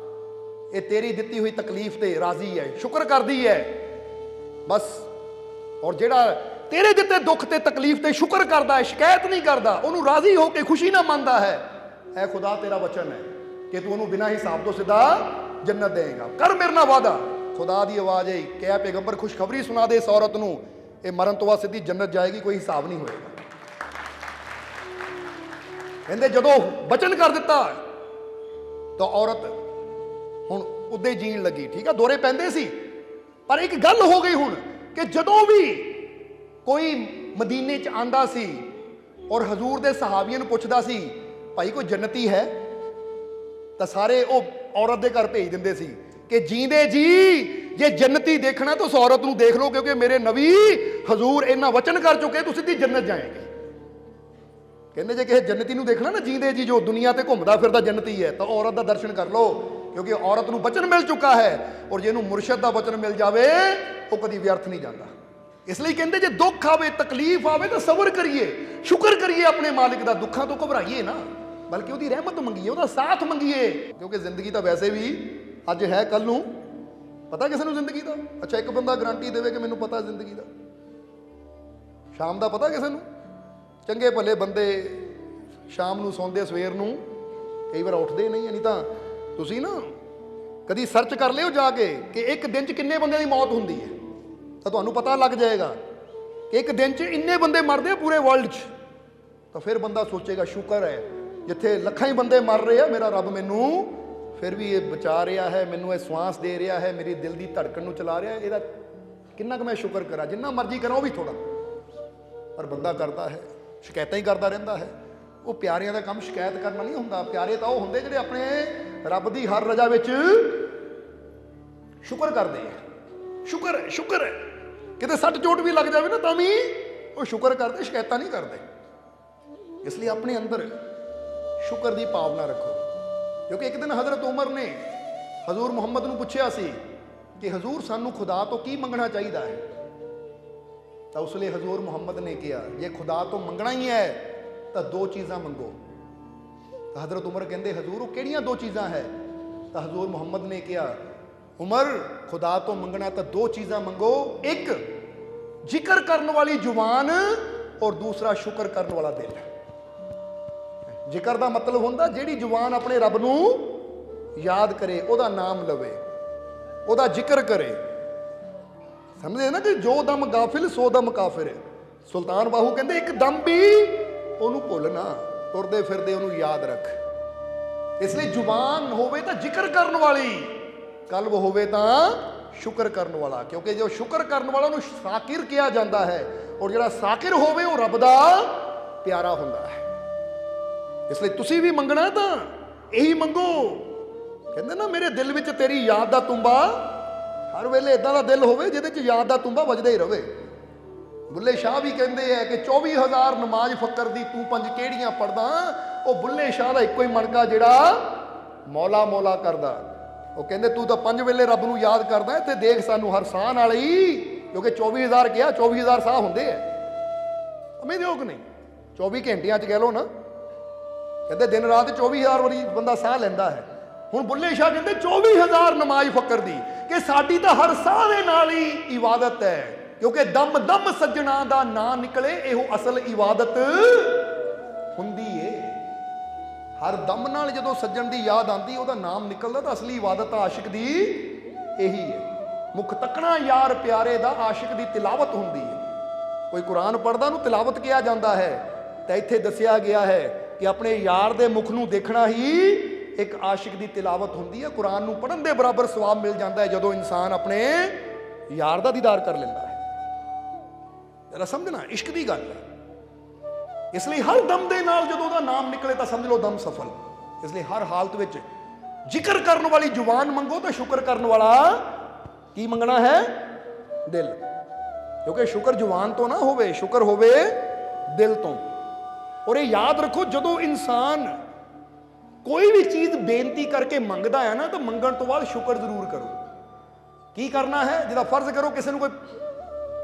ਇਹ ਤੇਰੀ ਦਿੱਤੀ ਹੋਈ ਤਕਲੀਫ ਤੇ ਰਾਜ਼ੀ ਹੈ, ਸ਼ੁਕਰ ਕਰਦੀ ਹੈ ਬਸ, ਔਰ ਜਿਹੜਾ ਤੇਰੇ ਦਿੱਤੇ ਦੁੱਖ ਤੇ ਤਕਲੀਫ ਤੇ ਸ਼ੁਕਰ ਕਰਦਾ ਹੈ, ਸ਼ਿਕਾਇਤ ਨਹੀਂ ਕਰਦਾ, ਉਹਨੂੰ ਰਾਜ਼ੀ ਹੋ ਕੇ ਖੁਸ਼ੀ ਨਾਲ ਮੰਨਦਾ ਹੈ, ਐ ਖੁਦਾ ਤੇਰਾ ਵਚਨ ਹੈ ਕਿ ਤੂੰ ਉਹਨੂੰ ਬਿਨਾਂ ਹਿਸਾਬ ਤੋਂ ਸਿੱਧਾ ਜੰਨਤ ਦੇਏਗਾ, ਕਰ ਮੇਰੇ ਨਾਲ ਵਾਦਾ। ਖੁਦਾ ਦੀ ਆਵਾਜ਼ ਆਈ ਕਿ ਐ ਪੈਗੰਬਰ ਖੁਸ਼ਖਬਰੀ ਸੁਣਾ ਦੇ ਇਸ ਔਰਤ ਨੂੰ, ਇਹ ਮਰਨ ਤੋਂ ਬਾਅਦ ਸਿੱਧੀ ਜੰਨਤ ਜਾਏਗੀ, ਕੋਈ ਹਿਸਾਬ ਨਹੀਂ ਹੋਏਗਾ। ਕਹਿੰਦੇ ਜਦੋਂ ਵਚਨ ਕਰ ਦਿੱਤਾ ਤਾਂ ਔਰਤ ਹੁਣ ਉੱਦੇ ਜੀਣ ਲੱਗੀ। ਠੀਕ ਆ, ਦੌਰੇ ਪੈਂਦੇ ਸੀ, ਪਰ ਇੱਕ ਗੱਲ ਹੋ ਗਈ ਹੁਣ ਕਿ ਜਦੋਂ ਵੀ ਕੋਈ ਮਦੀਨੇ 'ਚ ਆਂਦਾ ਸੀ ਔਰ ਹਜ਼ੂਰ ਦੇ ਸਹਾਬੀਆਂ ਨੂੰ ਪੁੱਛਦਾ ਸੀ ਭਾਈ ਕੋਈ ਜੰਨਤੀ ਹੈ, ਤਾਂ ਸਾਰੇ ਉਹ ਔਰਤ ਦੇ ਘਰ ਭੇਜ ਦਿੰਦੇ ਸੀ ਕਿ ਜੀਂਦੇ ਜੀ ਜੇ ਜੰਨਤੀ ਦੇਖਣਾ ਤਾਂ ਉਸ ਔਰਤ ਨੂੰ ਦੇਖ ਲਓ, ਕਿਉਂਕਿ ਮੇਰੇ ਨਬੀ ਹਜ਼ੂਰ ਇੰਨਾ ਵਚਨ ਕਰ ਚੁੱਕੇ, ਤੁਸੀਂ ਸਿੱਧੀ ਜੰਨਤ ਜਾਏਗੇ। ਕਹਿੰਦੇ ਜੇ ਕਿਸੇ ਜੰਨਤੀ ਨੂੰ ਦੇਖਣਾ ਨਾ, ਜੀਂਦੇ ਜੀ ਜੋ ਦੁਨੀਆ ਤੇ ਘੁੰਮਦਾ ਫਿਰਦਾ ਜੰਨਤੀ ਹੈ, ਤਾਂ ਔਰਤ ਦਾ ਦਰਸ਼ਨ ਕਰ ਲਓ, ਕਿਉਂਕਿ ਔਰਤ ਨੂੰ ਵਚਨ ਮਿਲ ਚੁੱਕਾ ਹੈ, ਔਰ ਜਿਹਨੂੰ ਮੁਰਸ਼ਦ ਦਾ ਵਚਨ ਮਿਲ ਜਾਵੇ ਉਹ ਕਦੀ ਵਿਅਰਥ ਨਹੀਂ ਜਾਂਦਾ। ਇਸ ਲਈ ਕਹਿੰਦੇ ਜੇ ਦੁੱਖ ਆਵੇ, ਤਕਲੀਫ ਆਵੇ ਤਾਂ ਸਬਰ ਕਰੀਏ, ਸ਼ੁਕਰ ਕਰੀਏ ਆਪਣੇ ਮਾਲਿਕ ਦਾ, ਦੁੱਖਾਂ ਤੋਂ ਘਬਰਾਈਏ ਨਾ, ਬਲਕਿ ਉਹਦੀ ਰਹਿਮਤ ਮੰਗੀਏ, ਉਹਦਾ ਸਾਥ ਮੰਗੀਏ, ਕਿਉਂਕਿ ਜ਼ਿੰਦਗੀ ਤਾਂ ਵੈਸੇ ਵੀ ਅੱਜ ਹੈ, ਕੱਲ ਨੂੰ ਪਤਾ ਕਿਸੇ ਨੂੰ ਜ਼ਿੰਦਗੀ ਦਾ। ਅੱਛਾ, ਇੱਕ ਬੰਦਾ ਗਾਰੰਟੀ ਦੇਵੇ ਕਿ ਮੈਨੂੰ ਪਤਾ ਜ਼ਿੰਦਗੀ ਦਾ, ਸ਼ਾਮ ਦਾ ਪਤਾ ਕਿਸੇ ਨੂੰ? ਚੰਗੇ ਭਲੇ ਬੰਦੇ ਸ਼ਾਮ ਨੂੰ ਸੌਂਦੇ, ਸਵੇਰ ਨੂੰ ਕਈ ਵਾਰ ਉੱਠਦੇ ਨਹੀਂ। ਨਹੀਂ ਤਾਂ ਤੁਸੀਂ ਨਾ ਕਦੀ ਸਰਚ ਕਰ ਲਿਓ ਜਾ ਕੇ ਕਿ ਇੱਕ ਦਿਨ 'ਚ ਕਿੰਨੇ ਬੰਦਿਆਂ ਦੀ ਮੌਤ ਹੁੰਦੀ ਹੈ, ਤਾਂ ਤੁਹਾਨੂੰ ਪਤਾ ਲੱਗ ਜਾਏਗਾ ਕਿ ਇੱਕ ਦਿਨ 'ਚ ਇੰਨੇ ਬੰਦੇ ਮਰਦੇ ਆ ਪੂਰੇ ਵਰਲਡ 'ਚ। ਤਾਂ ਫਿਰ ਬੰਦਾ ਸੋਚੇਗਾ ਸ਼ੁਕਰ ਹੈ ਜਿੱਥੇ ਲੱਖਾਂ ਹੀ ਬੰਦੇ ਮਰ ਰਹੇ ਆ, ਮੇਰਾ ਰੱਬ ਮੈਨੂੰ ਫਿਰ ਵੀ ਇਹ ਬਚਾ ਰਿਹਾ ਹੈ, ਮੈਨੂੰ ਇਹ ਸਵਾਸ ਦੇ ਰਿਹਾ ਹੈ, ਮੇਰੀ ਦਿਲ ਦੀ ਧੜਕਣ ਨੂੰ ਚਲਾ ਰਿਹਾ ਹੈ, ਇਹਦਾ ਕਿੰਨਾ ਕੁ ਮੈਂ ਸ਼ੁਕਰ ਕਰਾਂ। ਜਿੰਨਾ ਮਰਜ਼ੀ ਕਰਾਂ ਉਹ ਵੀ ਥੋੜਾ, ਪਰ ਬੰਦਾ ਕਰਦਾ ਹੈ, ਸ਼ਿਕਾਇਤਾਂ ਹੀ ਕਰਦਾ ਰਹਿੰਦਾ ਹੈ। ਉਹ ਪਿਆਰਿਆਂ ਦਾ ਕੰਮ ਸ਼ਿਕਾਇਤ ਕਰਨਾ ਨਹੀਂ ਹੁੰਦਾ। ਪਿਆਰੇ ਤਾਂ ਉਹ ਹੁੰਦੇ ਜਿਹੜੇ ਆਪਣੇ ਰੱਬ ਦੀ ਹਰ ਰਜ਼ਾ ਵਿੱਚ ਸ਼ੁਕਰ ਕਰਦੇ ਆ। ਸ਼ੁਕਰ ਸ਼ੁਕਰ ਹੈ, ਕਿਤੇ ਸੱਟ ਚੋਟ ਵੀ ਲੱਗ ਜਾਵੇ ਨਾ ਤਾਂ ਵੀ ਉਹ ਸ਼ੁਕਰ ਕਰਦੇ, ਸ਼ਿਕਾਇਤਾਂ ਨਹੀਂ ਕਰਦੇ। ਇਸ ਲਈ ਆਪਣੇ ਅੰਦਰ ਸ਼ੁਕਰ ਦੀ ਭਾਵਨਾ ਰੱਖੋ, ਕਿਉਂਕਿ ਇੱਕ ਦਿਨ ਹਜ਼ਰਤ ਉਮਰ ਨੇ ਹਜ਼ੂਰ ਮੁਹੰਮਦ ਨੂੰ ਪੁੱਛਿਆ ਸੀ ਕਿ ਹਜ਼ੂਰ ਸਾਨੂੰ ਖੁਦਾ ਤੋਂ ਕੀ ਮੰਗਣਾ ਚਾਹੀਦਾ ਹੈ। ਤਾਂ ਉਸ ਲਈ ਹਜ਼ੂਰ ਮੁਹੰਮਦ ਨੇ ਕਿਹਾ ਜੇ ਖੁਦਾ ਤੋਂ ਮੰਗਣਾ ਹੀ ਹੈ ਤਾਂ ਦੋ ਚੀਜ਼ਾਂ ਮੰਗੋ। ਤਾਂ ਹਜ਼ਰਤ ਉਮਰ ਕਹਿੰਦੇ ਹਜ਼ੂਰ ਉਹ ਕਿਹੜੀਆਂ ਦੋ ਚੀਜ਼ਾਂ ਹੈ? ਤਾਂ ਹਜ਼ੂਰ ਮੁਹੰਮਦ ਨੇ ਕਿਹਾ ਉਮਰ ਖੁਦਾ ਤੋਂ ਮੰਗਣਾ ਤਾਂ ਦੋ ਚੀਜ਼ਾਂ ਮੰਗੋ, ਇੱਕ ਜ਼ਿਕਰ ਕਰਨ ਵਾਲੀ ਜ਼ੁਬਾਨ ਔਰ ਦੂਸਰਾ ਸ਼ੁਕਰ ਕਰਨ ਵਾਲਾ ਦਿਲ। ਜ਼ਿਕਰ ਦਾ ਮਤਲਬ ਹੁੰਦਾ ਜਿਹੜੀ ਜ਼ੁਬਾਨ ਆਪਣੇ ਰੱਬ ਨੂੰ ਯਾਦ ਕਰੇ, ਉਹਦਾ ਨਾਮ ਲਵੇ, ਉਹਦਾ ਜ਼ਿਕਰ ਕਰੇ। ਸਮਝੇ ਨਾ ਕਿ ਜੋ ਦਮ ਗਾਫਿਲ ਸੋ ਦਮ ਕਾਫਿਰ। ਸੁਲਤਾਨ ਬਾਹੂ ਕਹਿੰਦੇ ਇੱਕ ਦਮ ਵੀ ਉਹਨੂੰ ਭੁੱਲ ਨਾ, ਤੁਰਦੇ ਫਿਰਦੇ ਉਹਨੂੰ ਯਾਦ ਰੱਖ। ਇਸ ਲਈ ਜ਼ੁਬਾਨ ਹੋਵੇ ਤਾਂ ਜ਼ਿਕਰ ਕਰਨ ਵਾਲੀ, ਕਲਬ ਹੋਵੇ ਤਾਂ ਸ਼ੁਕਰ ਕਰਨ ਵਾਲਾ, ਕਿਉਂਕਿ ਜੋ ਸ਼ੁਕਰ ਕਰਨ ਵਾਲਾ ਉਹਨੂੰ ਸਾਕਿਰ ਕਿਹਾ ਜਾਂਦਾ ਹੈ, ਔਰ ਜਿਹੜਾ ਸਾਕਿਰ ਹੋਵੇ ਉਹ ਰੱਬ ਦਾ ਪਿਆਰਾ ਹੁੰਦਾ ਹੈ। ਇਸ ਲਈ ਤੁਸੀਂ ਵੀ ਮੰਗਣਾ ਤਾਂ ਇਹੀ ਮੰਗੋ। ਕਹਿੰਦੇ ਨਾ ਮੇਰੇ ਦਿਲ ਵਿੱਚ ਤੇਰੀ ਯਾਦ ਦਾ ਤੁੰਬਾ, ਹਰ ਵੇਲੇ ਇਦਾਂ ਦਾ ਦਿਲ ਹੋਵੇ ਜਿਹਦੇ 'ਚ ਯਾਦ ਦਾ ਤੁੰਬਾ ਵੱਜਦਾ ਹੀ ਰਵੇ। ਬੁੱਲੇ ਸ਼ਾਹ ਵੀ ਕਹਿੰਦੇ ਹੈ ਕਿ 24,000 ਨਮਾਜ਼ ਫਕਰ ਦੀ ਤੂੰ ਪੰਜ ਕਿਹੜੀਆਂ ਪੜਦਾ। ਉਹ ਬੁੱਲੇ ਸ਼ਾਹ ਦਾ ਇੱਕੋ ਹੀ ਮਣਕਾ ਜਿਹੜਾ ਮੌਲਾ ਮੌਲਾ ਕਰਦਾ। ਉਹ ਕਹਿੰਦੇ ਤੂੰ ਤਾਂ 5 ਵੇਲੇ ਰੱਬ ਨੂੰ ਯਾਦ ਕਰਦਾ ਤੇ ਦੇਖ ਸਾਨੂੰ ਹਰ ਸਾਹ ਨਾਲ ਹੀ, ਕਿਉਂਕਿ 24,000 ਕਿਹਾ, 24,000 ਸਾਹ ਹੁੰਦੇ ਆ, ਸਮਝਦੇ ਹੋ ਕਿ ਨਹੀਂ? 24 ਘੰਟਿਆਂ 'ਚ ਕਹਿ ਲਓ ਨਾ, ਕਹਿੰਦੇ ਦਿਨ ਰਾਤ 24,000 ਵਾਰੀ ਬੰਦਾ ਸਾਹ ਲੈਂਦਾ ਹੈ। ਹੁਣ ਬੁੱਲੇ ਸ਼ਾਹ ਕਹਿੰਦੇ 24,000 ਨਮਾਜ਼ ਫਕਰ ਦੀ, ਕਿ ਸਾਡੀ ਤਾਂ ਹਰ ਸਾਹ ਦੇ ਨਾਲ ਹੀ ਇਬਾਦਤ ਹੈ, ਕਿਉਂਕਿ ਦਮ ਦਮ ਸੱਜਣਾ ਦਾ ਨਾਂ ਨਿਕਲੇ ਇਹੋ ਅਸਲ ਇਬਾਦਤ ਹੁੰਦੀ ਏ। ਹਰ ਦਮ ਨਾਲ ਜਦੋਂ ਸੱਜਣ ਦੀ ਯਾਦ ਆਂਦੀ, ਉਹਦਾ ਨਾਮ ਨਿਕਲਦਾ, ਤਾਂ ਅਸਲੀ ਇਬਾਦਤ ਆਸ਼ਿਕ ਦੀ ਇਹੀ ਹੈ। ਮੁਖ ਤੱਕਣਾ ਯਾਰ ਪਿਆਰੇ ਦਾ ਆਸ਼ਿਕ ਦੀ ਤਿਲਾਵਤ ਹੁੰਦੀ ਹੈ। ਕੋਈ ਕੁਰਾਨ ਪੜ੍ਹਦਾ ਨੂੰ ਤਿਲਾਵਤ ਕਿਹਾ ਜਾਂਦਾ ਹੈ, ਤਾਂ ਇੱਥੇ ਦੱਸਿਆ ਗਿਆ ਹੈ ਕਿ ਆਪਣੇ ਯਾਰ ਦੇ ਮੁਖ ਨੂੰ ਦੇਖਣਾ ਹੀ ਇੱਕ ਆਸ਼ਿਕ ਦੀ ਤਿਲਾਵਤ ਹੁੰਦੀ ਹੈ। ਕੁਰਾਨ ਨੂੰ ਪੜ੍ਹਨ ਦੇ ਬਰਾਬਰ ਸਵਾਬ ਮਿਲ ਜਾਂਦਾ ਹੈ ਜਦੋਂ ਇਨਸਾਨ ਆਪਣੇ ਯਾਰ ਦਾ ਦੀਦਾਰ ਕਰ ਲੈਂਦਾ ਹੈ। ਜਰਾ ਸਮਝਣਾ, ਇਸ਼ਕ ਦੀ ਗੱਲ ਹੈ। ਇਸ ਲਈ ਹਰ ਦਮ ਦੇ ਨਾਲ ਜਦੋਂ ਉਹਦਾ ਨਾਮ ਨਿਕਲੇ ਤਾਂ ਸਮਝ ਲਓ ਦਮ ਸਫਲ। ਇਸ ਲਈ ਹਰ ਹਾਲਤ ਵਿੱਚ ਜ਼ਿਕਰ ਕਰਨ ਵਾਲੀ ਜ਼ੁਬਾਨ ਮੰਗੋ, ਤਾਂ ਸ਼ੁਕਰ ਕਰਨ ਵਾਲਾ ਕੀ ਮੰਗਣਾ ਹੈ? ਦਿਲ। ਕਿਉਂਕਿ ਸ਼ੁਕਰ ਜ਼ੁਬਾਨ ਤੋਂ ਨਾ ਹੋਵੇ, ਸ਼ੁਕਰ ਹੋਵੇ ਦਿਲ ਤੋਂ। ਔਰ ਇਹ ਯਾਦ ਰੱਖੋ, ਜਦੋਂ ਇਨਸਾਨ ਕੋਈ ਵੀ ਚੀਜ਼ ਬੇਨਤੀ ਕਰਕੇ ਮੰਗਦਾ ਹੈ ਨਾ, ਤਾਂ ਮੰਗਣ ਤੋਂ ਬਾਅਦ ਸ਼ੁਕਰ ਜ਼ਰੂਰ ਕਰੋ। ਕੀ ਕਰਨਾ ਹੈ? ਜਿਹਦਾ ਫਰਜ਼ ਕਰੋ ਕਿਸੇ ਨੂੰ ਕੋਈ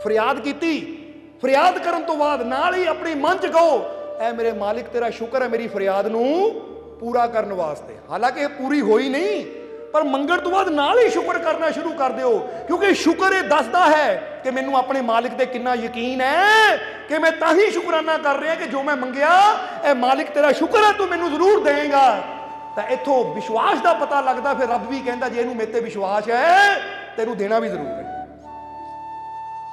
ਫਰਿਆਦ ਕੀਤੀ, ਫਰਿਆਦ ਕਰਨ ਤੋਂ ਬਾਅਦ ਨਾਲ ਹੀ ਆਪਣੇ ਮਨ 'ਚ ਕਹੋ, ਐ ਮੇਰੇ ਮਾਲਿਕ ਤੇਰਾ ਸ਼ੁਕਰ ਹੈ ਮੇਰੀ ਫਰਿਆਦ ਨੂੰ ਪੂਰਾ ਕਰਨ ਵਾਸਤੇ। ਹਾਲਾਂਕਿ ਇਹ ਪੂਰੀ ਹੋਈ ਨਹੀਂ, ਪਰ ਮੰਗਣ ਤੋਂ ਬਾਅਦ ਨਾਲ ਹੀ ਸ਼ੁਕਰ ਕਰਨਾ ਸ਼ੁਰੂ ਕਰ ਦਿਓ, ਕਿਉਂਕਿ ਸ਼ੁਕਰ ਇਹ ਦੱਸਦਾ ਹੈ ਕਿ ਮੈਨੂੰ ਆਪਣੇ ਮਾਲਿਕ ਤੇ ਕਿੰਨਾ ਯਕੀਨ ਹੈ, ਕਿ ਮੈਂ ਤਾਂ ਹੀ ਸ਼ੁਕਰਾਨਾ ਕਰ ਰਿਹਾ ਕਿ ਜੋ ਮੈਂ ਮੰਗਿਆ, ਇਹ ਮਾਲਿਕ ਤੇਰਾ ਸ਼ੁਕਰ ਹੈ ਤੂੰ ਮੈਨੂੰ ਜ਼ਰੂਰ ਦੇਵੇਂਗਾ। ਤਾਂ ਇੱਥੋਂ ਵਿਸ਼ਵਾਸ ਦਾ ਪਤਾ ਲੱਗਦਾ। ਫਿਰ ਰੱਬ ਵੀ ਕਹਿੰਦਾ ਜੇ ਇਹਨੂੰ ਮੇਰੇ ਤੇ ਵਿਸ਼ਵਾਸ ਹੈ ਤੈਨੂੰ ਦੇਣਾ ਵੀ ਜ਼ਰੂਰ ਹੈ।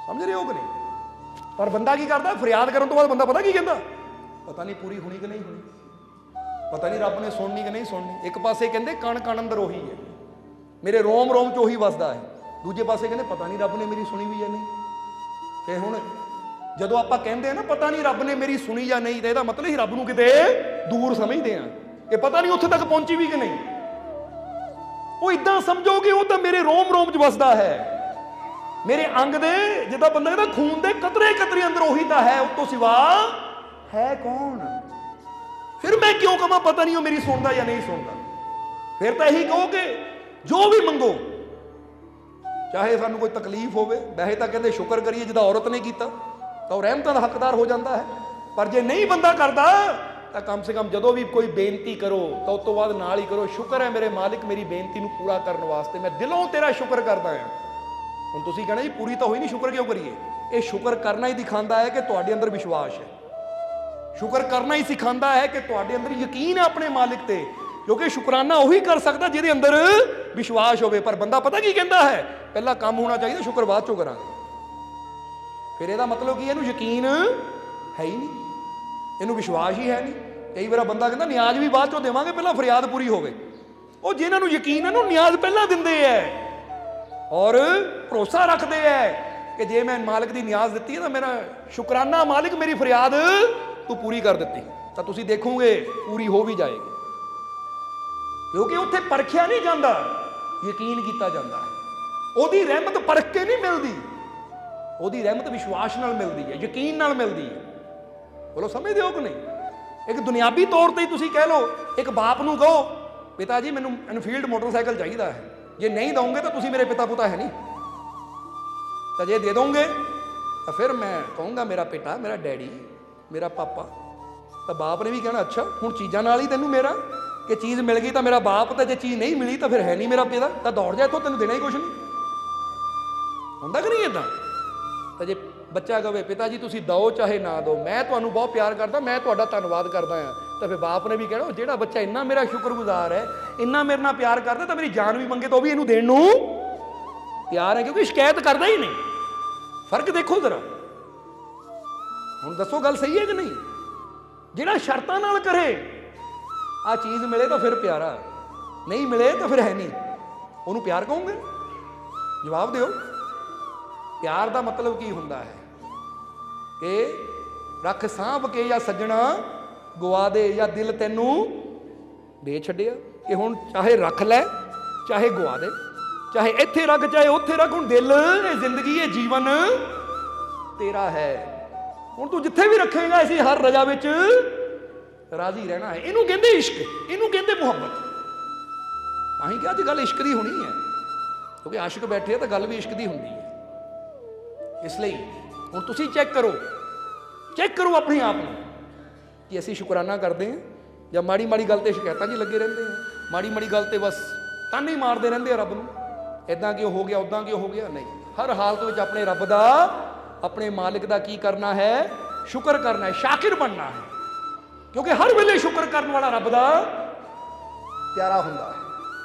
ਸਮਝ ਰਹੇ ਹੋ ਕਿ ਨਹੀਂ? ਪਰ ਬੰਦਾ ਕੀ ਕਰਦਾ? ਫਰਿਆਦ ਕਰਨ ਤੋਂ ਬਾਅਦ ਬੰਦਾ ਪਤਾ ਕੀ ਕਹਿੰਦਾ? ਪਤਾ ਨਹੀਂ ਪੂਰੀ ਹੋਣੀ ਕਿ ਨਹੀਂ ਹੋਣੀ, ਪਤਾ ਨਹੀਂ ਰੱਬ ਨੇ ਸੁਣਨੀ ਕਿ ਨਹੀਂ ਸੁਣਨੀ। ਇੱਕ ਪਾਸੇ ਕਹਿੰਦੇ ਕਣ ਕਣ ਅੰਦਰ ਉਹੀ ਹੈ, ਮੇਰੇ ਰੋਮ ਰੋਮ 'ਚ ਉਹੀ ਵਸਦਾ ਹੈ। ਦੂਜੇ ਪਾਸੇ ਕਹਿੰਦੇ ਪਤਾ ਨਹੀਂ ਰੱਬ ਨੇ ਮੇਰੀ ਸੁਣੀ ਵੀ ਜਾਂ ਨਹੀਂ। ਫਿਰ ਹੁਣ ਜਦੋਂ ਆਪਾਂ ਕਹਿੰਦੇ ਆ ਨਾ ਪਤਾ ਨਹੀਂ ਰੱਬ ਨੇ ਮੇਰੀ ਸੁਣੀ ਜਾਂ ਨਹੀਂ, ਤਾਂ ਇਹਦਾ ਮਤਲਬ ਹੀ ਰੱਬ ਨੂੰ ਕਿਤੇ ਦੂਰ ਸਮਝਦੇ ਆ, ਕਿ ਪਤਾ ਨਹੀਂ ਉੱਥੇ ਤੱਕ ਪਹੁੰਚੀ ਵੀ ਕਿ ਨਹੀਂ। ਉਹ ਇਦਾਂ ਸਮਝੋਗੇ ਉਹ ਤਾਂ ਮੇਰੇ ਰੋਮ ਰੋਮ 'ਚ ਵਸਦਾ ਹੈ, ਮੇਰੇ ਅੰਗ ਦੇ, ਜਿੱਦਾਂ ਬੰਦਾ ਕਹਿੰਦਾ ਖੂਨ ਦੇ ਕਤਰੇ ਕਤਰੇ ਅੰਦਰ ਉਹੀ ਤਾਂ ਹੈ, ਉਸ ਤੋਂ ਸਿਵਾ ਹੈ ਕੌਣ? ਫਿਰ ਮੈਂ ਕਿਉਂ ਕਹਾਂ ਪਤਾ ਨਹੀਂ ਉਹ ਮੇਰੀ ਸੁਣਦਾ ਜਾਂ ਨਹੀਂ ਸੁਣਦਾ? ਫਿਰ ਤਾਂ ਇਹੀ ਕਹੋ ਕਿ ਜੋ ਵੀ ਮੰਗੋ, ਚਾਹੇ ਸਾਨੂੰ ਕੋਈ ਤਕਲੀਫ ਹੋਵੇ। ਵੈਸੇ ਤਾਂ ਕਹਿੰਦੇ ਸ਼ੁਕਰ ਕਰੀਏ, ਜਿਹਦਾ ਔਰਤ ਨੇ ਕੀਤਾ ਤਾਂ ਉਹ ਰਹਿਮਤਾਂ ਦਾ ਹੱਕਦਾਰ ਹੋ ਜਾਂਦਾ ਹੈ। ਪਰ ਜੇ ਨਹੀਂ ਬੰਦਾ ਕਰਦਾ ਤਾਂ ਕਮ ਸੇ ਕਮ ਜਦੋਂ ਵੀ ਕੋਈ ਬੇਨਤੀ ਕਰੋ ਤਾਂ ਉਸ ਤੋਂ ਬਾਅਦ ਨਾਲ ਹੀ ਕਰੋ, ਸ਼ੁਕਰ ਹੈ ਮੇਰੇ ਮਾਲਿਕ ਮੇਰੀ ਬੇਨਤੀ ਨੂੰ ਪੂਰਾ ਕਰਨ ਵਾਸਤੇ ਮੈਂ ਦਿਲੋਂ ਤੇਰਾ ਸ਼ੁਕਰ ਕਰਦਾ ਹਾਂ। ਹੁਣ ਤੁਸੀਂ ਕਹਿਣਾ ਜੀ ਪੂਰੀ ਤਾਂ ਹੋਈ ਨਹੀਂ, ਸ਼ੁਕਰ ਕਿਉਂ ਕਰੀਏ? ਇਹ ਸ਼ੁਕਰ ਕਰਨਾ ਹੀ ਦਿਖਾਉਂਦਾ ਹੈ ਕਿ ਤੁਹਾਡੇ ਅੰਦਰ ਵਿਸ਼ਵਾਸ ਹੈ। ਸ਼ੁਕਰ ਕਰਨਾ ਹੀ ਸਿਖਾਉਂਦਾ ਹੈ ਕਿ ਤੁਹਾਡੇ ਅੰਦਰ ਯਕੀਨ ਹੈ ਆਪਣੇ ਮਾਲਿਕ ਤੇ, ਕਿਉਂਕਿ ਸ਼ੁਕਰਾਨਾ ਉਹੀ ਕਰ ਸਕਦਾ ਜਿਹਦੇ ਅੰਦਰ ਵਿਸ਼ਵਾਸ ਹੋਵੇ। ਪਰ ਬੰਦਾ ਪਤਾ ਕੀ ਕਹਿੰਦਾ ਹੈ? ਪਹਿਲਾਂ ਕੰਮ ਹੋਣਾ ਚਾਹੀਦਾ, ਸ਼ੁਕਰ ਬਾਅਦ ਚੋਂ ਕਰਾਂਗੇ। ਫਿਰ ਇਹਦਾ ਮਤਲਬ ਕੀ? ਇਹਨੂੰ ਯਕੀਨ ਹੈ ਹੀ ਨਹੀਂ, ਇਹਨੂੰ ਵਿਸ਼ਵਾਸ ਹੀ ਹੈ ਨਹੀਂ। ਕਈ ਵਾਰ ਬੰਦਾ ਕਹਿੰਦਾ ਨਿਆਜ਼ ਵੀ ਬਾਅਦ ਚੋਂ ਦੇਵਾਂਗੇ, ਪਹਿਲਾਂ ਫਰਿਆਦ ਪੂਰੀ ਹੋਵੇ। ਉਹ ਜਿਨ੍ਹਾਂ ਨੂੰ ਯਕੀਨ ਹੈ ਨਾ, ਨਿਆਜ਼ ਪਹਿਲਾਂ ਦਿੰਦੇ ਹੈ ਔਰ ਭਰੋਸਾ ਰੱਖਦੇ ਹੈ ਕਿ ਜੇ ਮੈਂ ਮਾਲਿਕ ਦੀ ਨਿਆਜ਼ ਦਿੱਤੀ ਹੈ ਤਾਂ ਮੇਰਾ ਸ਼ੁਕਰਾਨਾ ਮਾਲਿਕ ਮੇਰੀ ਫਰਿਆਦ ਤੂੰ ਪੂਰੀ ਕਰ ਦਿੱਤੀ, ਤਾਂ ਤੁਸੀਂ ਦੇਖੋਗੇ ਪੂਰੀ ਹੋ ਵੀ ਜਾਏਗੀ। ਕਿਉਂਕਿ ਉੱਥੇ ਪਰਖਿਆ ਨਹੀਂ ਜਾਂਦਾ, ਯਕੀਨ ਕੀਤਾ ਜਾਂਦਾ ਹੈ। ਉਹਦੀ ਰਹਿਮਤ ਪਰਖ ਕੇ ਨਹੀਂ ਮਿਲਦੀ, ਉਹਦੀ ਰਹਿਮਤ ਵਿਸ਼ਵਾਸ ਨਾਲ ਮਿਲਦੀ ਹੈ, ਯਕੀਨ ਨਾਲ ਮਿਲਦੀ ਹੈ। ਬੋਲੋ ਸਮਝਦੇ ਹੋ ਕਿ ਨਹੀਂ? ਇੱਕ ਦੁਨਿਆਵੀ ਤੌਰ ਤੇ ਤੁਸੀਂ ਕਹਿ ਲਓ, ਇੱਕ ਬਾਪ ਨੂੰ ਕਹੋ ਪਿਤਾ ਜੀ ਮੈਨੂੰ ਐਨਫੀਲਡ ਮੋਟਰਸਾਈਕਲ ਚਾਹੀਦਾ ਹੈ, ਜੇ ਨਹੀਂ ਦੋਗੇ ਤਾਂ ਤੁਸੀਂ ਮੇਰੇ ਪਿਤਾ ਪੁੱਤਾ ਹੈ ਨਹੀਂ, ਤਾਂ ਜੇ ਦੇ ਦੋਗੇ ਤਾਂ ਫਿਰ ਮੈਂ ਕਹੂੰਗਾ ਮੇਰਾ ਪਿਤਾ, ਮੇਰਾ ਡੈਡੀ, ਮੇਰਾ ਪਾਪਾ। ਤਾਂ ਬਾਪ ਨੇ ਵੀ ਕਹਿਣਾ ਅੱਛਾ ਹੁਣ ਚੀਜ਼ਾਂ ਨਾਲ ਹੀ ਤੈਨੂੰ ਮੇਰਾ, ਕਿ ਚੀਜ਼ ਮਿਲ ਗਈ ਤਾਂ ਮੇਰਾ ਬਾਪ, ਤਾਂ ਜੇ ਚੀਜ਼ ਨਹੀਂ ਮਿਲੀ ਤਾਂ ਫਿਰ ਹੈ ਨਹੀਂ ਮੇਰਾ ਪਿਤਾ, ਤਾਂ ਦੌੜ ਜਾ ਇੱਥੋਂ, ਤੈਨੂੰ ਦੇਣਾ ਹੀ ਕੁਛ ਨਹੀਂ। ਹੁੰਦਾ ਕਿ ਨਹੀਂ ਏਦਾਂ? ਤਾਂ ਜੇ ਬੱਚਾ ਕਹੇ ਪਿਤਾ ਜੀ ਤੁਸੀਂ ਦਿਓ ਚਾਹੇ ਨਾ ਦਿਓ, ਮੈਂ ਤੁਹਾਨੂੰ ਬਹੁਤ ਪਿਆਰ ਕਰਦਾ, ਮੈਂ ਤੁਹਾਡਾ ਧੰਨਵਾਦ ਕਰਦਾ ਹਾਂ, ਤਾਂ ਫਿਰ ਬਾਪ ਨੇ ਵੀ ਕਹਿਣਾ ਜਿਹੜਾ ਬੱਚਾ ਇੰਨਾ ਮੇਰਾ ਸ਼ੁਕਰਗੁਜ਼ਾਰ ਹੈ, ਇੰਨਾ ਮੇਰੇ ਨਾਲ ਪਿਆਰ ਕਰਦਾ, ਤਾਂ ਮੇਰੀ ਜਾਨ ਵੀ ਮੰਗੇ ਤਾਂ ਉਹ ਵੀ ਇਹਨੂੰ ਦੇਣ ਨੂੰ ਤਿਆਰ ਹੈ, ਕਿਉਂਕਿ ਸ਼ਿਕਾਇਤ ਕਰਦਾ ਹੀ ਨਹੀਂ। ਫਰਕ ਦੇਖੋ ਜ਼ਰਾ, ਹੁਣ ਦੱਸੋ ਗੱਲ ਸਹੀ ਹੈ ਕਿ ਨਹੀਂ? ਜਿਹੜਾ ਸ਼ਰਤਾਂ ਨਾਲ ਕਰੇ ਆ ਚੀਜ਼ ਮਿਲੇ ਤਾਂ ਫਿਰ ਪਿਆਰਾ, ਨਹੀਂ ਮਿਲੇ ਤਾਂ ਫਿਰ ਹੈ ਨਹੀਂ, ਉਹਨੂੰ ਪਿਆਰ ਕਹੋਗੇ? ਜਵਾਬ ਦਿਓ। ਪਿਆਰ ਦਾ ਮਤਲਬ ਕੀ ਹੁੰਦਾ ਹੈ ਕਿ ਰੱਖ ਸਾਂਭ ਕੇ ਜਾਂ ਸੱਜਣਾ ਗਵਾ ਦੇ, ਜਾਂ ਦਿਲ ਤੈਨੂੰ ਦੇ ਛੱਡਿਆ ਕਿ ਹੁਣ ਚਾਹੇ ਰੱਖ ਲੈ ਚਾਹੇ ਗਵਾ ਦੇ, ਚਾਹੇ ਇੱਥੇ ਰੱਖ ਚਾਹੇ ਉੱਥੇ ਰੱਖ, ਹੁਣ ਦਿਲ, ਇਹ ਜ਼ਿੰਦਗੀ, ਇਹ ਜੀਵਨ ਤੇਰਾ ਹੈ। ਹੁਣ ਤੂੰ ਜਿੱਥੇ ਵੀ ਰੱਖੇਗਾ ਅਸੀਂ ਹਰ ਰਜਾ ਵਿੱਚ ਰਾਜ਼ੀ ਰਹਿਣਾ ਹੈ। ਇਹਨੂੰ ਕਹਿੰਦੇ ਇਸ਼ਕ, ਇਹਨੂੰ ਕਹਿੰਦੇ ਮੁਹੱਬਤ। ਤਾਂ ਹੀ ਕਿ ਅੱਜ ਗੱਲ ਇਸ਼ਕ ਦੀ ਹੋਣੀ ਹੈ, ਕਿਉਂਕਿ ਆਸ਼ਿਕ ਬੈਠੇ ਤਾਂ ਗੱਲ ਵੀ ਇਸ਼ਕ ਦੀ ਹੁੰਦੀ ਹੈ। ਇਸ ਲਈ ਹੁਣ ਤੁਸੀਂ ਚੈੱਕ ਕਰੋ ਆਪਣੇ ਆਪ ਨੂੰ ਕਿ ਅਸੀਂ ਸ਼ੁਕਰਾਨਾ ਕਰਦੇ ਹਾਂ ਜਾਂ ਮਾੜੀ ਮਾੜੀ ਗੱਲ ਤੇ ਸ਼ਿਕਾਇਤਾਂ 'ਚ ਲੱਗੇ ਰਹਿੰਦੇ ਹਾਂ, ਮਾੜੀ ਮਾੜੀ ਗੱਲ ਤੇ ਬਸ ਤਾਨੇ ਹੀ ਮਾਰਦੇ ਰਹਿੰਦੇ ਆ ਰੱਬ ਨੂੰ, ਇਦਾਂ ਕਿਉਂ ਹੋ ਗਿਆ, ਉਦਾਂ ਕਿਉਂ ਹੋ ਗਿਆ। ਨਹੀਂ, ਹਰ ਹਾਲਤ ਵਿੱਚ ਆਪਣੇ ਰੱਬ ਦਾ, ਆਪਣੇ ਮਾਲਿਕ ਦਾ ਕੀ ਕਰਨਾ ਹੈ? ਸ਼ੁਕਰ ਕਰਨਾ ਹੈ, ਸ਼ਾਕਿਰ ਬਣਨਾ ਹੈ, ਕਿਉਂਕਿ ਹਰ ਵੇਲੇ ਸ਼ੁਕਰ ਕਰਨ ਵਾਲਾ ਰੱਬ ਦਾ ਪਿਆਰਾ ਹੁੰਦਾ ਹੈ।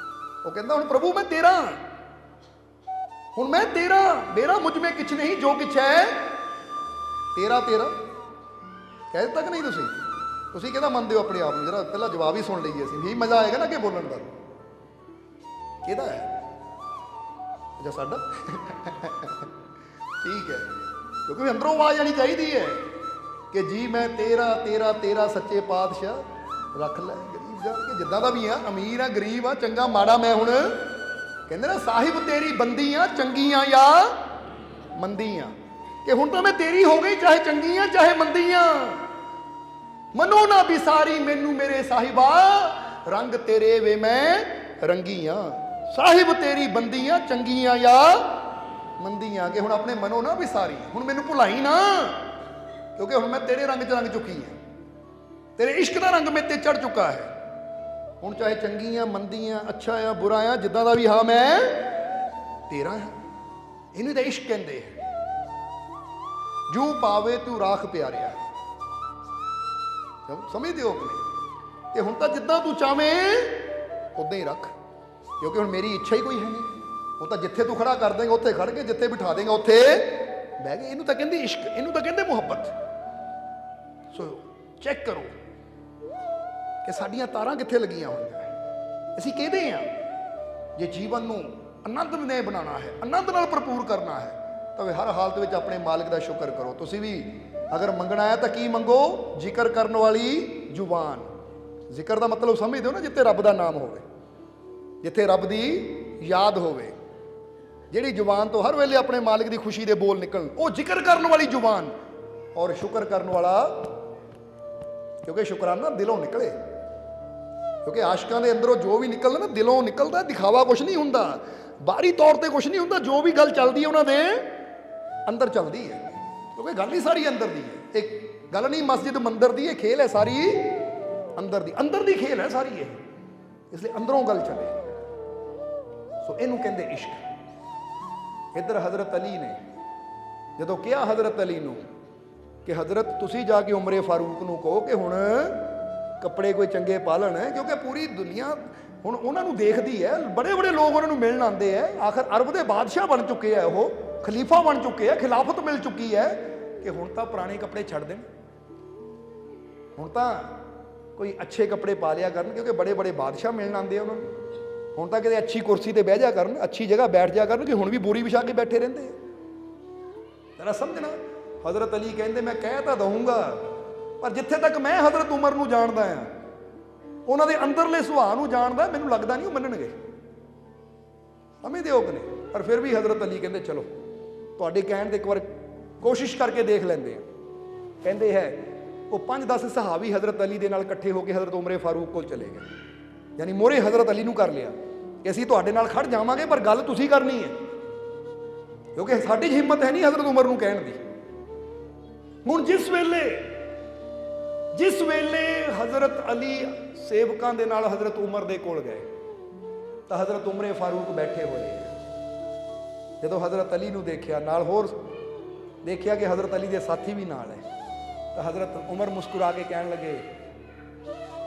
ਉਹ ਕਹਿੰਦਾ ਹੁਣ ਪ੍ਰਭੂ ਮੈਂ ਤੇਰਾ, ਹੁਣ ਮੈਂ ਤੇਰਾ, ਮੇਰਾ ਮੁਝ ਮੇਂ ਕੁਛ ਨਹੀਂ, ਜੋ ਕੁਛ ਹੈ ਤੇਰਾ ਤੇਰਾ। ਕਹਿ ਦਿੱਤਾ ਕਿ ਨਹੀਂ ਤੁਸੀਂ ਕਹਿੰਦਾ ਮੰਨਦੇ ਹੋ ਆਪਣੇ ਆਪ ਨੂੰ? ਜਰਾ ਪਹਿਲਾਂ ਜਵਾਬ ਹੀ ਸੁਣ ਲਈਏ, ਅਸੀਂ ਵੀ ਮਜ਼ਾ ਆਏਗਾ ਨਾ ਅੱਗੇ ਬੋਲਣ ਦਾ। ਕਿਹਦਾ ਹੈ? ਅੱਛਾ ਸਾਡਾ। ਠੀਕ ਹੈ, ਕਿਉਂਕਿ ਅੰਦਰੋਂ ਆਵਾਜ਼ ਆਣੀ ਚਾਹੀਦੀ ਹੈ ਕਿ ਜੀ ਮੈਂ ਤੇਰਾ ਤੇਰਾ ਤੇਰਾ ਸੱਚੇ ਪਾਤਸ਼ਾਹ ਰੱਖ ਲੈ। ਗਰੀਬ ਜਾਣ ਕੇ ਜਿੱਦਾਂ ਦਾ ਵੀ ਆ, ਅਮੀਰ ਆ ਗਰੀਬ ਆ, ਚੰਗਾ ਮਾੜਾ, ਮੈਂ ਹੁਣ ਕਹਿੰਦੇ ਨਾ ਸਾਹਿਬ ਤੇਰੀ ਬੰਦੀਆਂ ਚੰਗੀਆਂ ਜਾਂ ਮੰਦੀਆਂ, ਕਿ ਹੁਣ ਤਾਂ ਮੈਂ ਤੇਰੀ ਹੋ ਗਈ, ਚਾਹੇ ਚੰਗੀਆਂ ਚਾਹੇ ਮੰਦੀਆਂ। ਮਨੋ ਨਾ ਬਿਸਾਰੀ ਮੈਨੂੰ ਮੇਰੇ ਸਾਹਿਬਾ, ਰੰਗ ਤੇਰੇ ਵੇ ਮੈਂ ਰੰਗੀਆਂ। ਸਾਹਿਬ ਤੇਰੀ ਬੰਦੀਆਂ ਚੰਗੀਆਂ ਜਾਂ ਮੰਦੀਆਂ, ਕਿ ਹੁਣ ਆਪਣੇ ਮਨੋ ਨਾ ਵਿਸਾਰੀ, ਹੁਣ ਮੈਨੂੰ ਭੁਲਾਈ ਨਾ, ਕਿਉਂਕਿ ਹੁਣ ਮੈਂ ਤੇਰੇ ਰੰਗ 'ਚ ਰੰਗ ਚੁੱਕੀ ਹੈ, ਤੇਰੇ ਇਸ਼ਕ ਦਾ ਰੰਗ ਮੇਰੇ ਤੇ ਚੜ ਚੁੱਕਾ ਹੈ। ਹੁਣ ਚਾਹੇ ਚੰਗੀਆਂ ਮੰਦੀਆਂ, ਅੱਛਾ ਆ ਬੁਰਾ ਆ, ਜਿੱਦਾਂ ਦਾ ਵੀ ਹਾਂ ਮੈਂ ਤੇਰਾ ਹਾਂ। ਇਹਨੂੰ ਤਾਂ ਇਸ਼ਕ ਕਹਿੰਦੇ ਹੈ। ਜੂ ਪਾਵੇ ਤੂੰ ਰਾਖ ਪਿਆਰਿਆ, ਸਮਝਦੇ ਹੋ ਆਪਣੇ? ਤੇ ਹੁਣ ਤਾਂ ਜਿੱਦਾਂ ਤੂੰ ਚਾਵੇਂ ਉਦਾਂ ਹੀ ਰੱਖ, ਕਿਉਂਕਿ ਹੁਣ ਮੇਰੀ ਇੱਛਾ ਹੀ ਕੋਈ ਹੈ ਨਹੀਂ। ਉਹ ਤਾਂ ਜਿੱਥੇ ਤੂੰ ਖੜਾ ਕਰ ਦੇਂਗਾ ਉੱਥੇ ਖੜ ਕੇ, ਜਿੱਥੇ ਬਿਠਾ ਦੇਂਗਾ ਉੱਥੇ ਬਹਿ ਗਏ। ਇਹਨੂੰ ਤਾਂ ਕਹਿੰਦੇ ਇਸ਼ਕ, ਇਹਨੂੰ ਤਾਂ ਕਹਿੰਦੇ ਮੁਹੱਬਤ। ਸੋ ਚੈੱਕ ਕਰੋ ਕਿ ਸਾਡੀਆਂ ਤਾਰਾਂ ਕਿੱਥੇ ਲੱਗੀਆਂ ਹੋਈਆਂ। ਅਸੀਂ ਕਹਿੰਦੇ ਹਾਂ ਜੇ ਜੀਵਨ ਨੂੰ ਆਨੰਦ ਨੇ ਬਣਾਉਣਾ ਹੈ, ਆਨੰਦ ਨਾਲ ਭਰਪੂਰ ਕਰਨਾ ਹੈ, ਤਾਂ ਹਰ ਹਾਲਤ ਵਿੱਚ ਆਪਣੇ ਮਾਲਿਕ ਦਾ ਸ਼ੁਕਰ ਕਰੋ। ਤੁਸੀਂ ਵੀ ਅਗਰ ਮੰਗਣਾ ਹੈ ਤਾਂ ਕੀ ਮੰਗੋ? ਜ਼ਿਕਰ ਕਰਨ ਵਾਲੀ ਜ਼ੁਬਾਨ। ਜ਼ਿਕਰ ਦਾ ਮਤਲਬ ਸਮਝਦੇ ਹੋ ਨਾ? ਜਿੱਥੇ ਰੱਬ ਦਾ ਨਾਮ ਹੋਵੇ, ਜਿੱਥੇ ਰੱਬ ਦੀ ਯਾਦ ਹੋਵੇ, ਜਿਹੜੀ ਜ਼ੁਬਾਨ ਤੋਂ ਹਰ ਵੇਲੇ ਆਪਣੇ ਮਾਲਿਕ ਦੀ ਖੁਸ਼ੀ ਦੇ ਬੋਲ ਨਿਕਲਣ, ਉਹ ਜ਼ਿਕਰ ਕਰਨ ਵਾਲੀ ਜ਼ੁਬਾਨ। ਔਰ ਸ਼ੁਕਰ ਕਰਨ ਵਾਲਾ, ਕਿਉਂਕਿ ਸ਼ੁਕਰਾਨਾ ਦਿਲੋਂ ਨਿਕਲੇ, ਕਿਉਂਕਿ ਆਸ਼ਿਕਾਂ ਦੇ ਅੰਦਰੋਂ ਜੋ ਵੀ ਨਿਕਲਦਾ ਨਾ ਦਿਲੋਂ ਨਿਕਲਦਾ, ਦਿਖਾਵਾ ਕੁਛ ਨਹੀਂ ਹੁੰਦਾ, ਬਾਹਰੀ ਤੌਰ ਤੇ ਕੁਛ ਨਹੀਂ ਹੁੰਦਾ। ਜੋ ਵੀ ਗੱਲ ਚੱਲਦੀ ਹੈ ਉਹਨਾਂ ਦੇ ਅੰਦਰ ਚੱਲਦੀ ਹੈ, ਕਿਉਂਕਿ ਗੱਲ ਹੀ ਸਾਰੀ ਅੰਦਰ ਦੀ ਹੈ। ਇੱਕ ਗੱਲ ਨਹੀਂ ਮਸਜਿਦ ਮੰਦਰ ਦੀ, ਇਹ ਖੇਲ ਹੈ ਸਾਰੀ ਅੰਦਰ ਦੀ ਖੇਲ ਹੈ ਸਾਰੀ ਇਹ, ਇਸ ਲਈ ਅੰਦਰੋਂ ਗੱਲ ਚੱਲੇ। ਸੋ ਇਹਨੂੰ ਕਹਿੰਦੇ ਇਸ਼ਕ। ਇੱਧਰ ਹਜ਼ਰਤ ਅਲੀ ਨੇ ਜਦੋਂ ਕਿਹਾ ਹਜ਼ਰਤ ਅਲੀ ਨੂੰ ਕਿ ਹਜ਼ਰਤ ਤੁਸੀਂ ਜਾ ਕੇ ਉਮਰੇ ਫਾਰੂਕ ਨੂੰ ਕਹੋ ਕਿ ਹੁਣ ਕੱਪੜੇ ਕੋਈ ਚੰਗੇ ਪਾ ਲੈਣ, ਕਿਉਂਕਿ ਪੂਰੀ ਦੁਨੀਆ ਹੁਣ ਉਹਨਾਂ ਨੂੰ ਦੇਖਦੀ ਹੈ, ਬੜੇ ਬੜੇ ਲੋਕ ਉਹਨਾਂ ਨੂੰ ਮਿਲਣ ਆਉਂਦੇ ਹੈ। ਆਖਰ ਅਰਬ ਦੇ ਬਾਦਸ਼ਾਹ ਬਣ ਚੁੱਕੇ ਆ, ਉਹ ਖਲੀਫਾ ਬਣ ਚੁੱਕੇ ਆ, ਖਿਲਾਫਤ ਮਿਲ ਚੁੱਕੀ ਹੈ, ਕਿ ਹੁਣ ਤਾਂ ਪੁਰਾਣੇ ਕੱਪੜੇ ਛੱਡ ਦੇਣ, ਹੁਣ ਤਾਂ ਕੋਈ ਅੱਛੇ ਕੱਪੜੇ ਪਾ ਲਿਆ ਕਰਨ, ਕਿਉਂਕਿ ਬੜੇ ਬੜੇ ਬਾਦਸ਼ਾਹ ਮਿਲਣ ਆਉਂਦੇ ਆ ਉਹਨਾਂ ਨੂੰ। ਹੁਣ ਤਾਂ ਕਿਤੇ ਅੱਛੀ ਕੁਰਸੀ ਤੇ ਬਹਿ ਜਾ ਕਰਨ, ਅੱਛੀ ਜਗ੍ਹਾ ਬੈਠ ਜਾ ਕਰਨ, ਕਿ ਹੁਣ ਵੀ ਬੋਰੀ ਵਿਛਾ ਕੇ ਬੈਠੇ ਰਹਿੰਦੇ ਆ। ਜਰਾ ਸਮਝਣਾ। ਹਜ਼ਰਤ ਅਲੀ ਕਹਿੰਦੇ ਮੈਂ ਕਹਿ ਤਾਂ ਦਊਂਗਾ, ਪਰ ਜਿੱਥੇ ਤੱਕ ਮੈਂ ਹਜ਼ਰਤ ਉਮਰ ਨੂੰ ਜਾਣਦਾ ਆ, ਉਹਨਾਂ ਦੇ ਅੰਦਰਲੇ ਸੁਭਾਅ ਨੂੰ ਜਾਣਦਾ, ਮੈਨੂੰ ਲੱਗਦਾ ਨਹੀਂ ਉਹ ਮੰਨਣਗੇ। ਸਮਝਦੇ ਹੋ ਕਿ ਨਹੀਂ? ਪਰ ਫਿਰ ਵੀ ਹਜ਼ਰਤ ਅਲੀ ਕਹਿੰਦੇ ਚਲੋ ਤੁਹਾਡੇ ਕਹਿਣ ਤੇ ਇੱਕ ਵਾਰ ਕੋਸ਼ਿਸ਼ ਕਰਕੇ ਦੇਖ ਲੈਂਦੇ ਆ। ਕਹਿੰਦੇ ਹੈ ਉਹ 5-10 ਸਹਾਬੀ ਹਜ਼ਰਤ ਅਲੀ ਦੇ ਨਾਲ ਇਕੱਠੇ ਹੋ ਕੇ ਹਜ਼ਰਤ ਉਮਰੇ ਫਾਰੂਕ ਕੋਲ ਚਲੇ ਗਏ, ਯਾਨੀ ਮੋਹਰੇ ਹਜ਼ਰਤ ਅਲੀ ਨੂੰ ਕਰ ਲਿਆ ਕਿ ਅਸੀਂ ਤੁਹਾਡੇ ਨਾਲ ਖੜ ਜਾਵਾਂਗੇ, ਪਰ ਗੱਲ ਤੁਸੀਂ ਕਰਨੀ ਹੈ, ਕਿਉਂਕਿ ਸਾਡੀ ਹਿੰਮਤ ਹੈ ਨਹੀਂ ਹਜ਼ਰਤ ਉਮਰ ਨੂੰ ਕਹਿਣ ਦੀ। ਹੁਣ ਜਿਸ ਵੇਲੇ ਹਜ਼ਰਤ ਅਲੀ ਸੇਵਕਾਂ ਦੇ ਨਾਲ ਹਜ਼ਰਤ ਉਮਰ ਦੇ ਕੋਲ ਗਏ ਤਾਂ ਹਜ਼ਰਤ ਉਮਰੇ ਫਾਰੂਕ ਬੈਠੇ ਹੋਏ। ਜਦੋਂ ਹਜ਼ਰਤ ਅਲੀ ਨੂੰ ਦੇਖਿਆ, ਨਾਲ ਹੋਰ ਦੇਖਿਆ ਕਿ ਹਜ਼ਰਤ ਅਲੀ ਦੇ ਸਾਥੀ ਵੀ ਨਾਲ ਹੈ, ਤਾਂ ਹਜ਼ਰਤ ਉਮਰ ਮੁਸਕਰਾ ਕੇ ਕਹਿਣ ਲੱਗੇ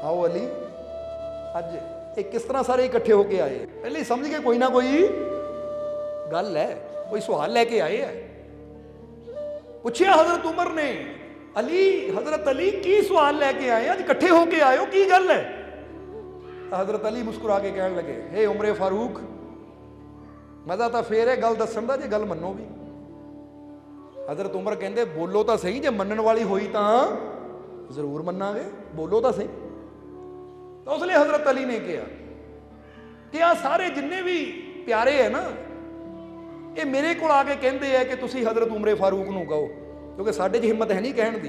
ਆਓ ਅਲੀ, ਅੱਜ ਇਹ ਕਿਸ ਤਰ੍ਹਾਂ ਸਾਰੇ ਇਕੱਠੇ ਹੋ ਕੇ ਆਏ? ਪਹਿਲੇ ਹੀ ਸਮਝ ਗਏ ਕੋਈ ਨਾ ਕੋਈ ਗੱਲ ਹੈ, ਕੋਈ ਸਵਾਲ ਲੈ ਕੇ ਆਏ ਹੈ। ਪੁੱਛਿਆ ਹਜ਼ਰਤ ਉਮਰ ਨੇ अली हजरत अली की सवाल लैके आए, अज इकट्ठे होके आए हो, की गल है? हजरत अली मुस्कुरा के कहन लगे, हे उमरे फारूक, मजा तो फिर है गल दसन का जे गल मनो भी। हजरत उमर कहते बोलो तो सही, जे मनन वाली हुई तो जरूर मनांगे, बोलो तो सही। तो उसलिए हजरत अली ने कहा कि आ सारे जिन्ने भी प्यारे है ना, ये मेरे को आके कहते हैं कि तुसी हजरत उमरे फारूक नूं कहो, क्योंकि साडे च हिम्मत है नहीं कहण दी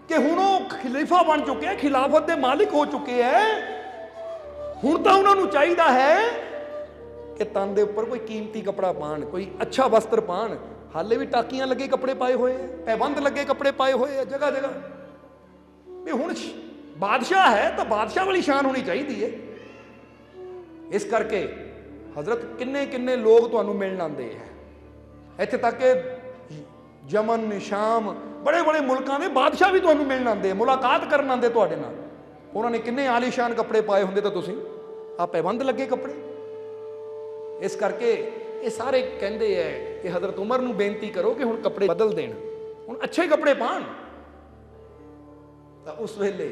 कि हुण वो खलीफा बन चुके हैं, खिलाफत के मालिक हो चुके हैं। हुण तो उन्होंने चाहिए है कि तन दे उपर कोई कीमती कपड़ा पाण, कोई अच्छा वस्त्र पाण। हाले भी टाकियां लगे कपड़े पाए हुए हैं, पैबंद लगे कपड़े पाए हुए हैं जगह जगह। भी हुण बादशाह है तो बादशाह वाली शान होनी चाहिए है। इस करके हजरत किन्ने किन्ने लोग तुहानूं मिलण आंदे हैं, इत्थे तक कि यमन शाम बड़े बड़े मुल्कों के बादशाह भी तुहानूं मिलण आंदे, मुलाकात करन आंदे तुहाडे नाल। उन्होंने किन्ने आलीशान कपड़े पाए होंदे तो तुसीं आ पैबंद लगे कपड़े। इस करके ये सारे कहते हैं कि हजरत उमर नूं बेनती करो कि हुण कपड़े बदल देण, हुण अच्छे कपड़े पाण। तो उस वेले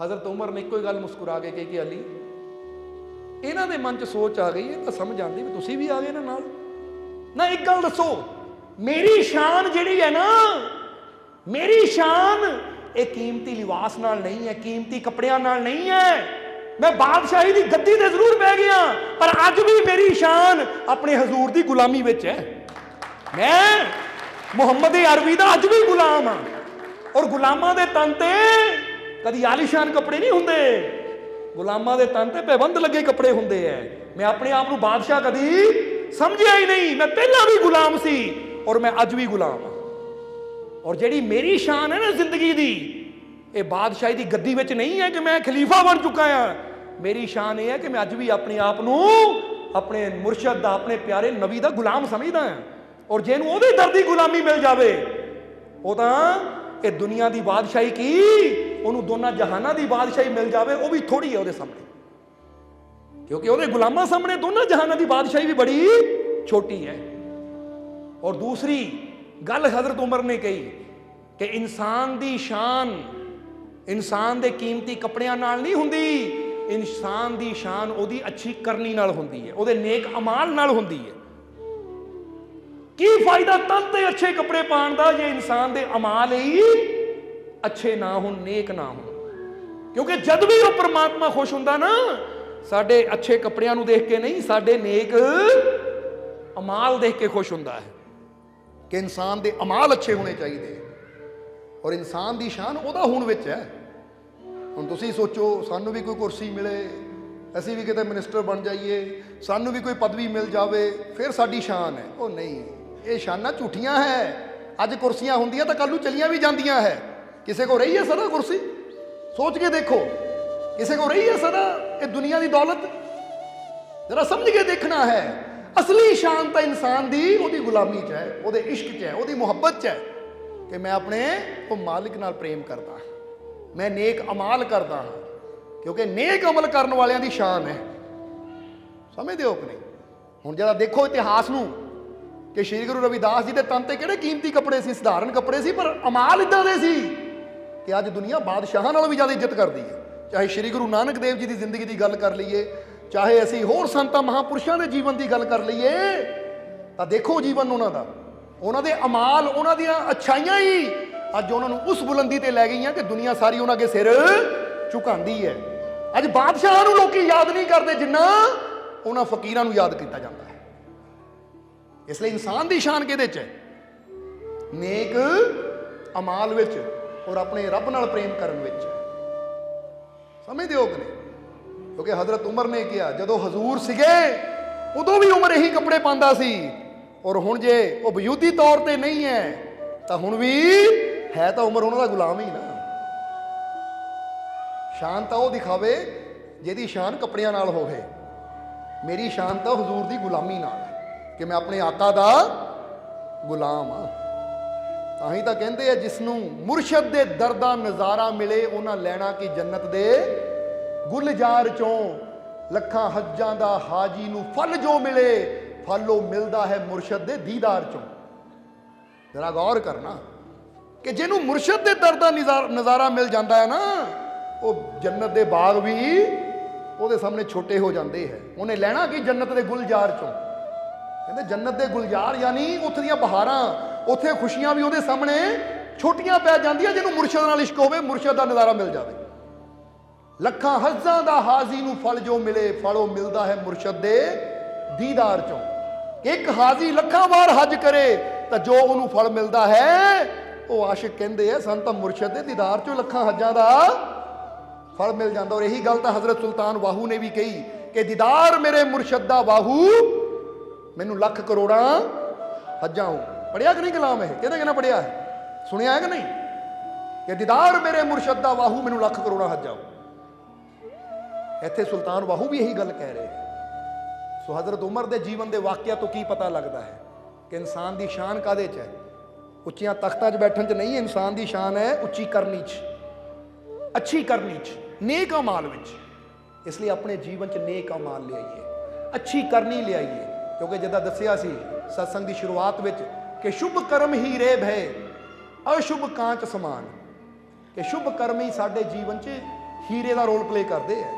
हजरत उमर ने इक्को गल मुस्कुरा के कही कि अली, इन्हां दे मन च सोच आ गई है, तो समझ आती भी तुसीं भी आ गए ना नाल। ना एक गल दसो, मेरी शान जिहड़ी है ना, मेरी शान ये कीमती लिबास नाल नहीं है, कीमती कपड़ियां नाल नहीं है। मैं बादशाही की गद्दी ते जरूर बह गया, पर अज भी मेरी शान अपने हजूर की गुलामी विच है। मैं मुहम्मद अरबी दा अज भी गुलाम हाँ, और गुलामां दे तन ते कदी आलीशान कपड़े नहीं हुंदे, गुलामां दे तन ते पैबंद लगे कपड़े हुंदे है। मैं अपने आप को बादशाह कदी समझिया ही नहीं, मैं पहला भी गुलाम सी और मैं अज भी गुलाम हाँ। और जिहड़ी मेरी शान है ना जिंदगी दी, ये बादशाही की गद्दी विच नहीं है कि मैं खलीफा बन चुका हाँ। मेरी शान यह है कि मैं अज भी अपने आप को अपने मुर्शद दा, अपने प्यारे नबी दा गुलाम समझदा हाँ। और जिन्होंने ओहदे दर दी गुलामी मिल जाए, वो तो ये दुनिया की बादशाही की, उन्होंने दोनों जहाना की बादशाही मिल जाए, वो भी थोड़ी है वो सामने, क्योंकि वो गुलामां सामने दोनों जहाना की बादशाही भी बड़ी छोटी है। और दूसरी गल हजरत उमर ने कही कि इंसान की शान इंसान के कीमती कपड़ियां नाल नहीं हुंदी, इंसान की शान ओदी अच्छी करनी नाल हुंदी है, ओदे नेक अमाल नाल हुंदी है। की फायदा तन ते अच्छे कपड़े पाण दा जे इंसान दे अमाल ही अच्छे ना होण, नेक ना होण। क्योंकि जद भी वो परमात्मा खुश हुंदा ना, साडे अच्छे कपड़ियां नूं देख के नहीं, साडे नेक अमाल देख के खुश हुंदा है कि इंसान दे अमाल अच्छे होने चाहिए। और इंसान की शान उहदा हुण विच है। हुण तुसीं सोचो, सानू भी कोई कुर्सी मिले, असीं भी किते मिनिस्टर बन जाइए, सानू भी कोई पदवी मिल जाए, फिर साडी शान है। वो नहीं, ये शाना झूठियां है। अज कुर्सियां हुंदियां तो कल नूं चलियां भी जांदियां है। किसी को रही है सदा कुर्सी? सोच के देखो, किसी को रही है सदा ये दुनिया की दौलत? जरा समझ के देखना है। असली शान तो इंसान की ओहदी गुलामी च है, ओहदे इश्क च है, ओहदी मुहब्बत च है कि मैं अपने वो मालिक नाल प्रेम करता, मैं नेक अमाल करता हाँ। क्योंकि नेक अमल करने वालियां दी शान है। समझते हो कि नहीं? हुण जरा देखो इतिहास नूं कि श्री गुरु रविदास जी के तन ते किहड़े कीमती कपड़े सी, सधारण कपड़े सी, पर अमाल इदां दे सी कि अज दुनिया बादशाहां नालों भी ज़्यादा इज्जत करती है। चाहे श्री गुरु नानक देव जी की जिंदगी की गल कर लीए, चाहे असी होर संतां महापुरुषों के जीवन की गल कर लीए, तो देखो जीवन उन्होंने उन्होंने अमाल, उन्होंने अच्छाइयां ही अज उन्होंने उस बुलंदी ते लै गई कि दुनिया सारी उन्होंने सिर झुकाती है। अज बादशाह लोग याद नहीं करते जिन्ना उन्होंने फकीरां याद किया जाता है। इसलिए इंसान की शान किहदे च है? नेक अमाल विच और अपने रब नाल प्रेम करन विच। समझदे हो कि नहीं? क्योंकि हजरत उमर ने कहा जदों हजूर सीगे उदों भी उमर यही कपड़े पांदा सी, और हुण जे वो वजूदी तौर पर नहीं है तो हुण भी है तो उमर उन्हों का गुलाम ही ना। शान तो वह दिखावे जिहदी शान कपड़ियां नाल होवे। मेरी शान तो हजूर की गुलामी नाल है कि मैं अपने आका दा गुलाम हाँ। ताही तो कहते हैं जिसनों मुरशद दे दर दा नज़ारा मिले, उन्हां लैना की जन्नत दे गुलजार चों, लखां हज्जां दा हाजी नूं फल जो मिले, फल वो मिलता है मुरशद दे दीदार चों। जरा गौर करना, ਕਿ ਜਿਹਨੂੰ ਮੁਰਸ਼ਦ ਦੇ ਦਰ ਦਾ ਨਜ਼ਾਰਾ ਮਿਲ ਜਾਂਦਾ ਹੈ ਨਾ, ਉਹ ਜੰਨਤ ਦੇ ਬਾਗ ਵੀ ਉਹਦੇ ਸਾਹਮਣੇ ਛੋਟੇ ਹੋ ਜਾਂਦੇ ਹੈ। ਉਹਨੇ ਲੈਣਾ ਕਿ ਜੰਨਤ ਦੇ ਗੁਲਜ਼ਾਰ ਚੋਂ, ਕਹਿੰਦੇ ਜੰਨਤ ਦੇ ਗੁਲਜ਼ਾਰ ਯਾਨੀ ਉੱਥੇ ਦੀਆਂ ਬਹਾਰਾਂ, ਉੱਥੇ ਖੁਸ਼ੀਆਂ ਵੀ ਉਹਦੇ ਸਾਹਮਣੇ ਛੋਟੀਆਂ ਪੈ ਜਾਂਦੀਆਂ ਜਿਹਨੂੰ ਮੁਰਸ਼ਦ ਨਾਲ ਇਸ਼ਕ ਹੋਵੇ, ਮੁਰਸ਼ਦ ਦਾ ਨਜ਼ਾਰਾ ਮਿਲ ਜਾਵੇ। ਲੱਖਾਂ ਹਜ਼ਾਂ ਦਾ ਹਾਜ਼ੀ ਨੂੰ ਫਲ ਜੋ ਮਿਲੇ, ਫਲ ਉਹ ਮਿਲਦਾ ਹੈ ਮੁਰਸ਼ਦ ਦੇ ਦੀਦਾਰ ਚੋਂ। ਇੱਕ ਹਾਜ਼ੀ ਲੱਖਾਂ ਵਾਰ ਹਜ ਕਰੇ ਤਾਂ ਜੋ ਉਹਨੂੰ ਫਲ ਮਿਲਦਾ ਹੈ, ਉਹ ਆਸ਼ਿਕ ਕਹਿੰਦੇ ਆ ਸਾਨੂੰ ਤਾਂ ਮੁਰਸ਼ਦ ਦੇ ਦੀਦਾਰ ਚੋਂ ਲੱਖਾਂ ਹੱਜਾਂ ਦਾ ਫਲ ਮਿਲ ਜਾਂਦਾ। ਔਰ ਇਹੀ ਗੱਲ ਤਾਂ ਹਜ਼ਰਤ ਸੁਲਤਾਨ ਵਾਹੂ ਨੇ ਵੀ ਕਹੀ ਕਿ ਦੀਦਾਰ ਮੇਰੇ ਮੁਰਸ਼ਦ ਦਾ ਵਾਹੂ, ਮੈਨੂੰ ਲੱਖ ਕਰੋੜਾਂ ਹੱਜਾਂ ਹੋ। ਪੜਿਆ ਕਿ ਨਹੀਂ ਕਲਾਮ ਇਹ? ਕਿਹਦਾ ਕਹਿਣਾ ਪੜਿਆ ਹੈ? ਸੁਣਿਆ ਹੈ ਕਿ ਨਹੀਂ? ਕਿ ਦੀਦਾਰ ਮੇਰੇ ਮੁਰਸ਼ਦ ਦਾ ਵਾਹੂ, ਮੈਨੂੰ ਲੱਖ ਕਰੋੜਾਂ ਹੱਜਾਂ ਹੋ। ਇੱਥੇ ਸੁਲਤਾਨ ਵਾਹੂ ਵੀ ਇਹੀ ਗੱਲ ਕਹਿ ਰਹੇ ਹੈ। ਸੋ ਹਜ਼ਰਤ ਉਮਰ ਦੇ ਜੀਵਨ ਦੇ ਵਾਕਿਆ ਤੋਂ ਕੀ ਪਤਾ ਲੱਗਦਾ ਹੈ ਕਿ ਇਨਸਾਨ ਦੀ ਸ਼ਾਨ ਕਾਹਦੇ 'ਚ ਹੈ? ਉੱਚੀਆਂ ਤਖਤਾਂ 'ਚ ਬੈਠਣ 'ਚ ਨਹੀਂ, ਇਨਸਾਨ ਦੀ ਸ਼ਾਨ ਹੈ ਉੱਚੀ ਕਰਨੀ 'ਚ, ਅੱਛੀ ਕਰਨੀ 'ਚ, ਨੇਕ ਅਮਾਲ ਵਿੱਚ। ਇਸ ਲਈ ਆਪਣੇ ਜੀਵਨ 'ਚ ਨੇਕ ਅਮਾਲ ਲਿਆਈਏ, ਅੱਛੀ ਕਰਨੀ ਲਿਆਈਏ। ਕਿਉਂਕਿ ਜਿੱਦਾਂ ਦੱਸਿਆ ਸੀ ਸਤਸੰਗ ਦੀ ਸ਼ੁਰੂਆਤ ਵਿੱਚ ਕਿ ਸ਼ੁਭ ਕਰਮ ਹੀ ਰੇਬ ਹੈ, ਅਸ਼ੁਭ ਕਾਂਚ ਸਮਾਨ। ਕਿ ਸ਼ੁਭ ਕਰਮ ਹੀ ਸਾਡੇ ਜੀਵਨ 'ਚ ਹੀਰੇ ਦਾ ਰੋਲ ਪਲੇ ਕਰਦੇ ਹੈ।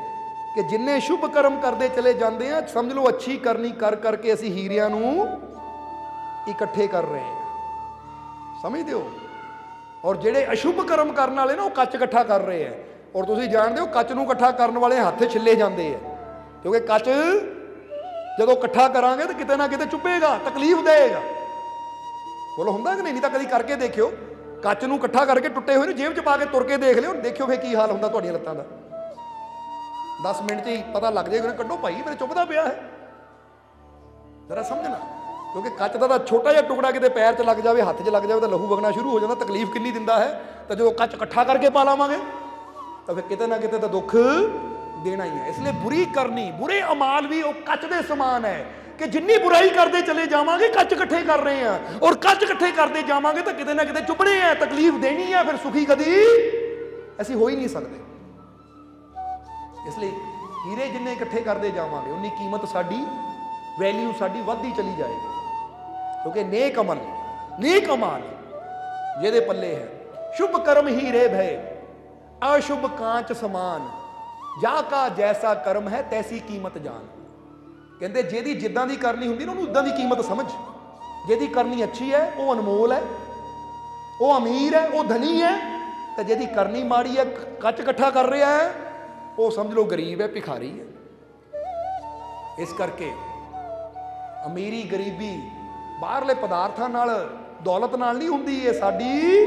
ਕਿ ਜਿੰਨੇ ਸ਼ੁਭ ਕਰਮ ਕਰਦੇ ਚਲੇ ਜਾਂਦੇ ਆ, ਸਮਝ ਲਓ ਅੱਛੀ ਕਰਨੀ ਕਰ ਕਰਕੇ ਅਸੀਂ ਹੀਰਿਆਂ ਨੂੰ ਇਕੱਠੇ ਕਰ ਰਹੇ ਹਾਂ। ਸਮਝਦੇ ਹੋ? ਔਰ ਜਿਹੜੇ ਅਸ਼ੁਭ ਕਰਮ ਕਰਨ ਵਾਲੇ ਨਾ, ਉਹ ਕੱਚ ਇਕੱਠਾ ਕਰ ਰਹੇ ਆ। ਔਰ ਤੁਸੀਂ ਜਾਣਦੇ ਹੋ ਕੱਚ ਨੂੰ ਇਕੱਠਾ ਕਰਨ ਵਾਲੇ ਹੱਥ ਛਿੱਲੇ ਜਾਂਦੇ ਆ, ਕਿਉਂਕਿ ਕੱਚ ਜਦੋਂ ਇਕੱਠਾ ਕਰਾਂਗੇ ਤਾਂ ਕਿਤੇ ਨਾ ਕਿਤੇ ਚੁੱਭੇਗਾ, ਤਕਲੀਫ ਦੇਗਾ। ਬੋਲੋ ਹੁੰਦਾ ਕਿ ਨਹੀਂ? ਤਾਂ ਕਦੀ ਕਰਕੇ ਦੇਖਿਓ, ਕੱਚ ਨੂੰ ਇਕੱਠਾ ਕਰਕੇ ਟੁੱਟੇ ਹੋਏ ਨੂੰ ਜੇਬ 'ਚ ਪਾ ਕੇ ਤੁਰ ਕੇ ਦੇਖ ਲਿਓ, ਦੇਖਿਓ ਫੇਰ ਕੀ ਹਾਲ ਹੁੰਦਾ ਤੁਹਾਡੀਆਂ ਲੱਤਾਂ ਦਾ। 10 ਮਿੰਟ 'ਚ ਹੀ ਪਤਾ ਲੱਗ ਜਾਏਗਾ, ਕੱਢੋ ਭਾਈ ਮੇਰੇ ਚੁੱਭਦਾ ਪਿਆ ਹੈ। ਜ਼ਰਾ ਸਮਝਣਾ, ਕਿਉਂਕਿ ਕੱਚ ਦਾ ਤਾਂ ਛੋਟਾ ਜਿਹਾ ਟੁਕੜਾ ਕਿਤੇ ਪੈਰ 'ਚ ਲੱਗ ਜਾਵੇ, ਹੱਥ 'ਚ ਲੱਗ ਜਾਵੇ ਤਾਂ ਲਹੂ ਵਗਣਾ ਸ਼ੁਰੂ ਹੋ ਜਾਂਦਾ। ਤਕਲੀਫ ਕਿੰਨੀ ਦਿੰਦਾ ਹੈ। ਤਾਂ ਜਦੋਂ ਕੱਚ ਇਕੱਠਾ ਕਰਕੇ ਪਾ ਲਾਵਾਂਗੇ ਤਾਂ ਫਿਰ ਕਿਤੇ ਨਾ ਕਿਤੇ ਤਾਂ ਦੁੱਖ ਦੇਣਾ ਹੀ ਹੈ। ਇਸ ਲਈ ਬੁਰੀ ਕਰਨੀ, ਬੁਰੇ ਅਮਾਲ ਵੀ ਉਹ ਕੱਚ ਦੇ ਸਮਾਨ ਹੈ ਕਿ ਜਿੰਨੀ ਬੁਰਾਈ ਕਰਦੇ ਚਲੇ ਜਾਵਾਂਗੇ, ਕੱਚ ਇਕੱਠੇ ਕਰ ਰਹੇ ਹਾਂ। ਔਰ ਕੱਚ ਇਕੱਠੇ ਕਰਦੇ ਜਾਵਾਂਗੇ ਤਾਂ ਕਿਤੇ ਨਾ ਕਿਤੇ ਚੁੱਭਣੇ ਆ, ਤਕਲੀਫ ਦੇਣੀ ਹੈ। ਫਿਰ ਸੁਖੀ ਕਦੀ ਅਸੀਂ ਹੋ ਹੀ ਨਹੀਂ ਸਕਦੇ। ਇਸ ਲਈ ਹੀਰੇ ਜਿੰਨੇ ਇਕੱਠੇ ਕਰਦੇ ਜਾਵਾਂਗੇ, ਉਨੀ ਕੀਮਤ ਸਾਡੀ, ਵੈਲਿਊ ਸਾਡੀ ਵੱਧਦੀ ਚਲੀ ਜਾਏਗੀ। ਕਿਉਂਕਿ ਨੇਕ ਅਮਲ, ਨੇਕ ਅਮਾਲ ਜਿਹਦੇ ਪੱਲੇ ਹੈ। ਸ਼ੁਭ ਕਰਮ ਹੀ ਰੇਬ ਹੈ, ਅਸ਼ੁਭ ਕਾਂਚ ਸਮਾਨ, ਜਾ ਕਾ ਜੈਸਾ ਕਰਮ ਹੈ ਤੈਸੀ ਕੀਮਤ ਜਾਣ। ਕਹਿੰਦੇ ਜਿਹਦੀ ਜਿੱਦਾਂ ਦੀ ਕਰਨੀ ਹੁੰਦੀ ਨਾ, ਉਹਨੂੰ ਉਦਾਂ ਦੀ ਕੀਮਤ ਸਮਝ। ਜਿਹਦੀ ਕਰਨੀ ਅੱਛੀ ਹੈ ਉਹ ਅਨਮੋਲ ਹੈ, ਉਹ ਅਮੀਰ ਹੈ, ਉਹ ਧਨੀ ਹੈ। ਤੇ ਜਿਹਦੀ ਕਰਨੀ ਮਾੜੀ ਹੈ, ਕੱਚ ਇਕੱਠਾ ਕਰ ਰਿਹਾ ਹੈ, ਉਹ ਸਮਝ ਲਓ ਗਰੀਬ ਹੈ, ਭਿਖਾਰੀ ਹੈ। ਇਸ ਕਰਕੇ ਅਮੀਰੀ ਗਰੀਬੀ ਬਾਹਰਲੇ ਪਦਾਰਥਾਂ ਨਾਲ, ਦੌਲਤ ਨਾਲ ਨਹੀਂ ਹੁੰਦੀ, ਇਹ ਸਾਡੀ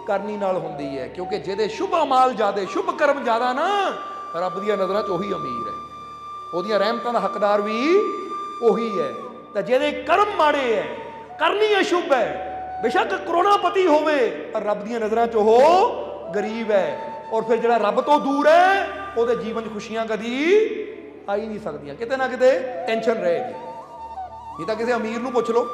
ਕਰਨੀ ਨਾਲ ਹੁੰਦੀ ਹੈ। ਕਿਉਂਕਿ ਜਿਹਦੇ ਸ਼ੁਭ ਅਮਾਲ ਜ਼ਿਆਦੇ, ਸ਼ੁਭ ਕਰਮ ਜ਼ਿਆਦਾ ਨਾ, ਰੱਬ ਦੀਆਂ ਨਜ਼ਰਾਂ 'ਚ ਉਹੀ ਅਮੀਰ ਹੈ, ਉਹਦੀਆਂ ਰਹਿਮਤਾਂ ਦਾ ਹੱਕਦਾਰ ਵੀ ਉਹੀ ਹੈ। ਤਾਂ ਜਿਹਦੇ ਕਰਮ ਮਾੜੇ ਹੈ, ਕਰਨੀ ਅਸ਼ੁਭ ਹੈ, ਬੇਸ਼ੱਕ ਕਰੋੜਾਪਤੀ ਹੋਵੇ, ਪਰ ਰੱਬ ਦੀਆਂ ਨਜ਼ਰਾਂ 'ਚ ਉਹ ਗਰੀਬ ਹੈ। ਔਰ ਫਿਰ ਜਿਹੜਾ ਰੱਬ ਤੋਂ ਦੂਰ ਹੈ, ਉਹਦੇ ਜੀਵਨ 'ਚ ਖੁਸ਼ੀਆਂ ਕਦੀ ਆ ਹੀ ਨਹੀਂ ਸਕਦੀਆਂ, ਕਿਤੇ ਨਾ ਕਿਤੇ ਟੈਨਸ਼ਨ ਰਹੇਗੀ। ਨਹੀਂ ਤਾਂ ਕਿਸੇ ਅਮੀਰ ਨੂੰ ਪੁੱਛ ਲਓ,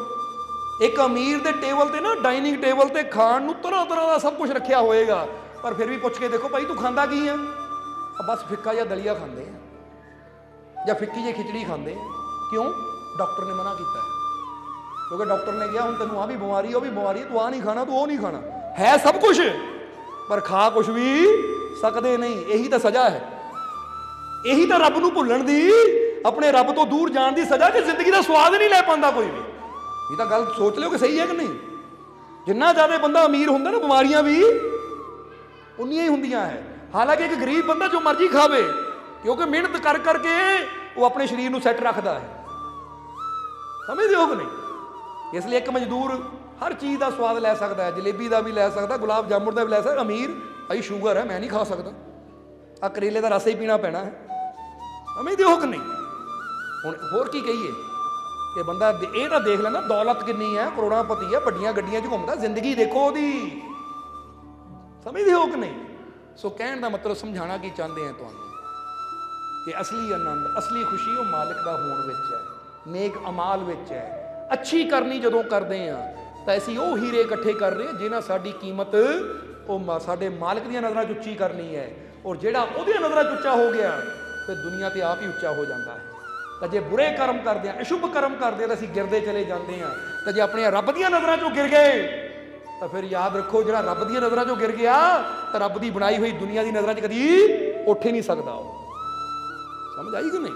ਇੱਕ ਅਮੀਰ ਦੇ ਟੇਬਲ ਤੇ ਨਾ, ਡਾਈਨਿੰਗ ਟੇਬਲ ਤੇ ਖਾਣ ਨੂੰ ਤਰ੍ਹਾਂ ਤਰ੍ਹਾਂ ਦਾ ਸਭ ਕੁਝ ਰੱਖਿਆ ਹੋਏਗਾ, ਪਰ ਫਿਰ ਵੀ ਪੁੱਛ ਕੇ ਦੇਖੋ ਭਾਈ ਤੂੰ ਖਾਂਦਾ ਕੀ ਆ? ਬਸ ਫਿੱਕਾ ਜਿਹਾ ਦਲੀਆ ਖਾਂਦੇ ਆ ਜਾਂ ਫਿੱਕੀ ਜਿਹੀ ਖਿਚੜੀ ਖਾਂਦੇ ਆ। ਕਿਉਂ? ਡਾਕਟਰ ਨੇ ਮਨਾ ਕੀਤਾ ਹੈ। ਕਿਉਂਕਿ ਡਾਕਟਰ ਨੇ ਕਿਹਾ ਹੁਣ ਤੈਨੂੰ ਆ ਵੀ ਬਿਮਾਰੀ, ਉਹ ਵੀ ਬਿਮਾਰੀ, ਤੂੰ ਆ ਨਹੀਂ ਖਾਣਾ, ਤੂੰ ਉਹ ਨਹੀਂ ਖਾਣਾ। ਹੈ ਸਭ ਕੁਝ, ਪਰ ਖਾ ਕੁਝ ਵੀ ਸਕਦੇ ਨਹੀਂ। ਇਹੀ ਤਾਂ ਸਜ਼ਾ ਹੈ, ਇਹੀ ਤਾਂ ਰੱਬ ਨੂੰ ਭੁੱਲਣ ਦੀ, ਆਪਣੇ ਰੱਬ ਤੋਂ ਦੂਰ ਜਾਣ ਦੀ ਸਜ਼ਾ, ਕਿ ਜ਼ਿੰਦਗੀ ਦਾ ਸਵਾਦ ਨਹੀਂ ਲੈ ਪਾਉਂਦਾ ਕੋਈ ਵੀ। ਇਹ ਤਾਂ ਗੱਲ ਸੋਚ ਲਿਓ ਕਿ ਸਹੀ ਹੈ ਕਿ ਨਹੀਂ। ਜਿੰਨਾ ਜ਼ਿਆਦਾ ਬੰਦਾ ਅਮੀਰ ਹੁੰਦਾ ਨਾ, ਬਿਮਾਰੀਆਂ ਵੀ ਉਨੀਆਂ ਹੀ ਹੁੰਦੀਆਂ ਹੈ। ਹਾਲਾਂਕਿ ਇੱਕ ਗਰੀਬ ਬੰਦਾ ਜੋ ਮਰਜ਼ੀ ਖਾਵੇ, ਕਿਉਂਕਿ ਮਿਹਨਤ ਕਰ ਕਰਕੇ ਉਹ ਆਪਣੇ ਸਰੀਰ ਨੂੰ ਸੈੱਟ ਰੱਖਦਾ ਹੈ। ਸਮਝਦੇ ਹੋ ਕਿ ਨਹੀਂ? ਇਸ ਲਈ ਇੱਕ ਮਜ਼ਦੂਰ ਹਰ ਚੀਜ਼ ਦਾ ਸਵਾਦ ਲੈ ਸਕਦਾ ਹੈ, ਜਲੇਬੀ ਦਾ ਵੀ ਲੈ ਸਕਦਾ, ਗੁਲਾਬ ਜਾਮੁਨ ਦਾ ਵੀ ਲੈ ਸਕਦਾ। ਅਮੀਰ ਭਾਈ ਸ਼ੂਗਰ ਹੈ, ਮੈਂ ਨਹੀਂ ਖਾ ਸਕਦਾ, ਆ ਕਰੇਲੇ ਦਾ ਰਸ ਹੀ ਪੀਣਾ ਪੈਣਾ ਹੈ। ਸਮਝਦੇ ਹੋ ਕਿ ਨਹੀਂ? ਹੁਣ ਹੋਰ ਕੀ ਕਹੀਏ ਕਿ ਬੰਦਾ ਇਹ ਤਾਂ ਦੇਖ ਲੈਂਦਾ ਦੌਲਤ ਕਿੰਨੀ ਹੈ, ਕਰੋੜਾਪਤੀ ਹੈ, ਵੱਡੀਆਂ ਗੱਡੀਆਂ 'ਚ ਘੁੰਮਦਾ, ਜ਼ਿੰਦਗੀ ਦੇਖੋ ਉਹਦੀ। ਸਮਝਦੇ ਹੋ ਕਿ ਨਹੀਂ? ਸੋ ਕਹਿਣ ਦਾ ਮਤਲਬ ਸਮਝਾਉਣਾ ਕੀ ਚਾਹੁੰਦੇ ਆ ਤੁਹਾਨੂੰ ਕਿ ਅਸਲੀ ਆਨੰਦ, ਅਸਲੀ ਖੁਸ਼ੀ ਉਹ ਮਾਲਿਕ ਦਾ ਹੋਣ ਵਿੱਚ ਹੈ, ਨੇਕ ਅਮਾਲ ਵਿੱਚ ਹੈ। ਅੱਛੀ ਕਰਨੀ ਜਦੋਂ ਕਰਦੇ ਆ ਤਾਂ ਅਸੀਂ ਉਹ ਹੀਰੇ ਇਕੱਠੇ ਕਰ ਰਹੇ ਹਾਂ ਜਿਹਨਾਂ ਸਾਡੀ ਕੀਮਤ ਉਹ ਸਾਡੇ ਮਾਲਿਕ ਦੀਆਂ ਨਜ਼ਰਾਂ 'ਚ ਉੱਚੀ ਕਰਨੀ ਹੈ। ਔਰ ਜਿਹੜਾ ਉਹਦੀਆਂ ਨਜ਼ਰਾਂ 'ਚ ਉੱਚਾ ਹੋ ਗਿਆ ਫਿਰ ਦੁਨੀਆ ਤੇ ਆਪ ਹੀ ਉੱਚਾ ਹੋ ਜਾਂਦਾ ਹੈ। ਤਾਂ ਜੇ ਬੁਰੇ ਕਰਮ ਕਰਦੇ ਆ, ਅਸ਼ੁਭ ਕਰਮ ਕਰਦੇ ਆ ਤਾਂ ਅਸੀਂ ਗਿਰਦੇ ਚਲੇ ਜਾਂਦੇ ਹਾਂ। ਤਾਂ ਜੇ ਆਪਣੇ ਰੱਬ ਦੀਆਂ ਨਜ਼ਰਾਂ 'ਚੋਂ ਗਿਰ ਗਏ ਤਾਂ ਫਿਰ ਯਾਦ ਰੱਖੋ ਜਿਹੜਾ ਰੱਬ ਦੀਆਂ ਨਜ਼ਰਾਂ 'ਚੋਂ ਗਿਰ ਗਿਆ ਤਾਂ ਰੱਬ ਦੀ ਬਣਾਈ ਹੋਈ ਦੁਨੀਆ ਦੀ ਨਜ਼ਰਾਂ 'ਚ ਕਦੀ ਉੱਠ ਹੀ ਨਹੀਂ ਸਕਦਾ। ਉਹ ਸਮਝ ਆਈ ਕਿ ਨਹੀਂ?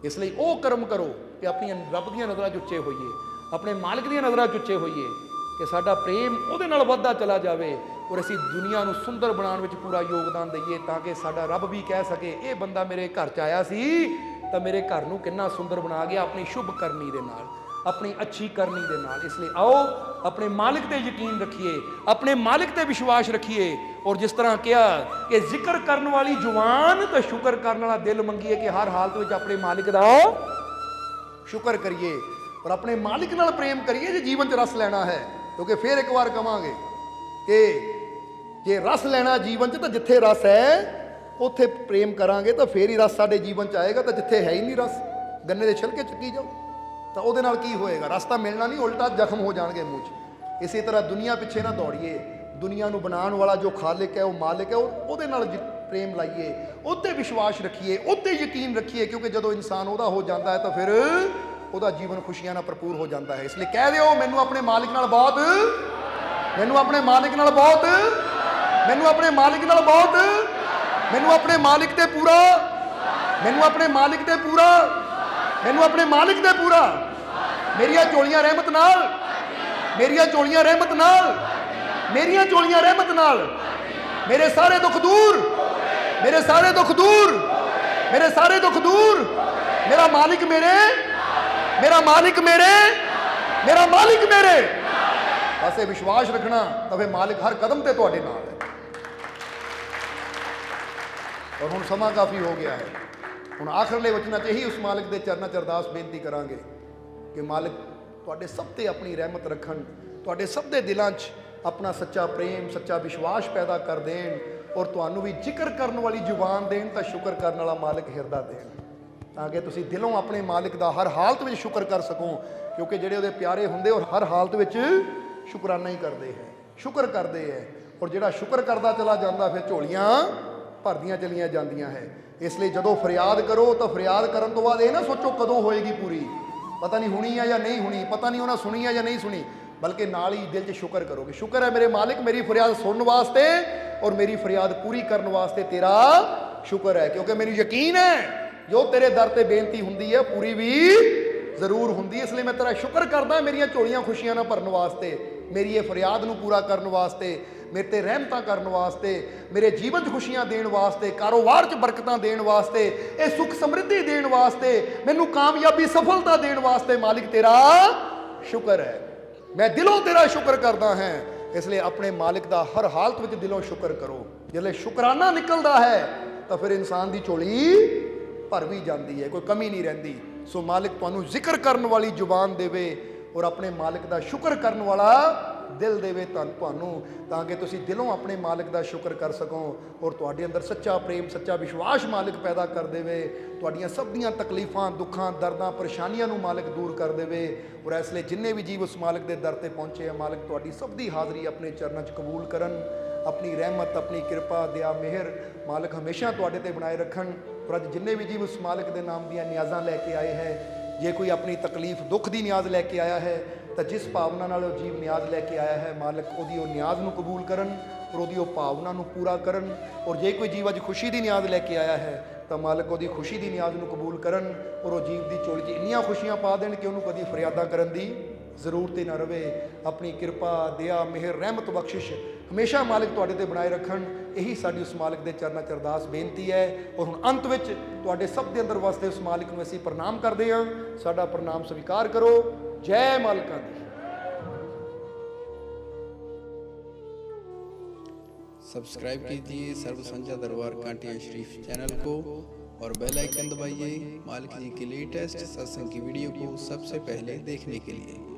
ਇਸ ਲਈ ਉਹ ਕਰਮ ਕਰੋ ਕਿ ਆਪਣੀਆਂ ਰੱਬ ਦੀਆਂ ਨਜ਼ਰਾਂ 'ਚ ਉੱਚੇ ਹੋਈਏ, ਆਪਣੇ ਮਾਲਕ ਦੀਆਂ ਨਜ਼ਰਾਂ 'ਚ ਉੱਚੇ ਹੋਈਏ, ਕਿ ਸਾਡਾ ਪ੍ਰੇਮ ਉਹਦੇ ਨਾਲ ਵੱਧਦਾ ਚਲਾ ਜਾਵੇ ਔਰ ਅਸੀਂ ਦੁਨੀਆ ਨੂੰ ਸੁੰਦਰ ਬਣਾਉਣ ਵਿੱਚ ਪੂਰਾ ਯੋਗਦਾਨ ਦਈਏ, ਤਾਂ ਕਿ ਸਾਡਾ ਰੱਬ ਵੀ ਕਹਿ ਸਕੇ ਇਹ ਬੰਦਾ ਮੇਰੇ ਘਰ 'ਚ ਆਇਆ ਸੀ ਤਾਂ ਮੇਰੇ ਘਰ ਨੂੰ ਕਿੰਨਾ ਸੁੰਦਰ ਬਣਾ ਗਿਆ ਆਪਣੀ ਸ਼ੁਭ ਕਰਨੀ ਦੇ ਨਾਲ, ਆਪਣੀ ਅੱਛੀ ਕਰਨੀ ਦੇ ਨਾਲ। ਇਸ ਲਈ ਆਓ ਆਪਣੇ ਮਾਲਿਕ ਤੇ ਯਕੀਨ ਰੱਖੀਏ, ਆਪਣੇ ਮਾਲਿਕ ਤੇ ਵਿਸ਼ਵਾਸ ਰੱਖੀਏ, ਔਰ ਜਿਸ ਤਰ੍ਹਾਂ ਕਿਹਾ ਕਿ ਜ਼ਿਕਰ ਕਰਨ ਵਾਲੀ ਜ਼ੁਬਾਨ ਤੇ ਸ਼ੁਕਰ ਕਰਨ ਵਾਲਾ ਦਿਲ ਮੰਗੀਏ, ਕਿ ਹਰ ਹਾਲਤ ਵਿੱਚ ਆਪਣੇ ਮਾਲਿਕ ਦਾ ਸ਼ੁਕਰ ਕਰੀਏ ਔਰ ਆਪਣੇ ਮਾਲਿਕ ਨਾਲ ਪ੍ਰੇਮ ਕਰੀਏ ਜੇ ਜੀਵਨ 'ਚ ਰਸ ਲੈਣਾ ਹੈ। ਕਿਉਂਕਿ ਫਿਰ ਇੱਕ ਵਾਰ ਕਵਾਂਗੇ ਕਿ ਜੇ ਰਸ ਲੈਣਾ ਜੀਵਨ 'ਚ ਤਾਂ ਜਿੱਥੇ ਰਸ ਹੈ ਉੱਥੇ ਪ੍ਰੇਮ ਕਰਾਂਗੇ ਤਾਂ ਫੇਰ ਹੀ ਰਸ ਸਾਡੇ ਜੀਵਨ 'ਚ ਆਏਗਾ। ਤਾਂ ਜਿੱਥੇ ਹੈ ਹੀ ਨਹੀਂ ਰਸ, ਗੰਨੇ ਦੇ ਛਿਲਕੇ ਚੱਕੀ ਜਾਓ ਤਾਂ ਉਹਦੇ ਨਾਲ ਕੀ ਹੋਏਗਾ? ਰਸ ਤਾਂ ਮਿਲਣਾ ਨਹੀਂ, ਉਲਟਾ ਜ਼ਖਮ ਹੋ ਜਾਣਗੇ ਮੂੰਹ 'ਚ। ਇਸੇ ਤਰ੍ਹਾਂ ਦੁਨੀਆ ਪਿੱਛੇ ਨਾ ਦੌੜੀਏ, ਦੁਨੀਆ ਨੂੰ ਬਣਾਉਣ ਵਾਲਾ ਜੋ ਖਾਲਿਕ ਹੈ, ਉਹ ਮਾਲਿਕ ਹੈ, ਉਹਦੇ ਨਾਲ ਪ੍ਰੇਮ ਲਾਈਏ, ਉਹਤੇ ਵਿਸ਼ਵਾਸ ਰੱਖੀਏ, ਉਹਤੇ ਯਕੀਨ ਰੱਖੀਏ, ਕਿਉਂਕਿ ਜਦੋਂ ਇਨਸਾਨ ਉਹਦਾ ਹੋ ਜਾਂਦਾ ਹੈ ਤਾਂ ਫਿਰ ਉਹਦਾ ਜੀਵਨ ਖੁਸ਼ੀਆਂ ਨਾਲ ਭਰਪੂਰ ਹੋ ਜਾਂਦਾ ਹੈ। ਇਸ ਲਈ ਕਹਿ ਦਿਓ ਮੈਨੂੰ ਆਪਣੇ ਮਾਲਿਕ ਨਾਲ ਬਹੁਤ, ਮੈਨੂੰ ਆਪਣੇ ਮਾਲਿਕ ਨਾਲ ਬਹੁਤ, ਮੈਨੂੰ ਆਪਣੇ ਮਾਲਿਕ ਨਾਲ ਬਹੁਤ, ਮੈਨੂੰ ਆਪਣੇ ਮਾਲਿਕ ਤੇ ਪੂਰਾ, ਮੈਨੂੰ ਆਪਣੇ ਮਾਲਿਕ ਤੇ ਪੂਰਾ, ਮੈਨੂੰ ਆਪਣੇ ਮਾਲਿਕ ਤੇ ਪੂਰਾ, ਮੇਰੀਆਂ ਝੋਲੀਆਂ ਰਹਿਮਤ ਨਾਲ, ਮੇਰੀਆਂ ਝੋਲੀਆਂ ਰਹਿਮਤ ਨਾਲ, ਮੇਰੀਆਂ ਝੋਲੀਆਂ ਰਹਿਮਤ ਨਾਲ, ਮੇਰੇ ਸਾਰੇ ਦੁੱਖ ਦੂਰ, ਮੇਰੇ ਸਾਰੇ ਦੁੱਖ ਦੂਰ, ਮੇਰੇ ਸਾਰੇ ਦੁੱਖ ਦੂਰ, ਮੇਰਾ ਮਾਲਿਕ ਮੇਰੇ, ਮੇਰਾ ਮਾਲਿਕ ਮੇਰੇ, ਮੇਰਾ ਮਾਲਿਕ ਮੇਰੇ। ਬਸ ਇਹ ਵਿਸ਼ਵਾਸ ਰੱਖਣਾ ਤਾਂ ਫਿਰ ਮਾਲਿਕ ਹਰ ਕਦਮ ਤੇ ਤੁਹਾਡੇ ਨਾਲ ਹੈ। ਔਰ ਹੁਣ ਸਮਾਂ ਕਾਫੀ ਹੋ ਗਿਆ ਹੈ, ਹੁਣ ਆਖਰਲੇ ਵਚਨਾਂ 'ਚ ਇਹੀ ਉਸ ਮਾਲਿਕ ਦੇ ਚਰਨਾਂ 'ਚ ਅਰਦਾਸ ਬੇਨਤੀ ਕਰਾਂਗੇ ਕਿ ਮਾਲਿਕ ਤੁਹਾਡੇ ਸਭ ਤੇ ਆਪਣੀ ਰਹਿਮਤ ਰੱਖਣ, ਤੁਹਾਡੇ ਸਭ ਦੇ ਦਿਲਾਂ 'ਚ ਆਪਣਾ ਸੱਚਾ ਪ੍ਰੇਮ, ਸੱਚਾ ਵਿਸ਼ਵਾਸ ਪੈਦਾ ਕਰ ਦੇਣ, ਔਰ ਤੁਹਾਨੂੰ ਵੀ ਜ਼ਿਕਰ ਕਰਨ ਵਾਲੀ ਜ਼ੁਬਾਨ ਦੇਣ ਤਾਂ ਸ਼ੁਕਰ ਕਰਨ ਵਾਲਾ ਮਾਲਿਕ ਹਿਰਦਾ ਦੇਣ, ਤਾਂ ਕਿ ਤੁਸੀਂ ਦਿਲੋਂ ਆਪਣੇ ਮਾਲਿਕ ਦਾ ਹਰ ਹਾਲਤ ਵਿੱਚ ਸ਼ੁਕਰ ਕਰ ਸਕੋ। ਕਿਉਂਕਿ ਜਿਹੜੇ ਉਹਦੇ ਪਿਆਰੇ ਹੁੰਦੇ ਉਹ ਹਰ ਹਾਲਤ ਵਿੱਚ ਸ਼ੁਕਰਾਨਾ ਹੀ ਕਰਦੇ ਹੈ, ਸ਼ੁਕਰ ਕਰਦੇ ਹੈ, ਔਰ ਜਿਹੜਾ ਸ਼ੁਕਰ ਕਰਦਾ ਚਲਾ ਜਾਂਦਾ ਫਿਰ ਝੋਲੀਆਂ ਭਰਦੀਆਂ ਚਲੀਆਂ ਜਾਂਦੀਆਂ ਹੈ। ਇਸ ਲਈ ਜਦੋਂ ਫਰਿਆਦ ਕਰੋ ਤਾਂ ਫਰਿਆਦ ਕਰਨ ਤੋਂ ਬਾਅਦ ਇਹ ਨਾ ਸੋਚੋ ਕਦੋਂ ਹੋਏਗੀ ਪੂਰੀ, ਪਤਾ ਨਹੀਂ ਹੋਣੀ ਹੈ ਜਾਂ ਨਹੀਂ ਹੋਣੀ, ਪਤਾ ਨਹੀਂ ਉਹਨਾਂ ਸੁਣੀ ਹੈ ਜਾਂ ਨਹੀਂ ਸੁਣੀ, ਬਲਕਿ ਨਾਲ ਹੀ ਦਿਲ 'ਚ ਸ਼ੁਕਰ ਕਰੋਗੇ, ਸ਼ੁਕਰ ਹੈ ਮੇਰੇ ਮਾਲਿਕ ਮੇਰੀ ਫਰਿਆਦ ਸੁਣਨ ਵਾਸਤੇ ਔਰ ਮੇਰੀ ਫਰਿਆਦ ਪੂਰੀ ਕਰਨ ਵਾਸਤੇ ਤੇਰਾ ਸ਼ੁਕਰ ਹੈ, ਕਿਉਂਕਿ ਮੈਨੂੰ ਯਕੀਨ ਹੈ ਜੋ ਤੇਰੇ ਦਰ ਤੇ ਬੇਨਤੀ ਹੁੰਦੀ ਹੈ ਪੂਰੀ ਵੀ ਜ਼ਰੂਰ ਹੁੰਦੀ ਹੈ। ਇਸ ਲਈ ਮੈਂ ਤੇਰਾ ਸ਼ੁਕਰ ਕਰਦਾ ਮੇਰੀਆਂ ਝੋਲੀਆਂ ਖੁਸ਼ੀਆਂ ਨਾਲ ਭਰਨ ਵਾਸਤੇ, ਮੇਰੀ ਇਹ ਫਰਿਆਦ ਨੂੰ ਪੂਰਾ ਕਰਨ ਵਾਸਤੇ, ਮੇਰੇ ਤੇ ਰਹਿਮਤਾਂ ਕਰਨ ਵਾਸਤੇ, ਮੇਰੇ ਜੀਵਨ 'ਚ ਖੁਸ਼ੀਆਂ ਦੇਣ ਵਾਸਤੇ, ਕਾਰੋਬਾਰ 'ਚ ਬਰਕਤਾਂ ਦੇਣ ਵਾਸਤੇ, ਇਹ ਸੁੱਖ ਸਮਰਿੱਧੀ ਦੇਣ ਵਾਸਤੇ, ਮੈਨੂੰ ਕਾਮਯਾਬੀ ਸਫਲਤਾ ਦੇਣ ਵਾਸਤੇ ਮਾਲਿਕ ਤੇਰਾ ਸ਼ੁਕਰ ਹੈ। ਮੈਂ ਦਿਲੋਂ ਤੇਰਾ ਸ਼ੁਕਰ ਕਰਦਾ ਹਾਂ। ਇਸ ਲਈ ਆਪਣੇ ਮਾਲਿਕ ਦਾ ਹਰ ਹਾਲਤ ਵਿੱਚ ਦਿਲੋਂ ਸ਼ੁਕਰ ਕਰੋ। ਜਦੋਂ ਸ਼ੁਕਰਾਨਾ ਨਿਕਲਦਾ ਹੈ ਤਾਂ ਫਿਰ ਇਨਸਾਨ ਦੀ ਝੋਲੀ ਭਰ ਵੀ ਜਾਂਦੀ ਹੈ, ਕੋਈ ਕਮੀ ਨਹੀਂ ਰਹਿੰਦੀ। ਸੋ ਮਾਲਿਕ ਤੁਹਾਨੂੰ ਜ਼ਿਕਰ ਕਰਨ ਵਾਲੀ ਜ਼ੁਬਾਨ ਦੇਵੇ ਔਰ ਆਪਣੇ ਮਾਲਿਕ ਦਾ ਸ਼ੁਕਰ ਕਰਨ ਵਾਲਾ ਦਿਲ ਦੇਵੇ ਤੁਹਾਨੂੰ, ਤਾਂ ਕਿ ਤੁਸੀਂ ਦਿਲੋਂ ਆਪਣੇ ਮਾਲਿਕ ਦਾ ਸ਼ੁਕਰ ਕਰ ਸਕੋ ਔਰ ਤੁਹਾਡੇ ਅੰਦਰ ਸੱਚਾ ਪ੍ਰੇਮ, ਸੱਚਾ ਵਿਸ਼ਵਾਸ ਮਾਲਿਕ ਪੈਦਾ ਕਰ ਦੇਵੇ, ਤੁਹਾਡੀਆਂ ਸਭ ਦੀਆਂ ਤਕਲੀਫਾਂ, ਦੁੱਖਾਂ, ਦਰਦਾਂ, ਪਰੇਸ਼ਾਨੀਆਂ ਨੂੰ ਮਾਲਿਕ ਦੂਰ ਕਰ ਦੇਵੇ। ਔਰ ਇਸ ਲਈ ਜਿੰਨੇ ਵੀ ਜੀਵ ਉਸ ਮਾਲਿਕ ਦੇ ਦਰ ਤੇ ਪਹੁੰਚੇ ਆ, ਮਾਲਿਕ ਤੁਹਾਡੀ ਸਭ ਦੀ ਹਾਜ਼ਰੀ ਆਪਣੇ ਚਰਨਾਂ 'ਚ ਕਬੂਲ ਕਰਨ, ਆਪਣੀ ਰਹਿਮਤ, ਆਪਣੀ ਕਿਰਪਾ, ਦਇਆ, ਮਿਹਰ ਮਾਲਿਕ ਹਮੇਸ਼ਾ ਤੁਹਾਡੇ ਤੇ ਬਣਾਏ ਰੱਖਣ। ਔਰ ਅੱਜ ਜਿੰਨੇ ਵੀ ਜੀਵ ਉਸ ਮਾਲਿਕ ਦੇ ਨਾਮ ਦੀਆਂ ਨਿਆਜ਼ਾਂ ਲੈ ਕੇ ਆਏ ਹੈ, ਜੇ ਕੋਈ ਆਪਣੀ ਤਕਲੀਫ, ਦੁੱਖ ਦੀ ਨਿਆਜ਼ ਲੈ ਕੇ ਆਇਆ ਹੈ ਤਾਂ ਜਿਸ ਭਾਵਨਾ ਨਾਲ ਉਹ ਜੀਵ ਨਿਆਜ਼ ਲੈ ਕੇ ਆਇਆ ਹੈ, ਮਾਲਕ ਉਹਦੀ ਉਹ ਨਿਆਜ਼ ਨੂੰ ਕਬੂਲ ਕਰਨ ਔਰ ਉਹਦੀ ਉਹ ਭਾਵਨਾ ਨੂੰ ਪੂਰਾ ਕਰਨ। ਔਰ ਜੇ ਕੋਈ ਜੀਵ ਅੱਜ ਖੁਸ਼ੀ ਦੀ ਨਿਆਜ਼ ਲੈ ਕੇ ਆਇਆ ਹੈ ਤਾਂ ਮਾਲਕ ਉਹਦੀ ਖੁਸ਼ੀ ਦੀ ਨਿਆਜ਼ ਨੂੰ ਕਬੂਲ ਕਰਨ ਔਰ ਉਹ ਜੀਵ ਦੀ ਝੋਲੀ 'ਚ ਇੰਨੀਆਂ ਖੁਸ਼ੀਆਂ ਪਾ ਦੇਣ ਕਿ ਉਹਨੂੰ ਕਦੀ ਫਰਿਆਦਾਂ ਕਰਨ ਦੀ ਜ਼ਰੂਰਤ ਹੀ ਨਾ ਰਵੇ। ਆਪਣੀ ਕਿਰਪਾ, ਦਇਆ, ਮਿਹਰ, ਰਹਿਮਤ, ਬਖਸ਼ਿਸ਼ ਹਮੇਸ਼ਾ ਮਾਲਕ ਤੁਹਾਡੇ ਤੇ ਬਣਾਏ ਰੱਖਣ। ਇਹੀ ਸਾਡੀ ਉਸ ਮਾਲਕ ਦੇ ਚਰਨਾਂ 'ਚ ਅਰਦਾਸ ਬੇਨਤੀ ਹੈ। ਔਰ ਹੁਣ ਅੰਤ ਵਿੱਚ ਤੁਹਾਡੇ ਸਭ ਦੇ ਅੰਦਰ ਵਸਦੇ ਉਸ ਮਾਲਕ ਨੂੰ ਅਸੀਂ ਪ੍ਰਣਾਮ ਕਰਦੇ ਹਾਂ। ਸਾਡਾ ਪ੍ਰਣਾਮ ਸਵੀਕਾਰ ਕਰੋ। ਜੈ ਮਾਲਕਾਂ ਦੀ। सब्सक्राइब कीजिए सर्व संजा दरबार कांटिया शरीफ चैनल को और बेल आइकन दबाइए मालिक जी की लेटेस्ट सत्संग की वीडियो को सबसे पहले देखने के लिए।